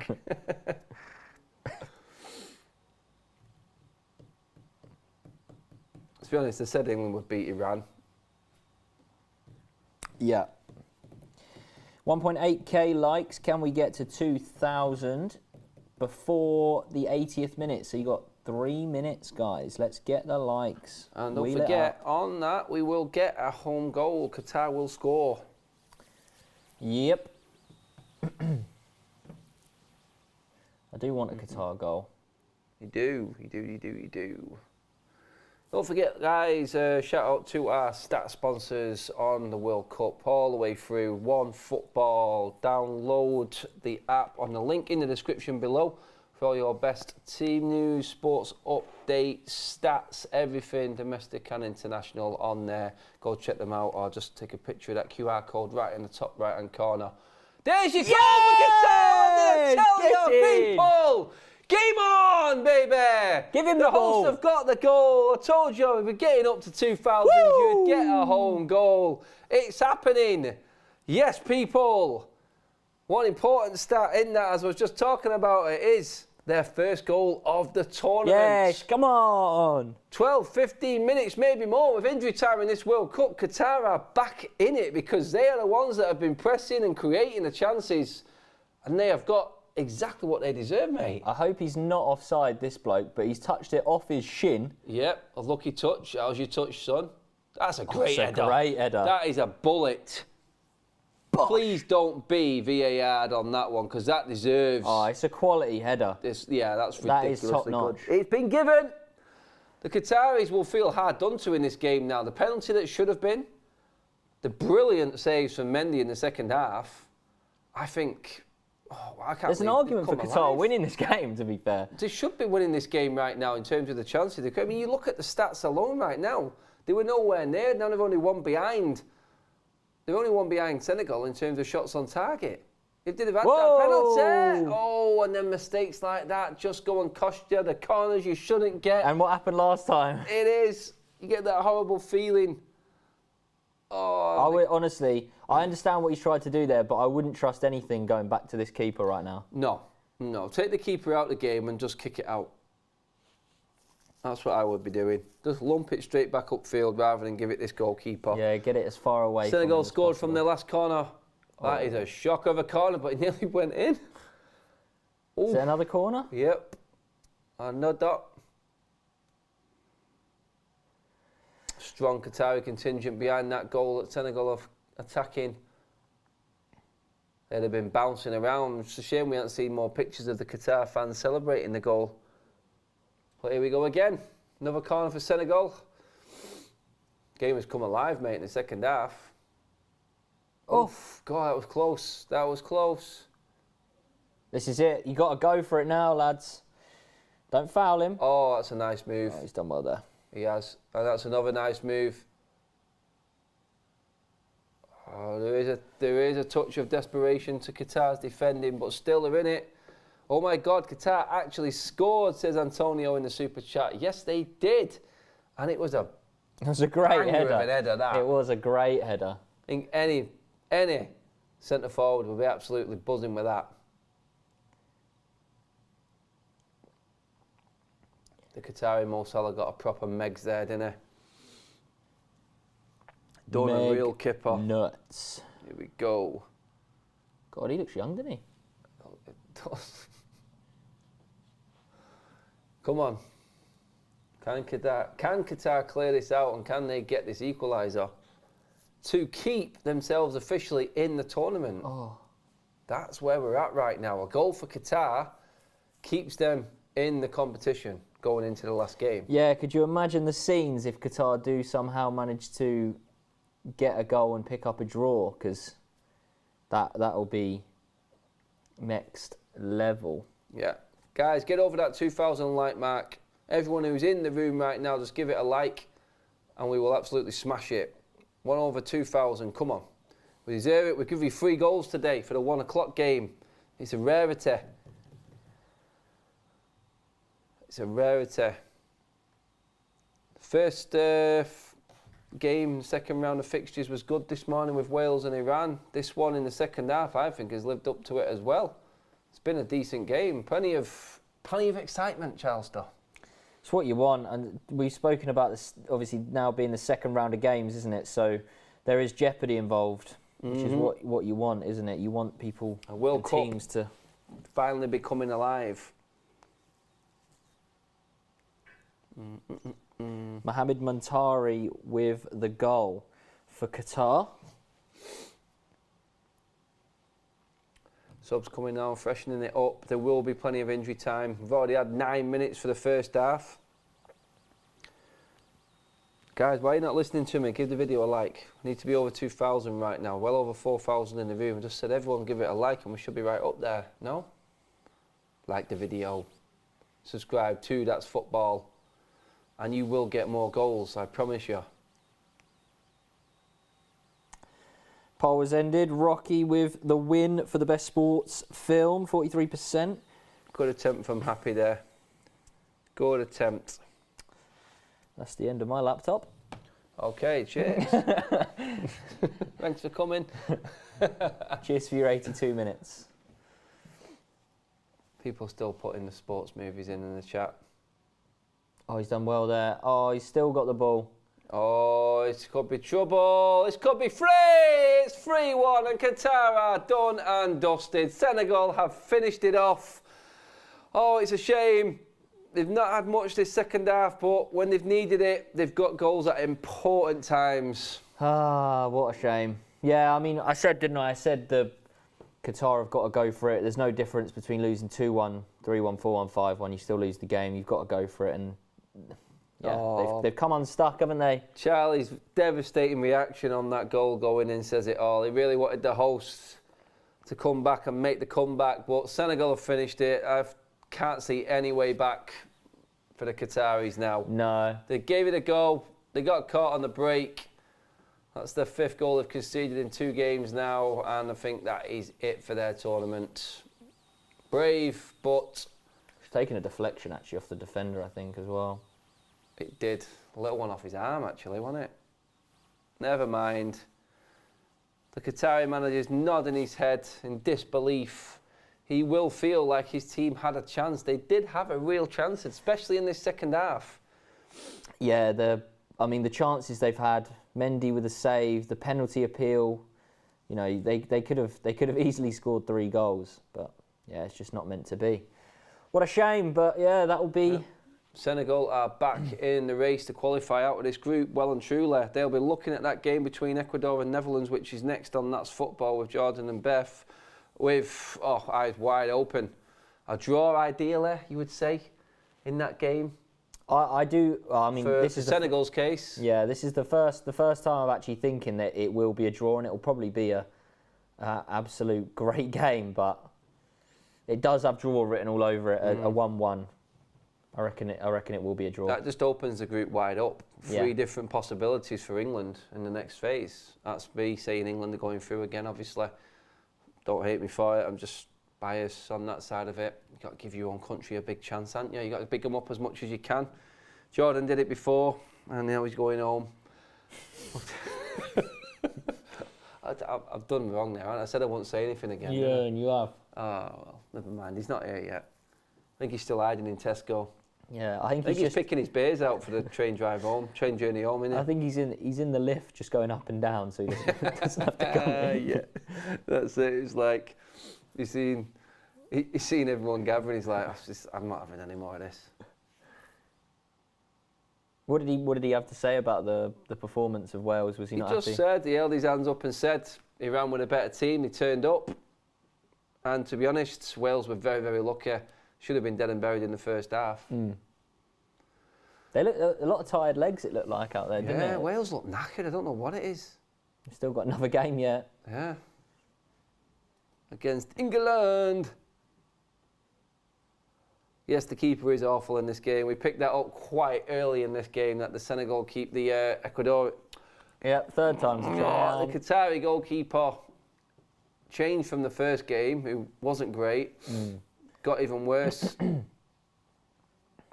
To be honest, I said England would beat Iran. Yeah. 1.8k likes. Can we get to 2,000 before the 80th minute? So you got 3 minutes, guys. Let's get the likes. And don't Wheel it forget, up. on that, we will get a home goal. Qatar will score. Yep. I do want a Qatar goal. You do. Don't forget, guys, shout out to our stat sponsors on the World Cup all the way through. OneFootball. Download the app on the link in the description below for all your best team news, sports updates, stats, everything domestic and international on there. Go check them out or just take a picture of that QR code right in the top right-hand corner. There's your goal for Qatar! I'm going to tell you, people! Game on, baby! Give him the the ball. hosts have got the goal. I told you, if we're getting up to 2,000, you'd get a home goal. It's happening. Yes, people. One important stat in that, as I was just talking about, it is their first goal of the tournament. Yes, come on. 12, 15 minutes, maybe more, with injury time in this World Cup. Qatar are back in it because they are the ones that have been pressing and creating the chances. And they have got exactly what they deserve, mate. I hope he's not offside, this bloke, but he's touched it off his shin. Yep, a lucky touch. How's your touch, son? That's a great That's a great header. That is a bullet. Please don't be VAR on that one, because that deserves... Oh, it's a quality header. Yeah, that's That is ridiculously top-notch. good. It's been given. The Qataris will feel hard done to in this game now. The penalty that should have been, the brilliant saves from Mendy in the second half, I think... Oh, I can't There's an believe argument for they've come Qatar alive. winning this game, to be fair. They should be winning this game right now in terms of the chances. I mean, you look at the stats alone right now. They were nowhere near. Now they've only one behind. They've only one behind Senegal in terms of shots on target. If they'd have had that penalty, oh, and then mistakes like that just go and cost you the corners you shouldn't get. And what happened last time? It is. You get that horrible feeling. Oh, Honestly, I understand what he's tried to do there, but I wouldn't trust anything going back to this keeper right now. No. Take the keeper out of the game and just kick it out. That's what I would be doing. Just lump it straight back upfield rather than give it this goalkeeper. Yeah, get it as far away Senegal from him as scored possible. from their last corner. That is a shock of a corner, but it nearly went in. Is it another corner? Yep. Another. Strong Qatari contingent behind that goal that Senegal are attacking. They'd have been bouncing around. It's a shame we haven't seen more pictures of the Qatar fans celebrating the goal. But here we go again. Another corner for Senegal. Game has come alive, mate, in the second half. Oh, God, that was close. That was close. This is it. You got to go for it now, lads. Don't foul him. Oh, that's a nice move. Oh, he's done well there. He has. And that's another nice move. Oh, there is a touch of desperation to Qatar's defending, but still they're in it. Oh my God, Qatar actually scored, says Antonio in the super chat. Yes, they did. And it was a great banger header. of an header, that. It was a great header. I think any centre forward will be absolutely buzzing with that. The Qatari Mo Salah got a proper Megs there, didn't he? Done a real kipper. Nuts. Here we go. God, he looks young, doesn't he? Oh, it does. Come on. Can Qatar clear this out, and can they get this equaliser to keep themselves officially in the tournament? Oh. That's where we're at right now. A goal for Qatar keeps them in the competition going into the last game. Yeah, could you imagine the scenes if Qatar do somehow manage to get a goal and pick up a draw? Because that'll be next level. Yeah. Guys, get over that 2,000 like mark. Everyone who's in the room right now, just give it a like and we will absolutely smash it. 1 over 2,000, come on. We deserve it. We'll give you 3 goals today for the 1 o'clock game. It's a rarity. It's a rarity. First game, second round of fixtures was good this morning with Wales and Iran. This one in the second half, I think, has lived up to it as well. It's been a decent game. Plenty of excitement, Charleston. It's what you want, and we've spoken about this obviously now being the second round of games, isn't it? So there is jeopardy involved, which is what you want, isn't it? You want people, World Cup teams to finally becoming alive. Mohamed Muntari with the goal for Qatar. Subs coming now, freshening it up. There will be plenty of injury time. We've already had 9 minutes for the first half. Guys, why are you not listening to me? Give the video a like. We need to be over 2,000 right now. Well over 4,000 in the room. I just said everyone give it a like and we should be right up there. No? Like the video. Subscribe to That's Football. And you will get more goals, I promise you. Poll was ended. Rocky with the win for the best sports film, 43%. Good attempt from Happy there. Good attempt. That's the end of my laptop. Okay, cheers. Thanks for coming. Cheers for your 82 minutes. People still putting the sports movies in the chat. Oh, he's done well there. Oh, he's still got the ball. Oh, it could be trouble. It could be free. It's 3-1 and Qatar are done and dusted. Senegal have finished it off. Oh, it's a shame. They've not had much this second half, but when they've needed it, they've got goals at important times. Ah, what a shame. Yeah, I mean, I said, didn't I? I said the Qatar have got to go for it. There's no difference between losing 2-1, 3-1, 4-1, 5-1. You still lose the game. You've got to go for it. And yeah, they've come unstuck, haven't they? Charlie's devastating reaction on that goal going in says it all. He really wanted the hosts to come back and make the comeback, but Senegal have finished it. I can't see any way back for the Qataris now. No. They gave it a go. They got caught on the break. That's their 5th goal they've conceded in 2 games now, and I think that is it for their tournament. Brave, but... It's taken a deflection, actually, off the defender, I think, as well. It did. A little one off his arm, actually, wasn't it? Never mind. The Qatari manager's nodding his head in disbelief. He will feel like his team had a chance. They did have a real chance, especially in this second half. Yeah, the chances they've had, Mendy with a save, the penalty appeal, you know, they could have easily scored 3 goals, but yeah, it's just not meant to be. What a shame, but yeah, that will be... Yeah. Senegal are back in the race to qualify out of this group well and truly. They'll be looking at that game between Ecuador and Netherlands, which is next on That's Football with Jordan and Beth, with eyes wide open. A draw, ideally, you would say, in that game. I do. I mean, for this is Senegal's case. Yeah, this is the first time I'm actually thinking that it will be a draw, and it will probably be a absolute great game. But it does have draw written all over it. A 1-1. I reckon it will be a draw. That just opens the group wide up. 3 different possibilities for England in the next phase. That's me saying England are going through again, obviously. Don't hate me for it. I'm just biased on that side of it. You've got to give your own country a big chance, haven't you? You've got to big them up as much as you can. Jordan did it before, and now he's going home. I've done wrong now. I said I won't say anything again. Yeah, and you have. Oh, well, never mind. He's not here yet. I think he's still hiding in Tesco. Yeah, I think he's picking his beers out for the train journey home, innit? I think he's in the lift just going up and down, so he doesn't have to come in. Yeah, that's it. It's like he's seen everyone gathering. He's like, I'm not having any more of this. What did he have to say about the performance of Wales? Was he not happy? He just said, he held his hands up and said he ran with a better team. He turned up, and to be honest, Wales were very, very lucky. Should have been dead and buried in the first half. They look a lot of tired legs. It looked like out there, didn't it? Yeah, Wales look knackered. I don't know what it is. We've still got another game yet. Yeah. Against England. Yes, the keeper is awful in this game. We picked that up quite early in this game, that the Senegal keep the Ecuador. Yeah, 3rd time's a charm. The Qatari goalkeeper changed from the first game, who wasn't great. Got even worse, and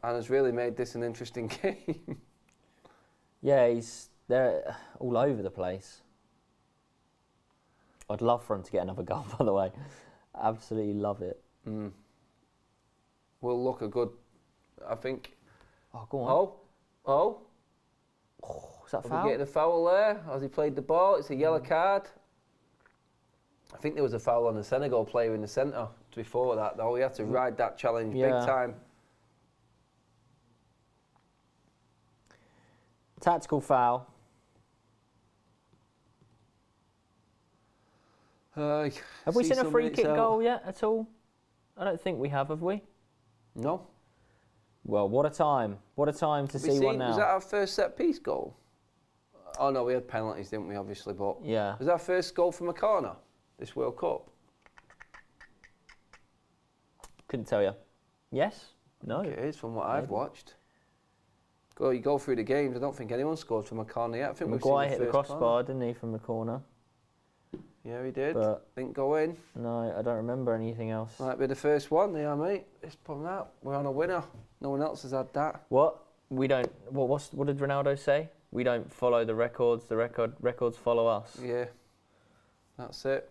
has really made this an interesting game. Yeah, they're all over the place. I'd love for him to get another goal, by the way. Absolutely love it. Will look a good, I think. Oh, go on. Oh, is that are foul? we getting a foul there? Has he played the ball? It's a yellow card. I think there was a foul on the Senegal player in the centre before that, though. He had to ride that challenge big time. Tactical foul. Have we seen a free kick goal yet at all? I don't think we have we? No. Well, what a time. What a time to see one now. Was that our first set-piece goal? Oh, no, we had penalties, didn't we, obviously, but... Yeah. Was that our first goal from a corner, this World Cup? Couldn't tell you. Yes? No? It is, from what I've watched. You go through the games, I don't think anyone scored from a corner yet. I think Maguire hit the crossbar, didn't he, from the corner? Yeah, he did. But Didn't go in. no, I don't remember anything else. Might be the first one, yeah, mate. It's from that. We're on a winner. No one else has had that. What? We don't. What did Ronaldo say? We don't follow the records. The records follow us. Yeah, that's it.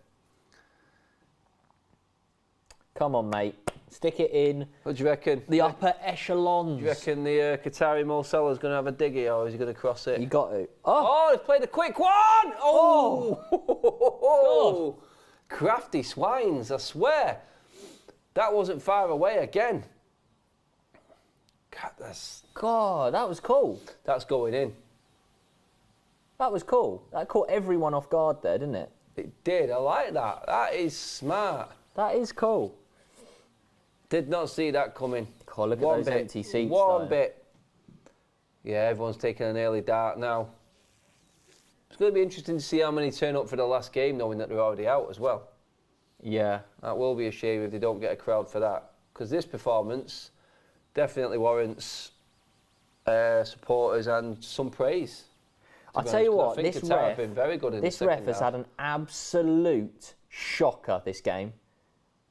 Come on, mate. Stick it in What do you reckon? the upper echelons. Do you reckon the Qatari Mo Salah's going to have a diggy, or is he going to cross it? You got to. Oh, he's played a quick one! Oh! Crafty swines, I swear. That wasn't far away again. God, that was cool. That's going in. That was cool. That caught everyone off guard there, didn't it? It did, I like that. That is smart. That is cool. Did not see that coming. God, look at those empty seats. One though. bit. Yeah, everyone's taking an early dart now. It's going to be interesting to see how many turn up for the last game, knowing that they're already out as well. Yeah. That will be a shame if they don't get a crowd for that. Because this performance definitely warrants supporters and some praise. I'll tell you what, I think this Qatar have ref, been very good in the this second ref has half. had an absolute shocker this game.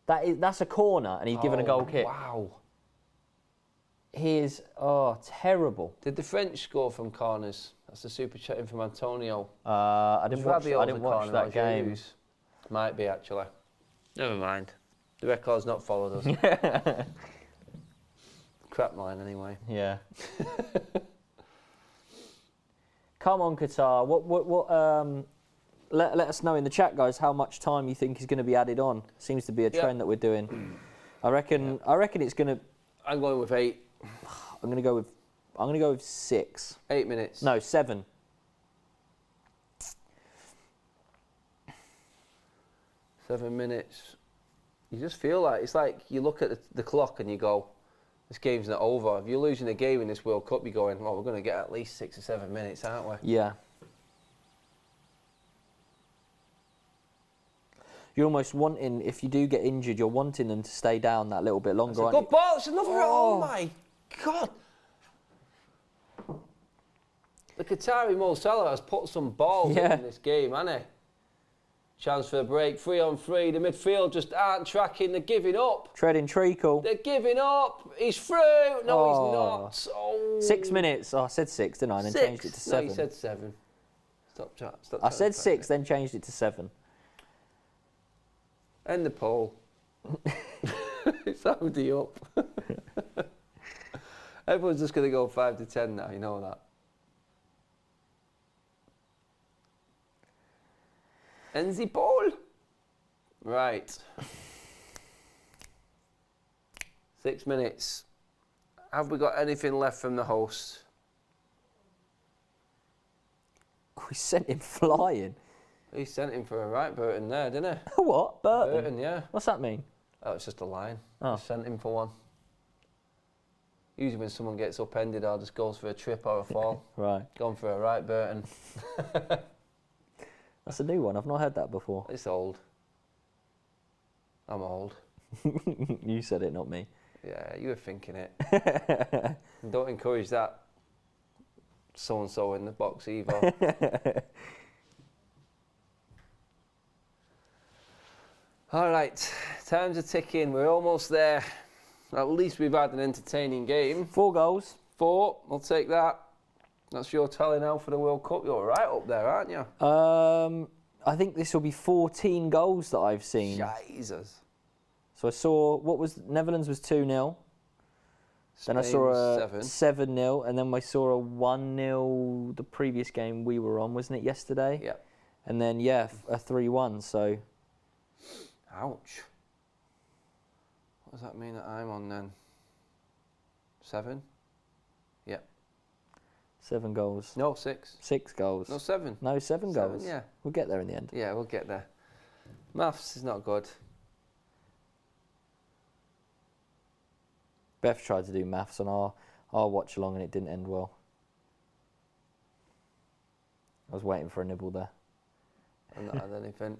That's a corner and he's given a goal kick. Wow. He is, terrible. Did the French score from corners? That's a super chat in from Antonio. I didn't watch that game. Hughes? Might be, actually. Never mind. The record's not followed us. Crap line, anyway. Yeah. Come on, Qatar. Let us know in the chat, guys, how much time you think is going to be added on. Seems to be a trend that we're doing. I reckon it's going to. I'm going with 8. I'm going to go with 6. 8 minutes. No, 7. 7 minutes. You just feel like it's like you look at the clock and you go, this game's not over. If you're losing a game in this World Cup, you're going, well, we're going to get at least 6 or 7 minutes, aren't we? Yeah. You're almost wanting, if you do get injured, you're wanting them to stay down that little bit longer, aren't Good you? ball. It's another. Oh my God. The Qatari Mo Salah has put some balls in this game, hasn't he? Chance for a break, 3 on 3. The midfield just aren't tracking. They're giving up. Treading treacle. They're giving up. He's through. No, he's not. Oh. 6 minutes. Oh, I said 6, didn't I? And then 6. changed it to 7. No, you said 7. Stop. I said 6, then changed it to 7. End the poll. It's already up. Everyone's just going to go 5 to 10 now, you know that. End the poll. Right. 6 minutes. Have we got anything left from the host? We sent him flying. He sent him for a right Burton there, didn't he? What? Burton? Burton, yeah. What's that mean? Oh, it's just a line. Oh. Just sent him for one. Usually when someone gets upended or just goes for a trip or a fall. Right. Gone for a right Burton. That's a new one. I've not heard that before. It's old. I'm old. You said it, not me. Yeah, you were thinking it. Don't encourage that so-and-so in the box either. All right, time's a ticking. We're almost there. At least we've had an entertaining game. 4 goals. 4, we'll take that. That's your tally now for the World Cup. You're right up there, aren't you? I think this will be 14 goals that I've seen. Jesus. So I saw, Netherlands was 2-0. Then I saw a 7-0, and then I saw a 1-0 the previous game we were on, wasn't it, yesterday? Yeah. And then, a 3-1, so... Ouch. What does that mean that I'm on then? 7? Yeah. 7 goals. No, 6. 6 goals. No, 7. No, 7 goals. Yeah. We'll get there in the end. Yeah, we'll get there. Maths is not good. Beth tried to do maths on our watch along and it didn't end well. I was waiting for a nibble there. I've not had anything.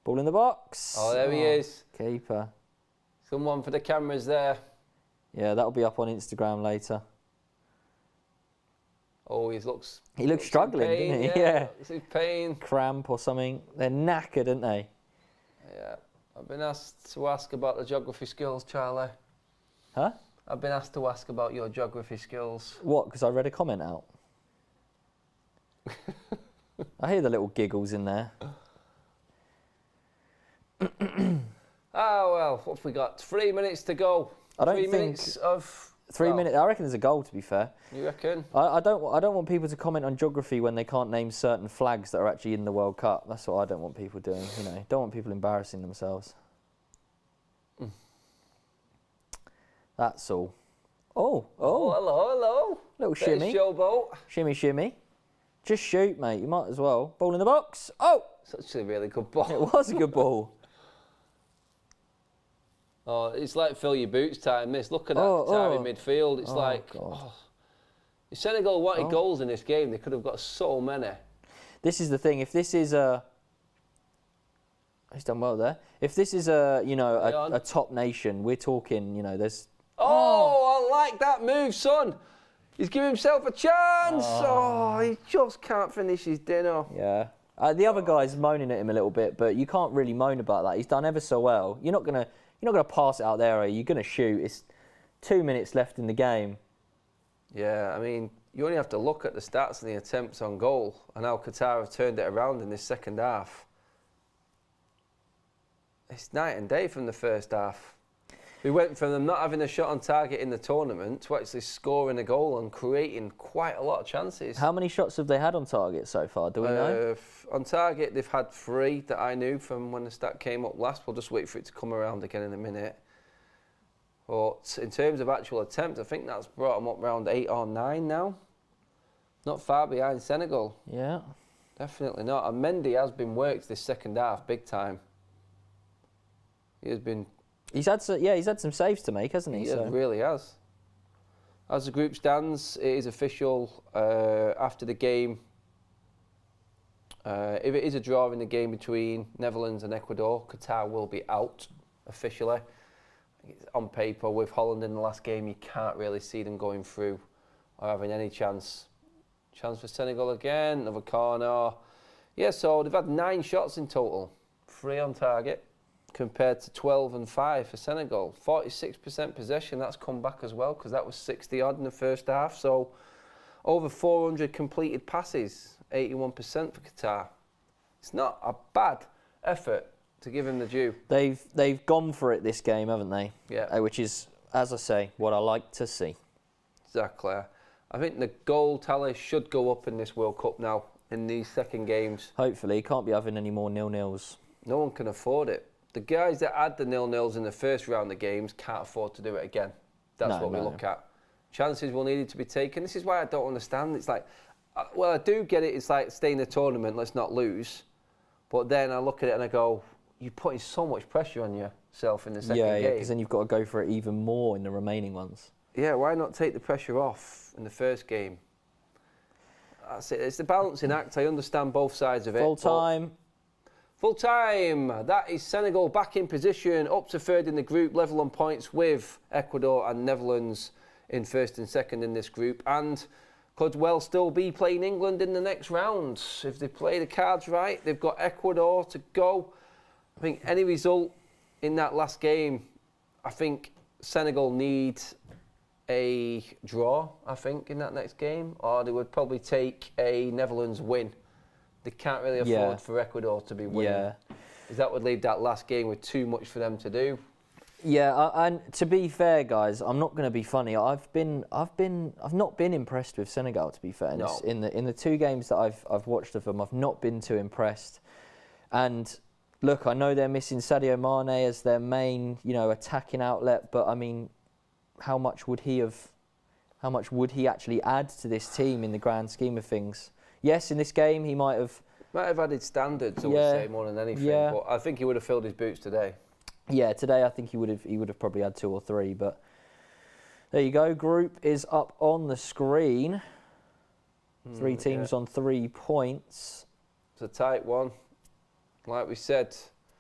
Ball in the box. Oh, there he is. Keeper. Someone for the cameras there. Yeah, that'll be up on Instagram later. Oh, he looks struggling, in pain, didn't he? Yeah. He's in pain. Cramp or something. They're knackered, aren't they? Yeah. I've been asked to ask about the geography skills, Charlie. Huh? I've been asked to ask about your geography skills. What? Because I read a comment out. I hear the little giggles in there. Well, what have we got? 3 minutes to go. I don't 3 think minutes of... 3 minutes. I reckon there's a goal, to be fair. You reckon? I don't want people to comment on geography when they can't name certain flags that are actually in the World Cup. That's what I don't want people doing. Don't want people embarrassing themselves. That's all. Oh, hello. Little There's shimmy. Showboat. Shimmy. Just shoot, mate. You might as well. Ball in the box. Oh! It's actually a really good ball. It was a good ball. Oh, it's like fill your boots time, miss. Look at that Qatar in midfield. It's if Senegal wanted goals in this game, they could have got so many. This is the thing. If this is a... He's done well there. If this is a top nation, we're talking, there's... Oh, I like that move, son. He's giving himself a chance. Oh, he just can't finish his dinner. Yeah. The other guy's moaning at him a little bit, but you can't really moan about that. He's done ever so well. You're not gonna pass it out there, are you? You're gonna shoot. It's 2 minutes left in the game. Yeah, I mean, you only have to look at the stats and the attempts on goal and how Qatar have turned it around in this second half. It's night and day from the first half. We went from them not having a shot on target in the tournament to actually scoring a goal and creating quite a lot of chances. How many shots have they had on target so far? Do we know? On target, they've had 3 that I knew from when the stat came up last. We'll just wait for it to come around again in a minute. But in terms of actual attempts, I think that's brought them up around 8 or 9 now. Not far behind Senegal. Yeah. Definitely not. And Mendy has been worked this second half, big time. He has been... He's had some saves to make, hasn't he? He really has. As the group stands, it is official after the game. If it is a draw in the game between Netherlands and Ecuador, Qatar will be out officially. On paper, with Holland in the last game, you can't really see them going through or having any chance. Chance for Senegal again, another corner. Yeah, so they've had 9 shots in total, 3 on target, compared to 12 and 5 for Senegal. 46% possession, that's come back as well, because that was 60 odd in the first half. So over 400 completed passes, 81% for Qatar. It's not a bad effort, to give him the due. They've gone for it this game, haven't they? Yeah. Which is, as I say, what I like to see. Exactly. I think the goal tally should go up in this World Cup now, in these second games. Hopefully, can't be having any more 0-0s. No one can afford it. The guys that had the 0-0s in the first round of games can't afford to do it again. That's what we look at. Chances will need to be taken. This is why I don't understand. It's like, well, I do get it. It's like, stay in the tournament, let's not lose. But then I look at it and I go, you're putting so much pressure on yourself in the second game. Yeah, because then you've got to go for it even more in the remaining ones. Yeah, why not take the pressure off in the first game? That's it. It's the balancing act. I understand both sides of it. Full time. Full time. That is Senegal back in position, up to third in the group, level on points with Ecuador and Netherlands in first and second in this group, and could well still be playing England in the next round. If they play the cards right, they've got Ecuador to go. I think any result in that last game, I think Senegal need a draw, I think, in that next game, or they would probably take a Netherlands win. They can't really afford for Ecuador to be winning. Yeah. Because that would leave that last game with too much for them to do. Yeah, and to be fair, guys, I'm not going to be funny. I've not been impressed with Senegal, to be fair. No. In the 2 games that I've watched of them, I've not been too impressed. And look, I know they're missing Sadio Mane as their main, attacking outlet, but I mean, how much would he actually add to this team in the grand scheme of things? Yes, in this game he might have added standards, I would say, more than anything. Yeah. But I think he would have filled his boots today. Yeah, today I think he would have probably had 2 or 3. But there you go. Group is up on the screen. 3 teams on 3 points. It's a tight one. Like we said,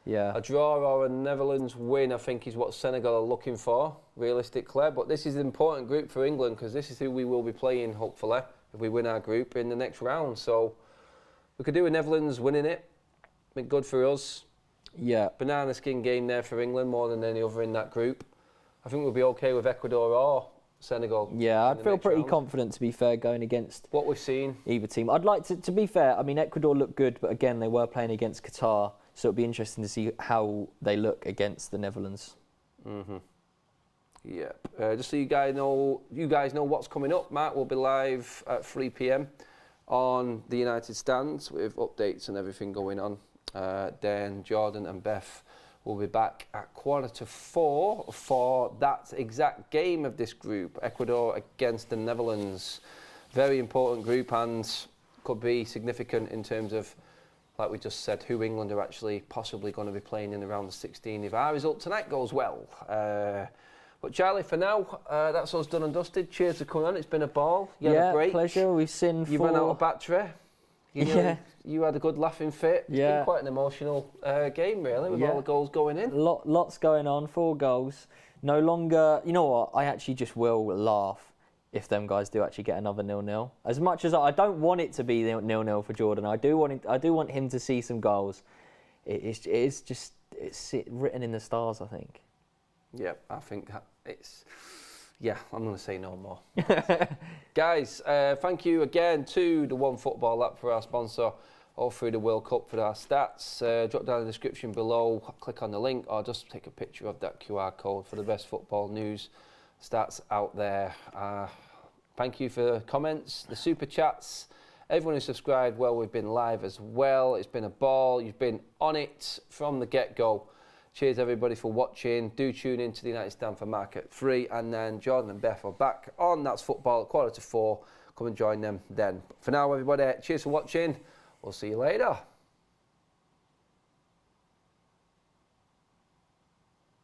a draw or a Netherlands win, I think, is what Senegal are looking for, realistically. But this is an important group for England, because this is who we will be playing, hopefully, if we win our group in the next round. So we could do with Netherlands winning it. Been good for us. Yeah. Banana skin game there for England more than any other in that group. I think we'll be okay with Ecuador or Senegal. Yeah, I'd feel pretty round. confident, to be fair, going against what we've seen. Either team. I'd like to be fair, I mean, Ecuador looked good, but again, they were playing against Qatar, so it'd be interesting to see how they look against the Netherlands. Yeah, just so you guys know what's coming up. Matt will be live at 3 p.m. on the United Stands with updates and everything going on. Then Jordan and Beth will be back at 3:45 for that exact game of this group, Ecuador against the Netherlands. Very important group and could be significant in terms of, like we just said, who England are actually possibly going to be playing in the round of 16 if our result tonight goes well. But Charlie, for now, that's us done and dusted. Cheers for coming on. It's been a ball. You had a break. Pleasure. We've seen You ran out of battery. You had a good laughing fit. It's been quite an emotional game, really, with all the goals going in. Lots going on, 4 goals. No longer, you know what, I actually just will laugh if them guys do actually get another 0-0. As much as I don't want it to be 0-0 for Jordan, I do want him to see some goals. It's written in the stars, I think. Yeah, I think it's... Yeah, I'm going to say no more. Guys, thank you again to the One Football app for our sponsor all through the World Cup for our stats. Drop down in the description below, click on the link, or just take a picture of that QR code for the best football news stats out there. Thank you for the comments, the super chats. Everyone who subscribed, well, we've been live as well. It's been a ball. You've been on it from the get-go. Cheers everybody for watching. Do tune in to the United Stand for Market 3, and then Jordan and Beth are back on That's Football at 3:45. Come and join them then. But for now, everybody, cheers for watching. We'll see you later.